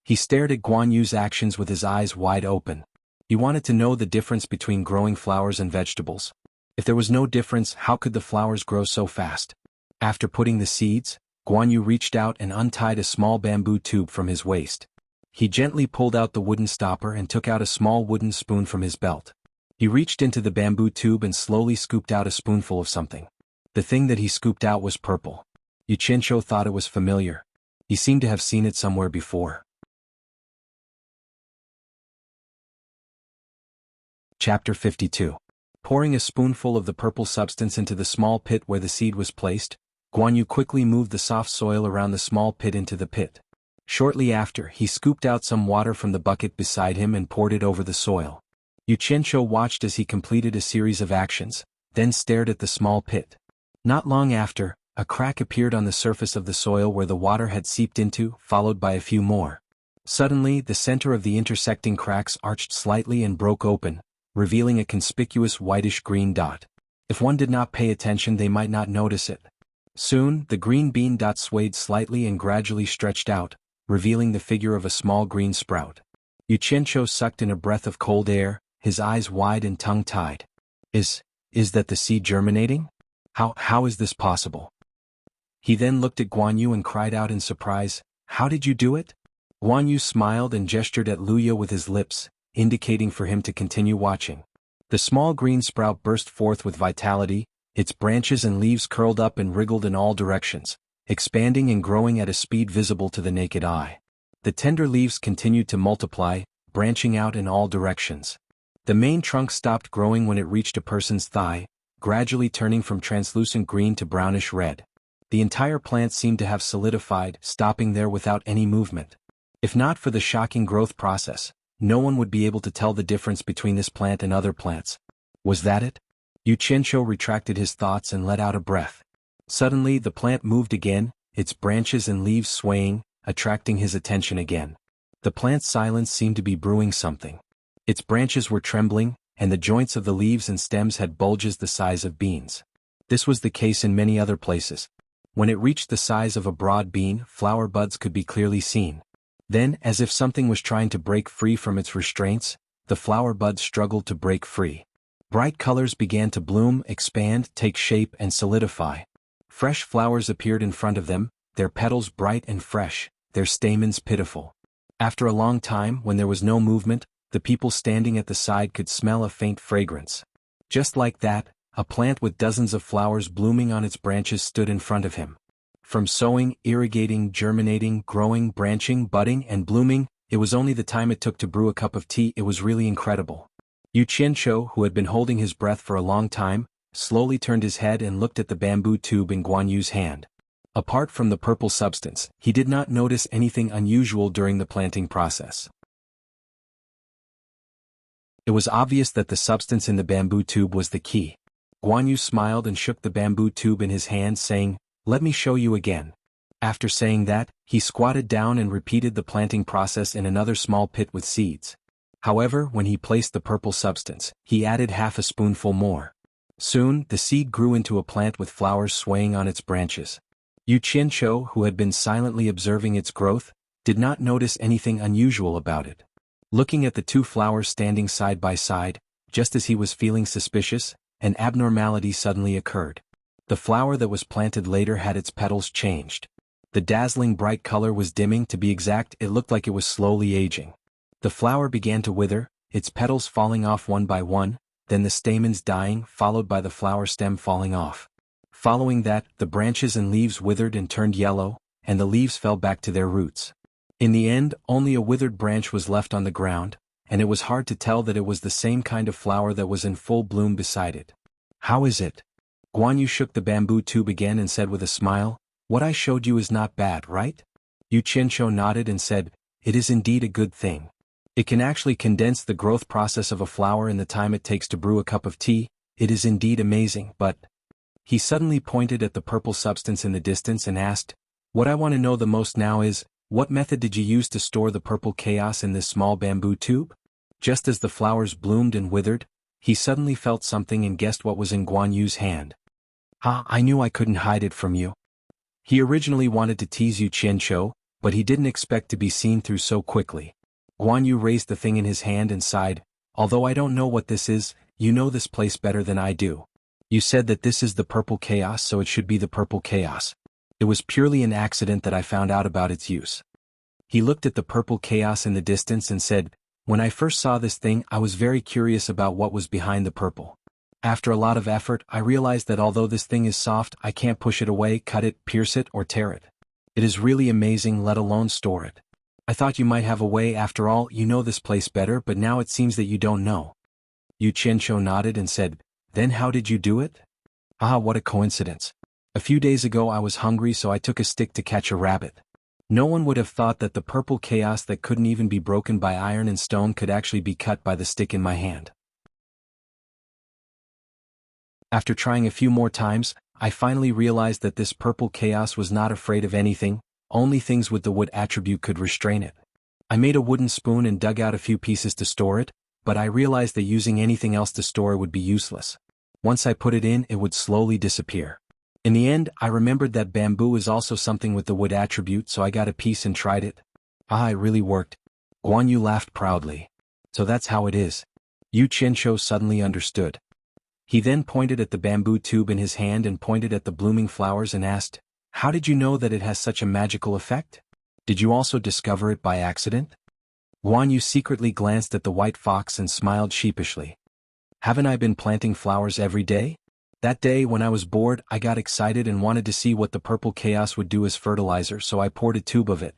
A: He stared at Guan Yu's actions with his eyes wide open. He wanted to know the difference between growing flowers and vegetables. If there was no difference, how could the flowers grow so fast? After putting the seeds, Guan Yu reached out and untied a small bamboo tube from his waist. He gently pulled out the wooden stopper and took out a small wooden spoon from his belt. He reached into the bamboo tube and slowly scooped out a spoonful of something. The thing that he scooped out was purple. Xianxia thought it was familiar. He seemed to have seen it somewhere before. Chapter 52. Pouring a spoonful of the purple substance into the small pit where the seed was placed, Guan Yu quickly moved the soft soil around the small pit into the pit. Shortly after, he scooped out some water from the bucket beside him and poured it over the soil. Xianxia watched as he completed a series of actions, then stared at the small pit. Not long after, a crack appeared on the surface of the soil where the water had seeped into, followed by a few more. Suddenly, the center of the intersecting cracks arched slightly and broke open, revealing a conspicuous whitish-green dot. If one did not pay attention, they might not notice it. Soon, the green bean dot swayed slightly and gradually stretched out, revealing the figure of a small green sprout. Xianxia sucked in a breath of cold air, his eyes wide and tongue-tied. Is that the seed germinating? How is this possible? He then looked at Guan Yu and cried out in surprise, "How did you do it?" Guan Yu smiled and gestured at Luya with his lips, indicating for him to continue watching. The small green sprout burst forth with vitality, its branches and leaves curled up and wriggled in all directions, expanding and growing at a speed visible to the naked eye. The tender leaves continued to multiply, branching out in all directions. The main trunk stopped growing when it reached a person's thigh, gradually turning from translucent green to brownish red. The entire plant seemed to have solidified, stopping there without any movement. If not for the shocking growth process, no one would be able to tell the difference between this plant and other plants. Was that it? Xianxia retracted his thoughts and let out a breath. Suddenly the plant moved again, its branches and leaves swaying, attracting his attention again. The plant's silence seemed to be brewing something. Its branches were trembling, and the joints of the leaves and stems had bulges the size of beans. This was the case in many other places. When it reached the size of a broad bean, flower buds could be clearly seen. Then, as if something was trying to break free from its restraints, the flower buds struggled to break free. Bright colors began to bloom, expand, take shape, and solidify. Fresh flowers appeared in front of them, their petals bright and fresh, their stamens pitiful. After a long time, when there was no movement, the people standing at the side could smell a faint fragrance. Just like that, a plant with dozens of flowers blooming on its branches stood in front of him. From sowing, irrigating, germinating, growing, branching, budding, and blooming, it was only the time it took to brew a cup of tea. It was really incredible. Yu Qianzhou, who had been holding his breath for a long time, slowly turned his head and looked at the bamboo tube in Guan Yu's hand. Apart from the purple substance, he did not notice anything unusual during the planting process. It was obvious that the substance in the bamboo tube was the key. Guan Yu smiled and shook the bamboo tube in his hand, saying, "Let me show you again." After saying that, he squatted down and repeated the planting process in another small pit with seeds. However, when he placed the purple substance, he added half a spoonful more. Soon, the seed grew into a plant with flowers swaying on its branches. Yu Qianzhou, who had been silently observing its growth, did not notice anything unusual about it. Looking at the two flowers standing side by side, just as he was feeling suspicious, an abnormality suddenly occurred. The flower that was planted later had its petals changed. The dazzling bright color was dimming. To be exact, it looked like it was slowly aging. The flower began to wither, its petals falling off one by one, then the stamens dying, followed by the flower stem falling off. Following that, the branches and leaves withered and turned yellow, and the leaves fell back to their roots. In the end, only a withered branch was left on the ground, and it was hard to tell that it was the same kind of flower that was in full bloom beside it. "How is it?" Guan Yu shook the bamboo tube again and said with a smile, "What I showed you is not bad, right?" Yu Qianzhou nodded and said, "It is indeed a good thing. It can actually condense the growth process of a flower in the time it takes to brew a cup of tea. It is indeed amazing, but..." He suddenly pointed at the purple substance in the distance and asked, "What I want to know the most now is, what method did you use to store the purple chaos in this small bamboo tube?" Just as the flowers bloomed and withered, he suddenly felt something and guessed what was in Guan Yu's hand. "Ah, I knew I couldn't hide it from you." He originally wanted to tease Yu Qianzhou, but he didn't expect to be seen through so quickly. Guan Yu raised the thing in his hand and sighed, "Although I don't know what this is, you know this place better than I do. You said that this is the purple chaos, so it should be the purple chaos. It was purely an accident that I found out about its use." He looked at the purple chaos in the distance and said, "When I first saw this thing, I was very curious about what was behind the purple. After a lot of effort, I realized that although this thing is soft, I can't push it away, cut it, pierce it, or tear it. It is really amazing, let alone store it. I thought you might have a way. After all, you know this place better, but now it seems that you don't know." Yu Qianzhou nodded and said, "Then how did you do it?" "Ah, what a coincidence. A few days ago I was hungry, so I took a stick to catch a rabbit. No one would have thought that the purple chaos that couldn't even be broken by iron and stone could actually be cut by the stick in my hand. After trying a few more times, I finally realized that this purple chaos was not afraid of anything, only things with the wood attribute could restrain it. I made a wooden spoon and dug out a few pieces to store it, but I realized that using anything else to store it would be useless. Once I put it in, it would slowly disappear. In the end, I remembered that bamboo is also something with the wood attribute, so I got a piece and tried it. Ah, it really worked." Guan Yu laughed proudly. "So that's how it is." Yu Qianzhou suddenly understood. He then pointed at the bamboo tube in his hand and pointed at the blooming flowers and asked, "How did you know that it has such a magical effect? Did you also discover it by accident?" Guan Yu secretly glanced at the white fox and smiled sheepishly. "Haven't I been planting flowers every day? That day when I was bored, I got excited and wanted to see what the purple chaos would do as fertilizer, so I poured a tube of it.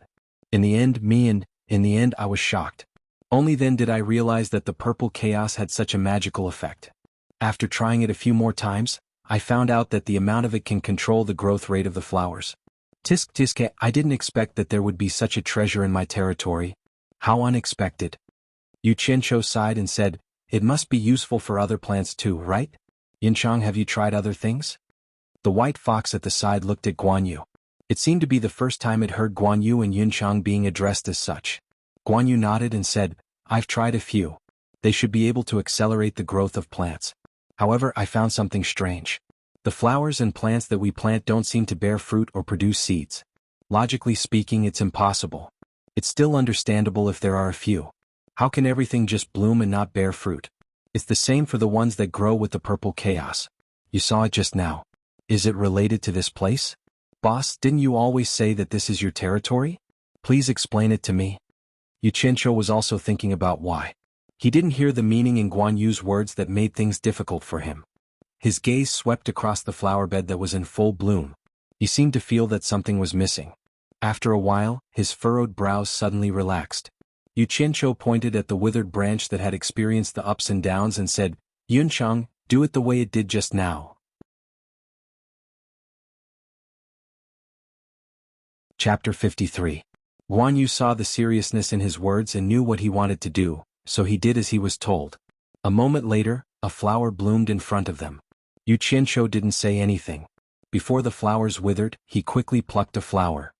A: In the end I was shocked. Only then did I realize that the purple chaos had such a magical effect. After trying it a few more times, I found out that the amount of it can control the growth rate of the flowers. Tisk tiske, I didn't expect that there would be such a treasure in my territory. How unexpected." Yu Qianzhou sighed and said, "It must be useful for other plants too, right? Yinchang, have you tried other things?" The white fox at the side looked at Guan Yu. It seemed to be the first time it heard Guan Yu and Yinchang being addressed as such. Guan Yu nodded and said, "I've tried a few. They should be able to accelerate the growth of plants. However, I found something strange. The flowers and plants that we plant don't seem to bear fruit or produce seeds. Logically speaking, it's impossible. It's still understandable if there are a few. How can everything just bloom and not bear fruit? It's the same for the ones that grow with the purple chaos. You saw it just now. Is it related to this place? Boss, didn't you always say that this is your territory? Please explain it to me." Yu Qianzhou was also thinking about why. He didn't hear the meaning in Guan Yu's words that made things difficult for him. His gaze swept across the flower bed that was in full bloom. He seemed to feel that something was missing. After a while, his furrowed brows suddenly relaxed. Xianxia pointed at the withered branch that had experienced the ups and downs and said, "Yuncheng, do it the way it did just now." Chapter 53. Guan Yu saw the seriousness in his words and knew what he wanted to do, so he did as he was told. A moment later, a flower bloomed in front of them. Xianxia didn't say anything. Before the flowers withered, he quickly plucked a flower.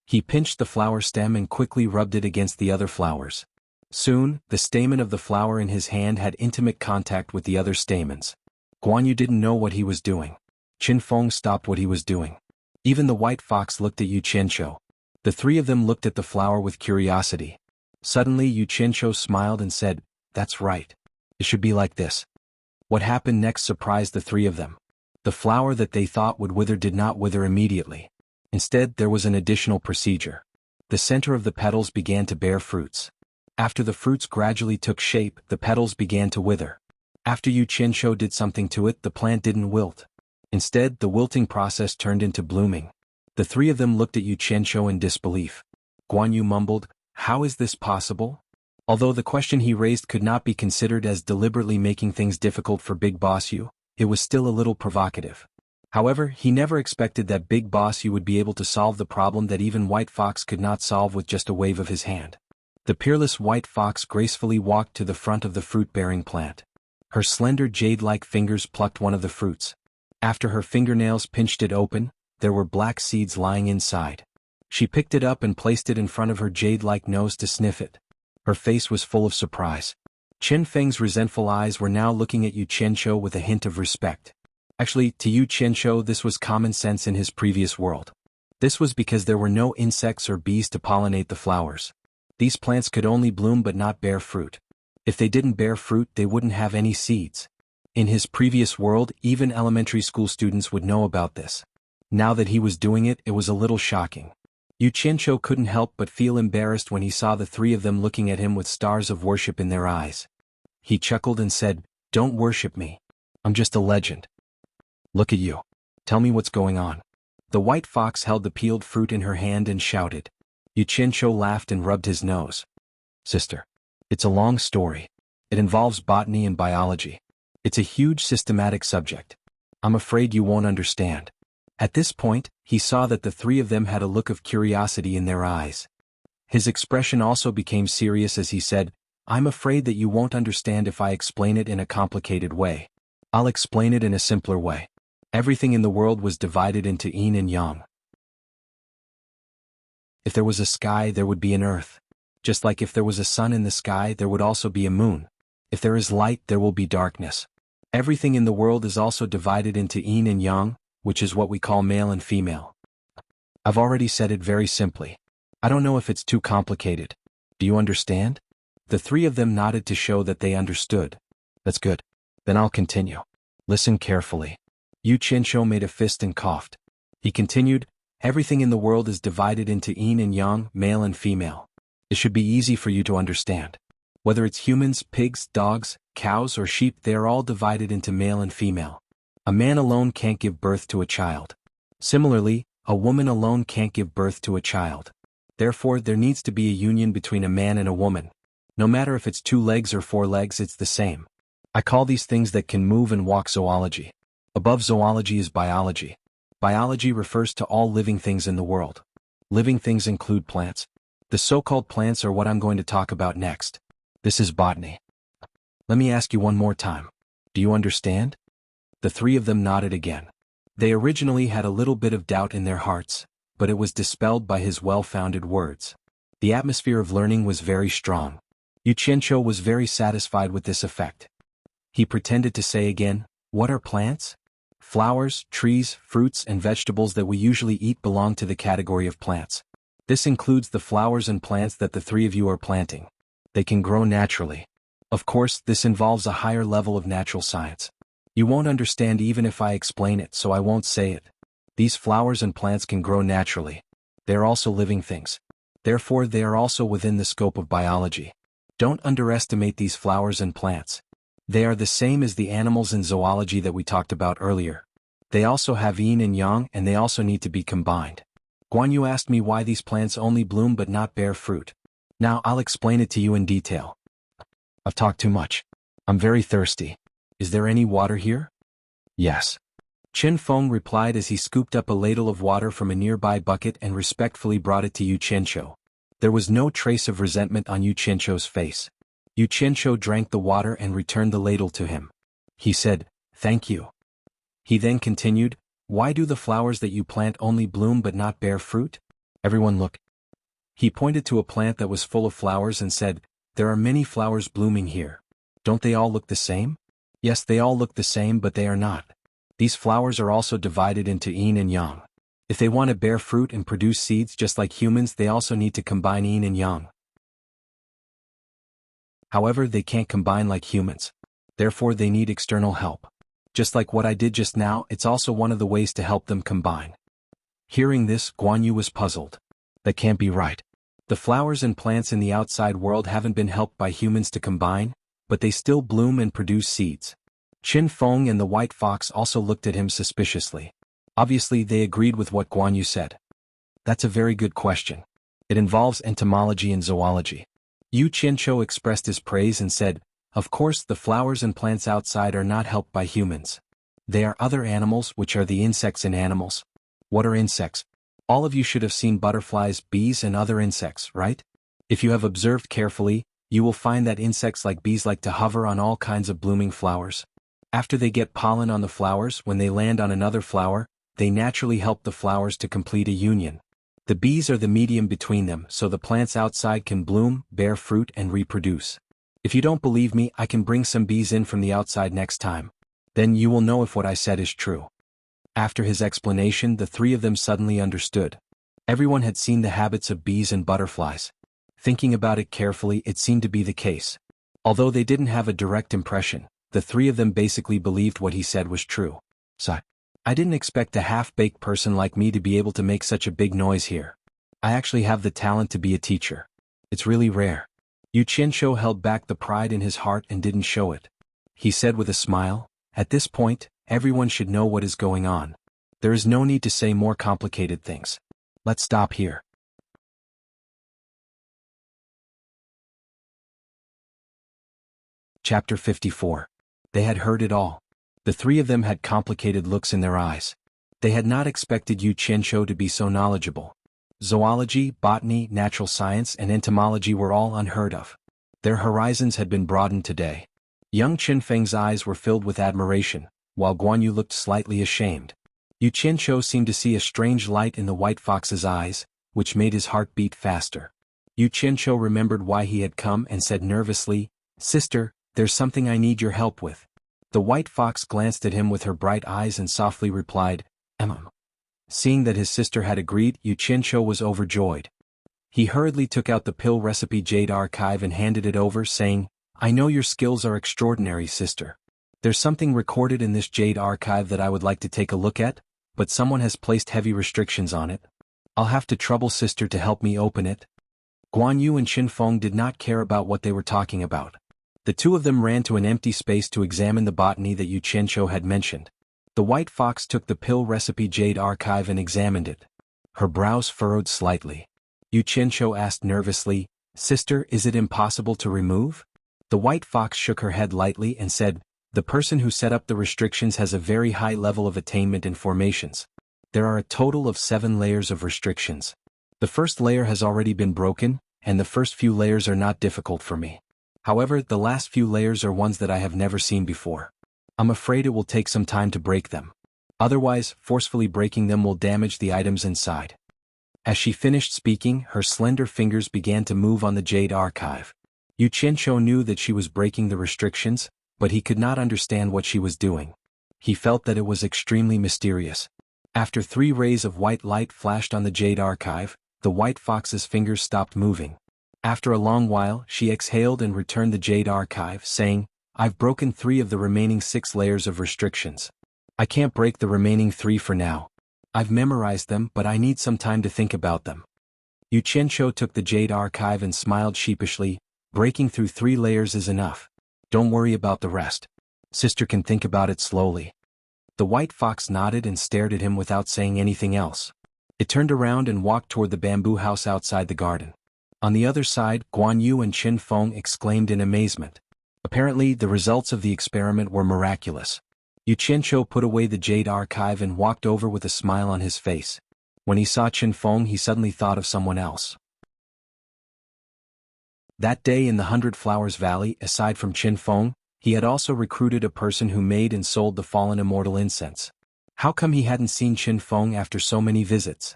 A: He pinched the flower stem and quickly rubbed it against the other flowers. Soon, the stamen of the flower in his hand had intimate contact with the other stamens. Guan Yu didn't know what he was doing. Qin Feng stopped what he was doing. Even the white fox looked at Xianxia. The three of them looked at the flower with curiosity. Suddenly Xianxia smiled and said, "That's right. It should be like this." What happened next surprised the three of them. The flower that they thought would wither did not wither immediately. Instead, there was an additional procedure. The center of the petals began to bear fruits. After the fruits gradually took shape, the petals began to wither. After Xianxia did something to it, the plant didn't wilt. Instead, the wilting process turned into blooming. The three of them looked at Xianxia in disbelief. Guan Yu mumbled, "How is this possible?" Although the question he raised could not be considered as deliberately making things difficult for Big Boss Yu, it was still a little provocative. However, he never expected that Big Boss Yu would be able to solve the problem that even White Fox could not solve with just a wave of his hand. The peerless White Fox gracefully walked to the front of the fruit-bearing plant. Her slender jade-like fingers plucked one of the fruits. After her fingernails pinched it open, there were black seeds lying inside. She picked it up and placed it in front of her jade-like nose to sniff it. Her face was full of surprise. Qin Feng's resentful eyes were now looking at Xianxia with a hint of respect. Actually, to Xianxia this was common sense in his previous world. This was because there were no insects or bees to pollinate the flowers. These plants could only bloom but not bear fruit. If they didn't bear fruit, they wouldn't have any seeds. In his previous world, even elementary school students would know about this. Now that he was doing it, it was a little shocking. Xianxia couldn't help but feel embarrassed when he saw the three of them looking at him with stars of worship in their eyes. He chuckled and said, "Don't worship me. I'm just a legend. Look at you. Tell me what's going on." The white fox held the peeled fruit in her hand and shouted. Xianxia laughed and rubbed his nose. "Sister, it's a long story. It involves botany and biology. It's a huge systematic subject. I'm afraid you won't understand." At this point, he saw that the three of them had a look of curiosity in their eyes. His expression also became serious as he said, "I'm afraid that you won't understand if I explain it in a complicated way. I'll explain it in a simpler way. Everything in the world was divided into yin and yang. If there was a sky, there would be an earth. Just like if there was a sun in the sky, there would also be a moon. If there is light, there will be darkness. Everything in the world is also divided into yin and yang, which is what we call male and female. I've already said it very simply. I don't know if it's too complicated. Do you understand?" The three of them nodded to show that they understood. "That's good. Then I'll continue. Listen carefully." Xianxia made a fist and coughed. He continued, "Everything in the world is divided into yin and yang, male and female. It should be easy for you to understand. Whether it's humans, pigs, dogs, cows, or sheep, they are all divided into male and female. A man alone can't give birth to a child. Similarly, a woman alone can't give birth to a child. Therefore, there needs to be a union between a man and a woman. No matter if it's 2 legs or 4 legs, it's the same. I call these things that can move and walk zoology. Above zoology is biology. Biology refers to all living things in the world. Living things include plants. The so-called plants are what I'm going to talk about next. This is botany. Let me ask you one more time. Do you understand?" The three of them nodded again. They originally had a little bit of doubt in their hearts, but it was dispelled by his well-founded words. The atmosphere of learning was very strong. Xianxia was very satisfied with this effect. He pretended to say again, "What are plants?" Flowers, trees, fruits, and vegetables that we usually eat belong to the category of plants. This includes the flowers and plants that the three of you are planting. They can grow naturally. Of course, this involves a higher level of natural science. You won't understand even if I explain it, so I won't say it. These flowers and plants can grow naturally. They are also living things. Therefore, they are also within the scope of biology. Don't underestimate these flowers and plants. They are the same as the animals in zoology that we talked about earlier. They also have yin and yang, and they also need to be combined. Guan Yu asked me why these plants only bloom but not bear fruit. Now I'll explain it to you in detail. I've talked too much. I'm very thirsty. Is there any water here? Yes. Qin Feng replied as he scooped up a ladle of water from a nearby bucket and respectfully brought it to Yu Qianqiu. There was no trace of resentment on Yu Qianqiu's face. Yu Qianqiu drank the water and returned the ladle to him. He said, "Thank you." He then continued, "Why do the flowers that you plant only bloom but not bear fruit?" Everyone looked. He pointed to a plant that was full of flowers and said, "There are many flowers blooming here. Don't they all look the same?" Yes, they all look the same, but they are not. These flowers are also divided into yin and yang. If they want to bear fruit and produce seeds just like humans, they also need to combine yin and yang. However, they can't combine like humans. Therefore, they need external help. Just like what I did just now, it's also one of the ways to help them combine. Hearing this, Guan Yu was puzzled. That can't be right. The flowers and plants in the outside world haven't been helped by humans to combine, but they still bloom and produce seeds. Qin Feng and the white fox also looked at him suspiciously. Obviously, they agreed with what Guan Yu said. That's a very good question. It involves entomology and zoology. Yu Qianqiu expressed his praise and said, "Of course, the flowers and plants outside are not helped by humans. They are other animals, which are the insects in animals." What are insects? All of you should have seen butterflies, bees, and other insects, right? If you have observed carefully, you will find that insects like bees like to hover on all kinds of blooming flowers. After they get pollen on the flowers, when they land on another flower, they naturally help the flowers to complete a union. The bees are the medium between them, so the plants outside can bloom, bear fruit, and reproduce. If you don't believe me, I can bring some bees in from the outside next time. Then you will know if what I said is true. After his explanation, the three of them suddenly understood. Everyone had seen the habits of bees and butterflies. Thinking about it carefully, it seemed to be the case. Although they didn't have a direct impression, the three of them basically believed what he said was true. So, I didn't expect a half-baked person like me to be able to make such a big noise here. I actually have the talent to be a teacher. It's really rare. Yu Qianqiu held back the pride in his heart and didn't show it. He said with a smile, "At this point, everyone should know what is going on. There is no need to say more complicated things. Let's stop here." Chapter 54. They had heard it all. The three of them had complicated looks in their eyes. They had not expected Yu Qianqiu to be so knowledgeable. Zoology, botany, natural science, and entomology were all unheard of. Their horizons had been broadened today. Young Qin Feng's eyes were filled with admiration, while Guan Yu looked slightly ashamed. Yu Qianqiu seemed to see a strange light in the white fox's eyes, which made his heart beat faster. Yu Qianqiu remembered why he had come and said nervously, "Sister, there's something I need your help with." The white fox glanced at him with her bright eyes and softly replied, Seeing that his sister had agreed, Yu Qianqiu was overjoyed. He hurriedly took out the pill recipe jade archive and handed it over, saying, "I know your skills are extraordinary, sister. There's something recorded in this jade archive that I would like to take a look at, but someone has placed heavy restrictions on it. I'll have to trouble sister to help me open it." Guan Yu and Qin Feng did not care about what they were talking about. The two of them ran to an empty space to examine the botany that Yu Qianqiu had mentioned. The white fox took the pill recipe jade archive and examined it. Her brows furrowed slightly. Yu Qianqiu asked nervously, "Sister, is it impossible to remove?" The white fox shook her head lightly and said, "The person who set up the restrictions has a very high level of attainment and formations. There are a total of 7 layers of restrictions. The first layer has already been broken, and the first few layers are not difficult for me. However, the last few layers are ones that I have never seen before. I'm afraid it will take some time to break them. Otherwise, forcefully breaking them will damage the items inside." As she finished speaking, her slender fingers began to move on the jade archive. Yu Qianqiu knew that she was breaking the restrictions, but he could not understand what she was doing. He felt that it was extremely mysterious. After 3 rays of white light flashed on the jade archive, the white fox's fingers stopped moving. After a long while, she exhaled and returned the jade archive, saying, "I've broken 3 of the remaining 6 layers of restrictions. I can't break the remaining 3 for now. I've memorized them, but I need some time to think about them." Yu Qianqiu took the jade archive and smiled sheepishly, "Breaking through 3 layers is enough. Don't worry about the rest. Sister can think about it slowly." The white fox nodded and stared at him without saying anything else. It turned around and walked toward the bamboo house outside the garden. On the other side, Guan Yu and Qin Feng exclaimed in amazement. Apparently, the results of the experiment were miraculous. Yu Qianqiu put away the jade archive and walked over with a smile on his face. When he saw Qin Feng, he suddenly thought of someone else. That day in the 100 Flowers Valley, aside from Qin Feng, he had also recruited a person who made and sold the fallen immortal incense. How come he hadn't seen Qin Feng after so many visits?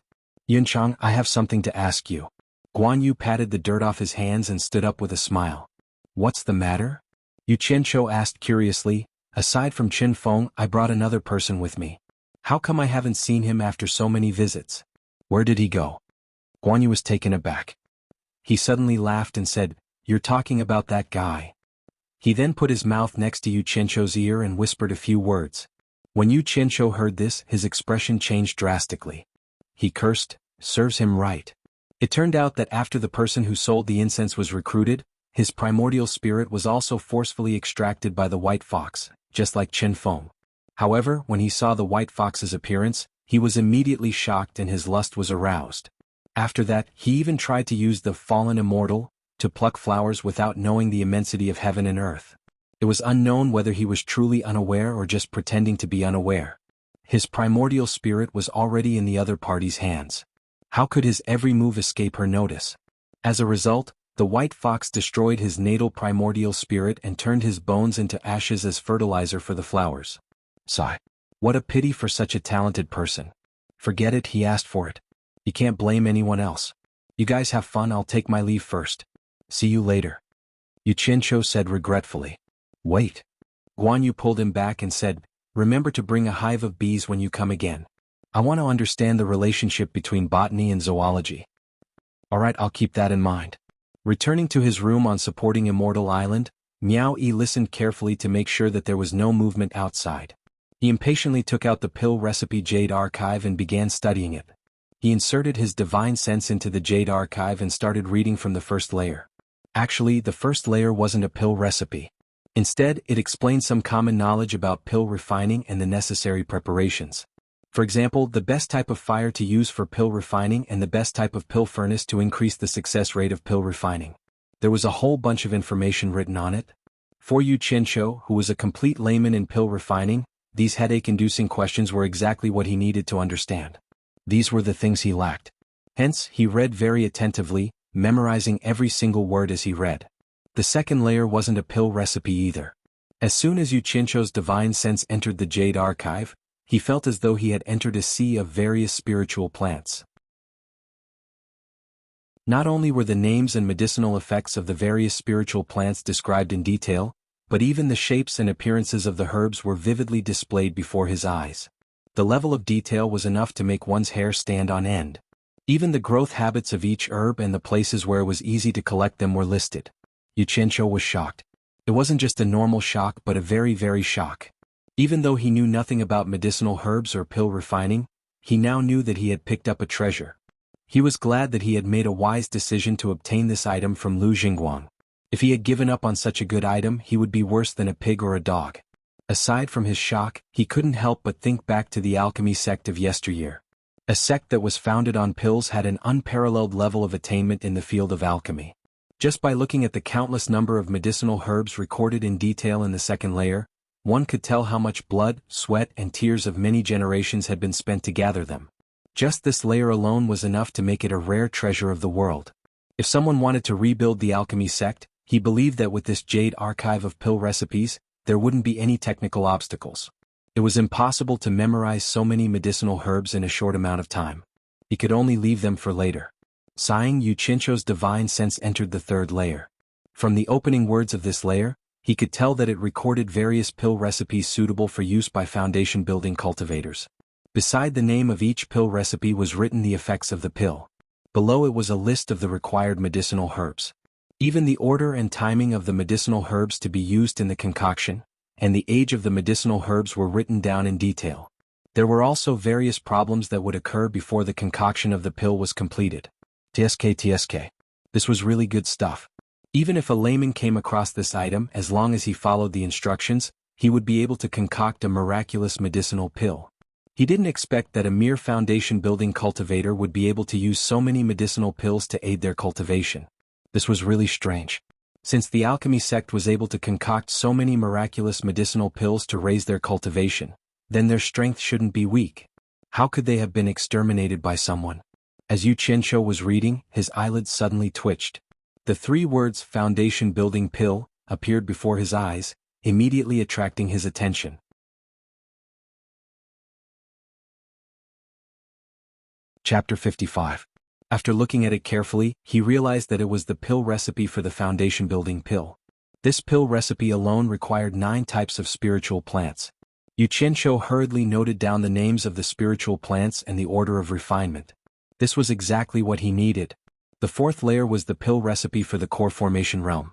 A: Yunchang, I have something to ask you. Guan Yu patted the dirt off his hands and stood up with a smile. What's the matter? Yu Qianqiu asked curiously. Aside from Qin Feng, I brought another person with me. How come I haven't seen him after so many visits? Where did he go? Guan Yu was taken aback. He suddenly laughed and said, You're talking about that guy. He then put his mouth next to Yu Qianqiu's ear and whispered a few words. When Yu Qianqiu heard this, his expression changed drastically. He cursed, serves him right. It turned out that after the person who sold the incense was recruited, his primordial spirit was also forcefully extracted by the white fox, just like Qin Feng. However, when he saw the white fox's appearance, he was immediately shocked and his lust was aroused. After that, he even tried to use the fallen immortal to pluck flowers without knowing the immensity of heaven and earth. It was unknown whether he was truly unaware or just pretending to be unaware. His primordial spirit was already in the other party's hands. How could his every move escape her notice? As a result, the white fox destroyed his natal primordial spirit and turned his bones into ashes as fertilizer for the flowers. Sigh. What a pity for such a talented person. Forget it, he asked for it. You can't blame anyone else. You guys have fun, I'll take my leave first. See you later. Yu Qianqiu said regretfully. Wait. Guan Yu pulled him back and said, Remember to bring a hive of bees when you come again. I want to understand the relationship between botany and zoology. Alright, I'll keep that in mind. Returning to his room on supporting Immortal Island, Miao Yi listened carefully to make sure that there was no movement outside. He impatiently took out the pill recipe jade archive and began studying it. He inserted his divine sense into the jade archive and started reading from the first layer. Actually, the first layer wasn't a pill recipe. Instead, it explained some common knowledge about pill refining and the necessary preparations. For example, the best type of fire to use for pill refining and the best type of pill furnace to increase the success rate of pill refining. There was a whole bunch of information written on it. For Yu Qianqiu, who was a complete layman in pill refining, these headache-inducing questions were exactly what he needed to understand. These were the things he lacked. Hence, he read very attentively, memorizing every single word as he read. The second layer wasn't a pill recipe either. As soon as Yu Qianqiu's divine sense entered the jade archive, he felt as though he had entered a sea of various spiritual plants. Not only were the names and medicinal effects of the various spiritual plants described in detail, but even the shapes and appearances of the herbs were vividly displayed before his eyes. The level of detail was enough to make one's hair stand on end. Even the growth habits of each herb and the places where it was easy to collect them were listed. Yu Qianqiu was shocked. It wasn't just a normal shock but a very, very shock. Even though he knew nothing about medicinal herbs or pill refining, he now knew that he had picked up a treasure. He was glad that he had made a wise decision to obtain this item from Lu Jingguang. If he had given up on such a good item, he would be worse than a pig or a dog. Aside from his shock, he couldn't help but think back to the alchemy sect of yesteryear. A sect that was founded on pills had an unparalleled level of attainment in the field of alchemy. Just by looking at the countless number of medicinal herbs recorded in detail in the second layer, one could tell how much blood, sweat, and tears of many generations had been spent to gather them. Just this layer alone was enough to make it a rare treasure of the world. If someone wanted to rebuild the alchemy sect, he believed that with this jade archive of pill recipes, there wouldn't be any technical obstacles. It was impossible to memorize so many medicinal herbs in a short amount of time. He could only leave them for later. Sighing, Yu Qianqiu's divine sense entered the third layer. From the opening words of this layer, he could tell that it recorded various pill recipes suitable for use by foundation-building cultivators. Beside the name of each pill recipe was written the effects of the pill. Below it was a list of the required medicinal herbs. Even the order and timing of the medicinal herbs to be used in the concoction, and the age of the medicinal herbs were written down in detail. There were also various problems that would occur before the concoction of the pill was completed. TSK. This was really good stuff. Even if a layman came across this item, as long as he followed the instructions, he would be able to concoct a miraculous medicinal pill. He didn't expect that a mere foundation-building cultivator would be able to use so many medicinal pills to aid their cultivation. This was really strange. Since the alchemy sect was able to concoct so many miraculous medicinal pills to raise their cultivation, then their strength shouldn't be weak. How could they have been exterminated by someone? As Xianxia was reading, his eyelids suddenly twitched. The 3 words "foundation-building pill" appeared before his eyes, immediately attracting his attention. Chapter 55. After looking at it carefully, he realized that it was the pill recipe for the foundation-building pill. This pill recipe alone required 9 types of spiritual plants. Xianxia hurriedly noted down the names of the spiritual plants and the order of refinement. This was exactly what he needed. The 4th layer was the pill recipe for the core formation realm.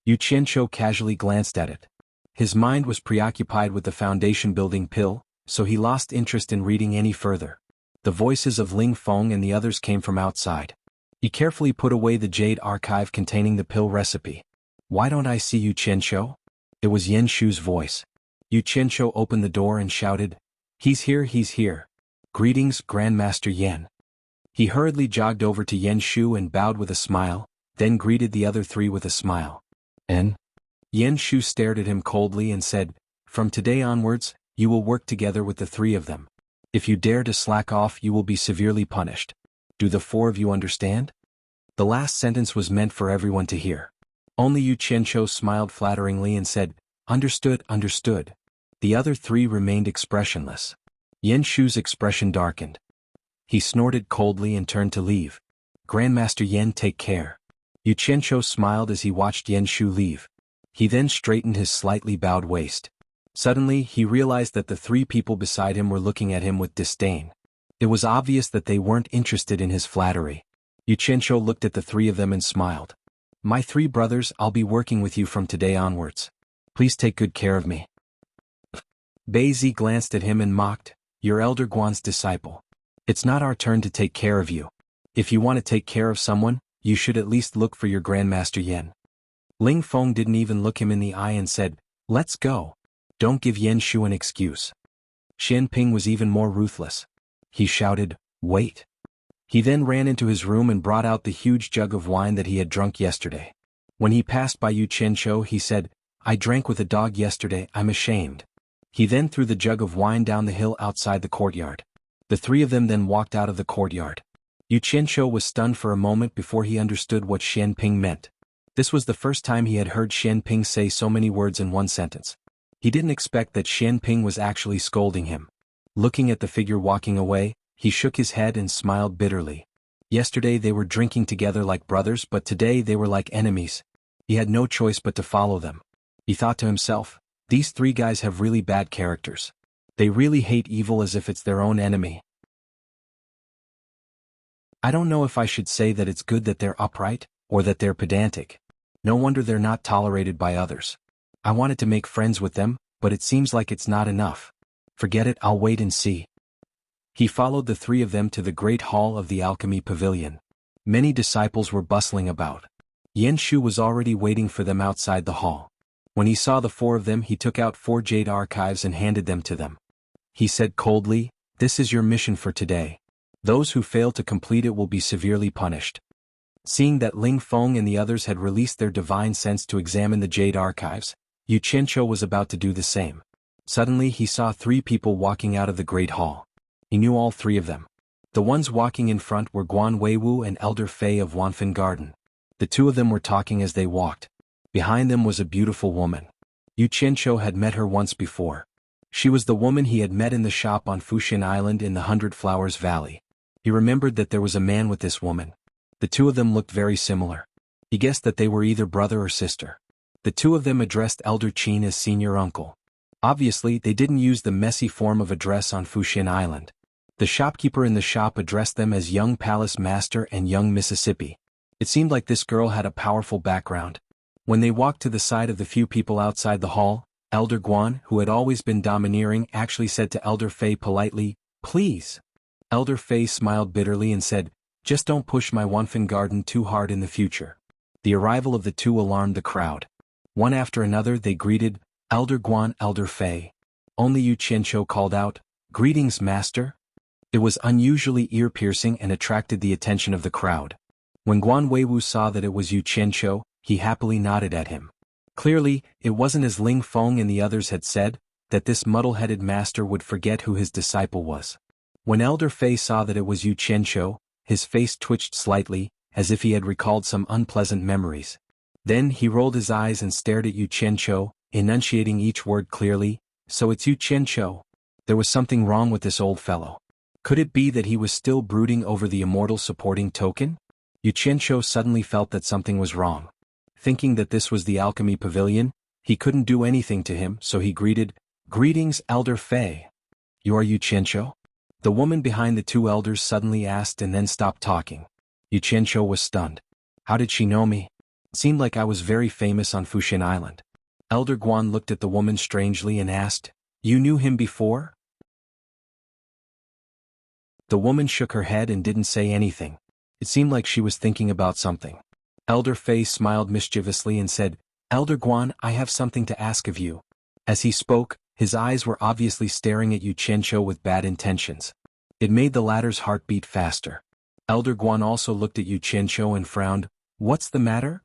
A: Xianxia casually glanced at it. His mind was preoccupied with the foundation-building pill, so he lost interest in reading any further. The voices of Ling Feng and the others came from outside. He carefully put away the jade archive containing the pill recipe. "Why don't I see you, Xianxia?" It was Yan Shu's voice. Xianxia opened the door and shouted, "He's here, he's here. Greetings, Grandmaster Yan." He hurriedly jogged over to Yan Shu and bowed with a smile, then greeted the other 3 with a smile. "En?" Yan Shu stared at him coldly and said, "From today onwards, you will work together with the 3 of them. If you dare to slack off, you will be severely punished. Do the 4 of you understand?" The last sentence was meant for everyone to hear. Only Xianxia smiled flatteringly and said, "Understood, understood." The other 3 remained expressionless. Yan Shu's expression darkened. He snorted coldly and turned to leave. "Grandmaster Yan, take care." Xianxia smiled as he watched Yan Shu leave. He then straightened his slightly bowed waist. Suddenly, he realized that the 3 people beside him were looking at him with disdain. It was obvious that they weren't interested in his flattery. Xianxia looked at the 3 of them and smiled. "My 3 brothers, I'll be working with you from today onwards. Please take good care of me." Beizi glanced at him and mocked, "You're Elder Guan's disciple. It's not our turn to take care of you. If you want to take care of someone, you should at least look for your Grandmaster Yan." Ling Feng didn't even look him in the eye and said, "Let's go. Don't give Yan Shu an excuse." Xianping was even more ruthless. He shouted, "Wait." He then ran into his room and brought out the huge jug of wine that he had drunk yesterday. When he passed by Xianxia, he said, "I drank with a dog yesterday, I'm ashamed." He then threw the jug of wine down the hill outside the courtyard. The 3 of them then walked out of the courtyard. Xianxia was stunned for a moment before he understood what Xianping meant. This was the first time he had heard Xianping say so many words in one sentence. He didn't expect that Xianping was actually scolding him. Looking at the figure walking away, he shook his head and smiled bitterly. Yesterday they were drinking together like brothers, but today they were like enemies. He had no choice but to follow them. He thought to himself, "These 3 guys have really bad characters. They really hate evil as if it's their own enemy. I don't know if I should say that it's good that they're upright, or that they're pedantic. No wonder they're not tolerated by others. I wanted to make friends with them, but it seems like it's not enough. Forget it, I'll wait and see." He followed the 3 of them to the great hall of the alchemy pavilion. Many disciples were bustling about. Yan Shu was already waiting for them outside the hall. When he saw the 4 of them, he took out 4 jade archives and handed them to them. He said coldly, "This is your mission for today. Those who fail to complete it will be severely punished." Seeing that Ling Feng and the others had released their divine sense to examine the jade archives, Xianxia was about to do the same. Suddenly he saw 3 people walking out of the great hall. He knew all 3 of them. The ones walking in front were Guan Weiwu and Elder Fei of Wanfan Garden. The 2 of them were talking as they walked. Behind them was a beautiful woman. Xianxia had met her once before. She was the woman he had met in the shop on Fushin Island in the 100 Flowers Valley. He remembered that there was a man with this woman. The 2 of them looked very similar. He guessed that they were either brother or sister. The 2 of them addressed Elder Qin as senior uncle. Obviously, they didn't use the messy form of address on Fushin Island. The shopkeeper in the shop addressed them as young palace master and young Mississippi. It seemed like this girl had a powerful background. When they walked to the side of the few people outside the hall, Elder Guan, who had always been domineering, actually said to Elder Fei politely, "Please." Elder Fei smiled bitterly and said, "Just don't push my Wanfan Garden too hard in the future." The arrival of the 2 alarmed the crowd. One after another they greeted, Elder Guan, Elder Fei. Only Yu Qianqiu called out, "Greetings, master." It was unusually ear-piercing and attracted the attention of the crowd. When Guan Weiwu saw that it was Yu Qianqiu, he happily nodded at him. Clearly, it wasn't as Ling Feng and the others had said, that this muddle-headed master would forget who his disciple was. When Elder Fei saw that it was Yu Qianqiu, his face twitched slightly, as if he had recalled some unpleasant memories. Then he rolled his eyes and stared at Yu Qianqiu, enunciating each word clearly, "So it's Yu Qianqiu." There was something wrong with this old fellow. Could it be that he was still brooding over the immortal supporting token? Yu Qianqiu suddenly felt that something was wrong. Thinking that this was the alchemy pavilion, he couldn't do anything to him, so he greeted, "Greetings, Elder Fei." "You are Yu Qianqiu?" The woman behind the two elders suddenly asked and then stopped talking. Yu Qianqiu was stunned. How did she know me? It seemed like I was very famous on Fuxian Island. Elder Guan looked at the woman strangely and asked, "You knew him before?" The woman shook her head and didn't say anything. It seemed like she was thinking about something. Elder Fei smiled mischievously and said, "Elder Guan, I have something to ask of you." As he spoke, his eyes were obviously staring at Yu Qianqiu with bad intentions. It made the latter's heart beat faster. Elder Guan also looked at Yu Qianqiu and frowned. "What's the matter?"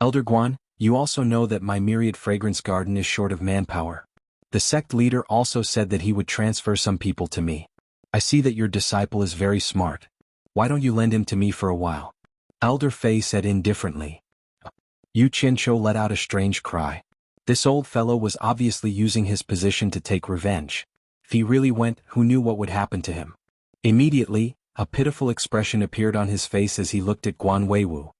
A: "Elder Guan, you also know that my myriad fragrance garden is short of manpower. The sect leader also said that he would transfer some people to me. I see that your disciple is very smart. Why don't you lend him to me for a while?" Elder Fei said indifferently. Yu Qianqiu let out a strange cry. This old fellow was obviously using his position to take revenge. If he really went, who knew what would happen to him? Immediately, a pitiful expression appeared on his face as he looked at Guan Weiwu.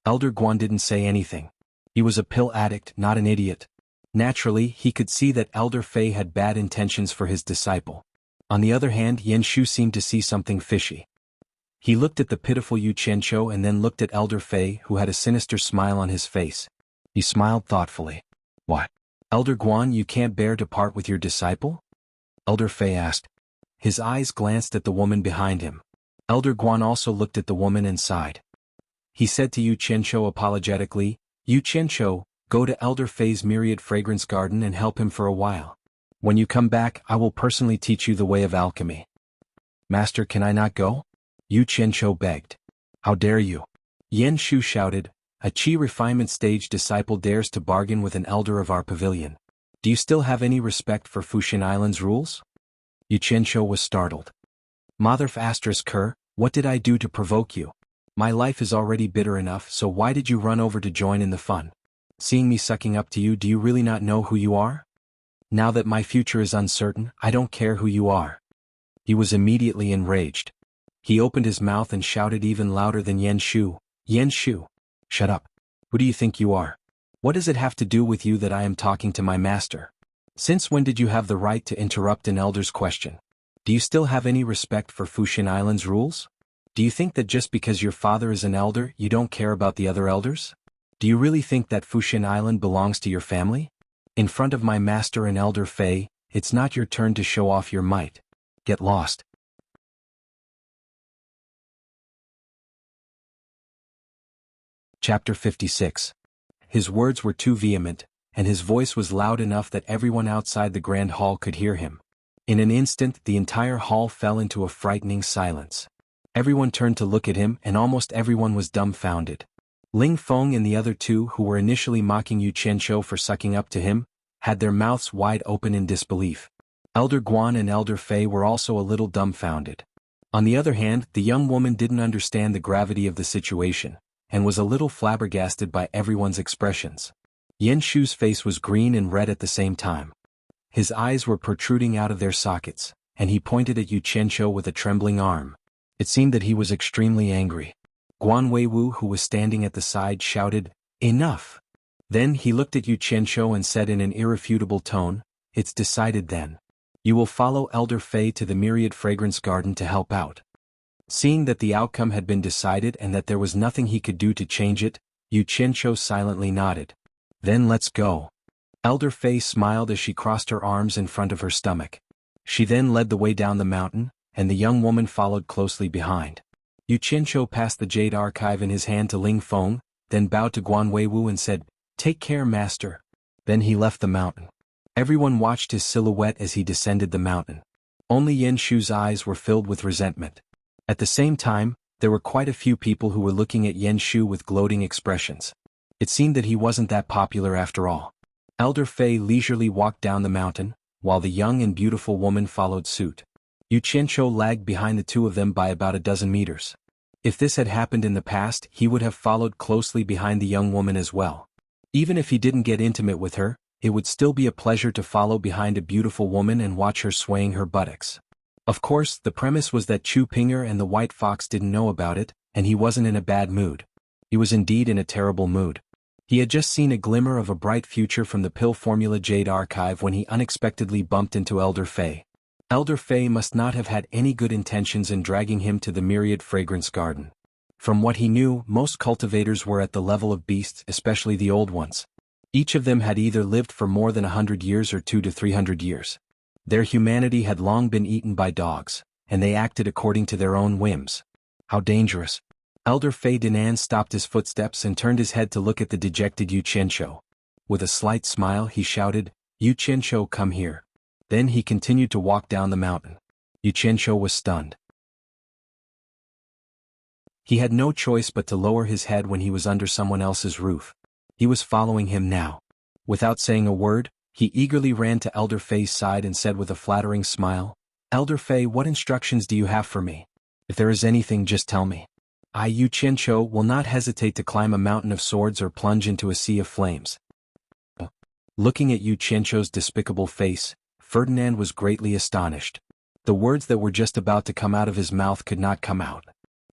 A: Elder Guan didn't say anything. He was a pill addict, not an idiot. Naturally, he could see that Elder Fei had bad intentions for his disciple. On the other hand, Yan Shu seemed to see something fishy. He looked at the pitiful Yu Qianqiu and then looked at Elder Fei, who had a sinister smile on his face. He smiled thoughtfully. "What? Elder Guan, you can't bear to part with your disciple?" Elder Fei asked. His eyes glanced at the woman behind him. Elder Guan also looked at the woman and sighed. He said to Yu Qianqiu apologetically, "Yu Qianqiu, go to Elder Fei's myriad fragrance garden and help him for a while. When you come back, I will personally teach you the way of alchemy." "Master, can I not go?" Yu Qianqiu begged. "How dare you?" Yan Shu shouted, "A Qi refinement stage disciple dares to bargain with an elder of our pavilion. Do you still have any respect for Fuxian Island's rules?" Yu Qianqiu was startled. "Motherf asterisk Ker, what did I do to provoke you? My life is already bitter enough, so why did you run over to join in the fun? Seeing me sucking up to you, do you really not know who you are? Now that my future is uncertain, I don't care who you are." He was immediately enraged. He opened his mouth and shouted even louder than Yan Shu, "Yan Shu! Shut up! Who do you think you are? What does it have to do with you that I am talking to my master? Since when did you have the right to interrupt an elder's question? Do you still have any respect for Fuxian Island's rules? Do you think that just because your father is an elder, you don't care about the other elders? Do you really think that Fuxian Island belongs to your family? In front of my master and Elder Fei, it's not your turn to show off your might. Get lost." Chapter 56. His words were too vehement, and his voice was loud enough that everyone outside the grand hall could hear him. In an instant, the entire hall fell into a frightening silence. Everyone turned to look at him, and almost everyone was dumbfounded. Ling Feng and the other two, who were initially mocking Yu Qianqiu for sucking up to him, had their mouths wide open in disbelief. Elder Guan and Elder Fei were also a little dumbfounded. On the other hand, the young woman didn't understand the gravity of the situation, and was a little flabbergasted by everyone's expressions. Yan Shu's face was green and red at the same time. His eyes were protruding out of their sockets, and he pointed at Yu Qianqiu with a trembling arm. It seemed that he was extremely angry. Guan Weiwu, who was standing at the side, shouted, "Enough!" Then he looked at Yu Qianqiu and said in an irrefutable tone, "It's decided then. You will follow Elder Fei to the myriad fragrance garden to help out." Seeing that the outcome had been decided and that there was nothing he could do to change it, Yu Qianqiu silently nodded. "Then let's go." Elder Fei smiled as she crossed her arms in front of her stomach. She then led the way down the mountain, and the young woman followed closely behind. Yu Qianqiu passed the jade archive in his hand to Ling Feng, then bowed to Guan Weiwu and said, "Take care, master." Then he left the mountain. Everyone watched his silhouette as he descended the mountain. Only Yen Shu's eyes were filled with resentment. At the same time, there were quite a few people who were looking at Yen Shu with gloating expressions. It seemed that he wasn't that popular after all. Elder Fei leisurely walked down the mountain, while the young and beautiful woman followed suit. Yu Qianqiu lagged behind the two of them by about a dozen meters. If this had happened in the past, he would have followed closely behind the young woman as well. Even if he didn't get intimate with her, it would still be a pleasure to follow behind a beautiful woman and watch her swaying her buttocks. Of course, the premise was that Chu Pinger and the White Fox didn't know about it, and he wasn't in a bad mood. He was indeed in a terrible mood. He had just seen a glimmer of a bright future from the Pill Formula Jade archive when he unexpectedly bumped into Elder Fei. Elder Fei must not have had any good intentions in dragging him to the Myriad Fragrance Garden. From what he knew, most cultivators were at the level of beasts, especially the old ones. Each of them had either lived for more than 100 years or 200 to 300 years. Their humanity had long been eaten by dogs, and they acted according to their own whims. How dangerous. Elder Fei Dinan stopped his footsteps and turned his head to look at the dejected Yu Qianqiu. With a slight smile he shouted, "Yu Qianqiu, come here." Then he continued to walk down the mountain. Yu Qianqiu was stunned. He had no choice but to lower his head when he was under someone else's roof. He was following him now. Without saying a word, he eagerly ran to Elder Fei's side and said with a flattering smile, "Elder Fei, what instructions do you have for me? If there is anything, just tell me. I, Yu Qianqiu, will not hesitate to climb a mountain of swords or plunge into a sea of flames." Looking at Yu Qianqiu's despicable face, Ferdinand was greatly astonished. The words that were just about to come out of his mouth could not come out.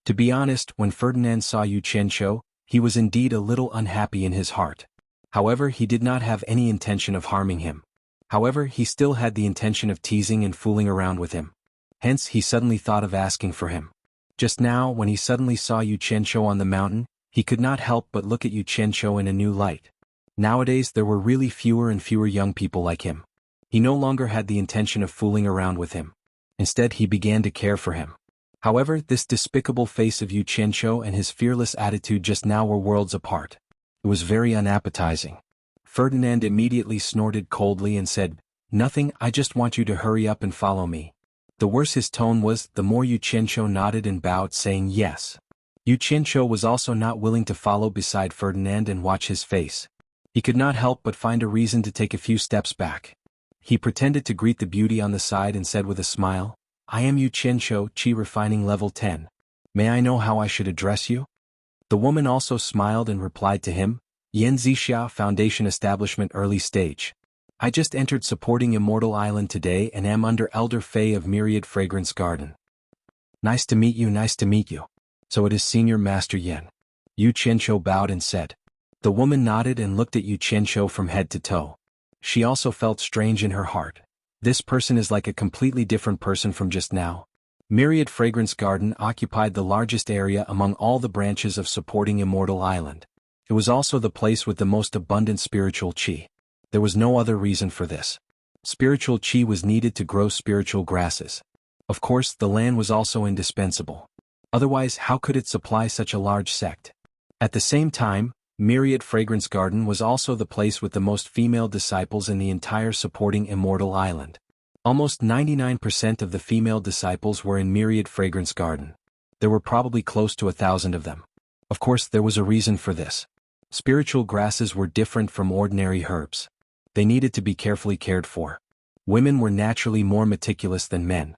A: To be honest, when Ferdinand saw Yu Qianqiu, he was indeed a little unhappy in his heart. However, he did not have any intention of harming him. However, he still had the intention of teasing and fooling around with him. Hence, he suddenly thought of asking for him. Just now, when he suddenly saw Yu Qianqiu on the mountain, he could not help but look at Yu Qianqiu in a new light. Nowadays there were really fewer and fewer young people like him. He no longer had the intention of fooling around with him. Instead, he began to care for him. However, this despicable face of Yu Qianqiu and his fearless attitude just now were worlds apart. It was very unappetizing. Ferdinand immediately snorted coldly and said, "Nothing, I just want you to hurry up and follow me." The worse his tone was, the more Yu Qianqiu nodded and bowed, saying yes. Yu Qianqiu was also not willing to follow beside Ferdinand and watch his face. He could not help but find a reason to take a few steps back. He pretended to greet the beauty on the side and said with a smile, "I am Yu Qianqiu, Qi Refining Level 10. May I know how I should address you?" The woman also smiled and replied to him, "Yanzixia Foundation Establishment Early Stage. I just entered supporting Immortal Island today and am under Elder Fei of Myriad Fragrance Garden." "Nice to meet you, nice to meet you. So it is Senior Master Yen." Yu Qianqiu bowed and said. The woman nodded and looked at Yu Qianqiu from head to toe. She also felt strange in her heart. This person is like a completely different person from just now. Myriad Fragrance Garden occupied the largest area among all the branches of supporting Immortal Island. It was also the place with the most abundant spiritual qi. There was no other reason for this. Spiritual qi was needed to grow spiritual grasses. Of course, the land was also indispensable. Otherwise, how could it supply such a large sect? At the same time, Myriad Fragrance Garden was also the place with the most female disciples in the entire supporting Immortal Island. Almost 99% of the female disciples were in Myriad Fragrance Garden. There were probably close to 1,000 of them. Of course, there was a reason for this. Spiritual grasses were different from ordinary herbs. They needed to be carefully cared for. Women were naturally more meticulous than men.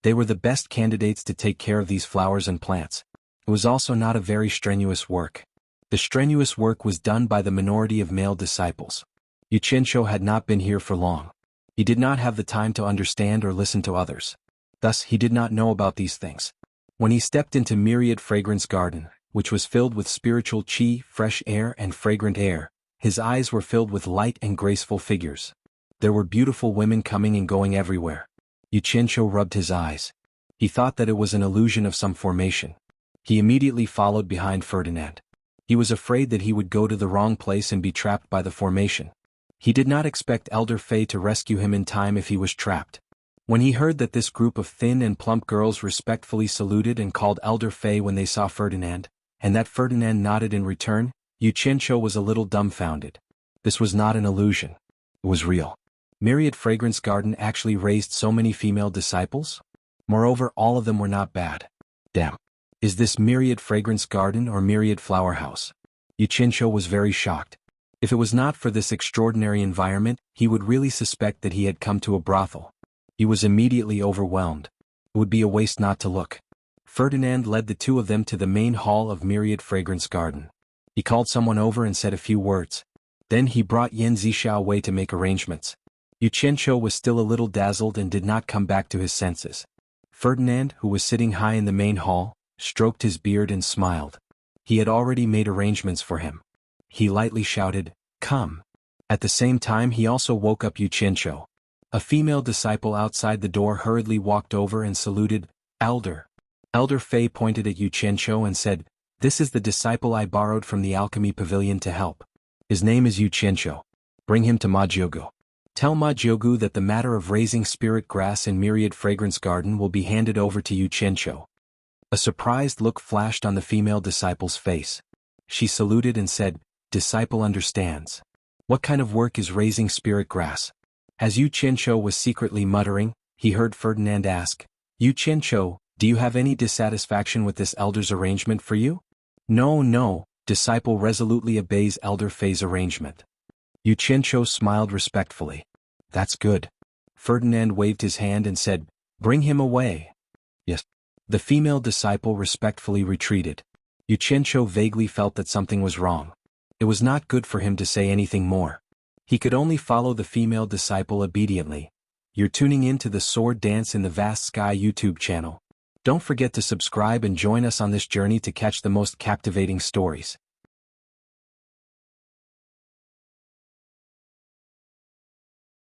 A: They were the best candidates to take care of these flowers and plants. It was also not a very strenuous work. The strenuous work was done by the minority of male disciples. Yu Qianqiu had not been here for long. He did not have the time to understand or listen to others. Thus, he did not know about these things. When he stepped into Myriad Fragrance Garden, which was filled with spiritual qi, fresh air and fragrant air, his eyes were filled with light and graceful figures. There were beautiful women coming and going everywhere. Yu Qianqiu rubbed his eyes. He thought that it was an illusion of some formation. He immediately followed behind Ferdinand. He was afraid that he would go to the wrong place and be trapped by the formation. He did not expect Elder Fei to rescue him in time if he was trapped. When he heard that this group of thin and plump girls respectfully saluted and called Elder Fei when they saw Ferdinand, and that Ferdinand nodded in return, Xianxia was a little dumbfounded. This was not an illusion. It was real. Myriad Fragrance Garden actually raised so many female disciples? Moreover, all of them were not bad. Damn. Is this Myriad Fragrance Garden or Myriad Flower House? Xianxia was very shocked. If it was not for this extraordinary environment, he would really suspect that he had come to a brothel. He was immediately overwhelmed. It would be a waste not to look. Ferdinand led the two of them to the main hall of Myriad Fragrance Garden. He called someone over and said a few words. Then he brought Yan Zixia away to make arrangements. Xianxia was still a little dazzled and did not come back to his senses. Ferdinand, who was sitting high in the main hall, stroked his beard and smiled. He had already made arrangements for him. He lightly shouted, "Come." At the same time he also woke up Xianxia. A female disciple outside the door hurriedly walked over and saluted, "Elder." Elder Fei pointed at Xianxia and said, "This is the disciple I borrowed from the alchemy pavilion to help. His name is Xianxia. Bring him to Ma Jianghu. Tell Ma Jianghu that the matter of raising spirit grass in Myriad Fragrance Garden will be handed over to Xianxia." A surprised look flashed on the female disciple's face. She saluted and said, "Disciple understands. What kind of work is raising spirit grass?" As Xianxia was secretly muttering, he heard Ferdinand ask, "Xianxia, do you have any dissatisfaction with this elder's arrangement for you?" No, disciple resolutely obeys Elder Fei's arrangement. Xianxia smiled respectfully. "That's good." Ferdinand waved his hand and said, "Bring him away." Yes. The female disciple respectfully retreated. Xianxia vaguely felt that something was wrong. It was not good for him to say anything more. He could only follow the female disciple obediently. You're tuning in to the Sword Dance in the Vast Sky YouTube channel. Don't forget to subscribe and join us on this journey to catch the most captivating stories.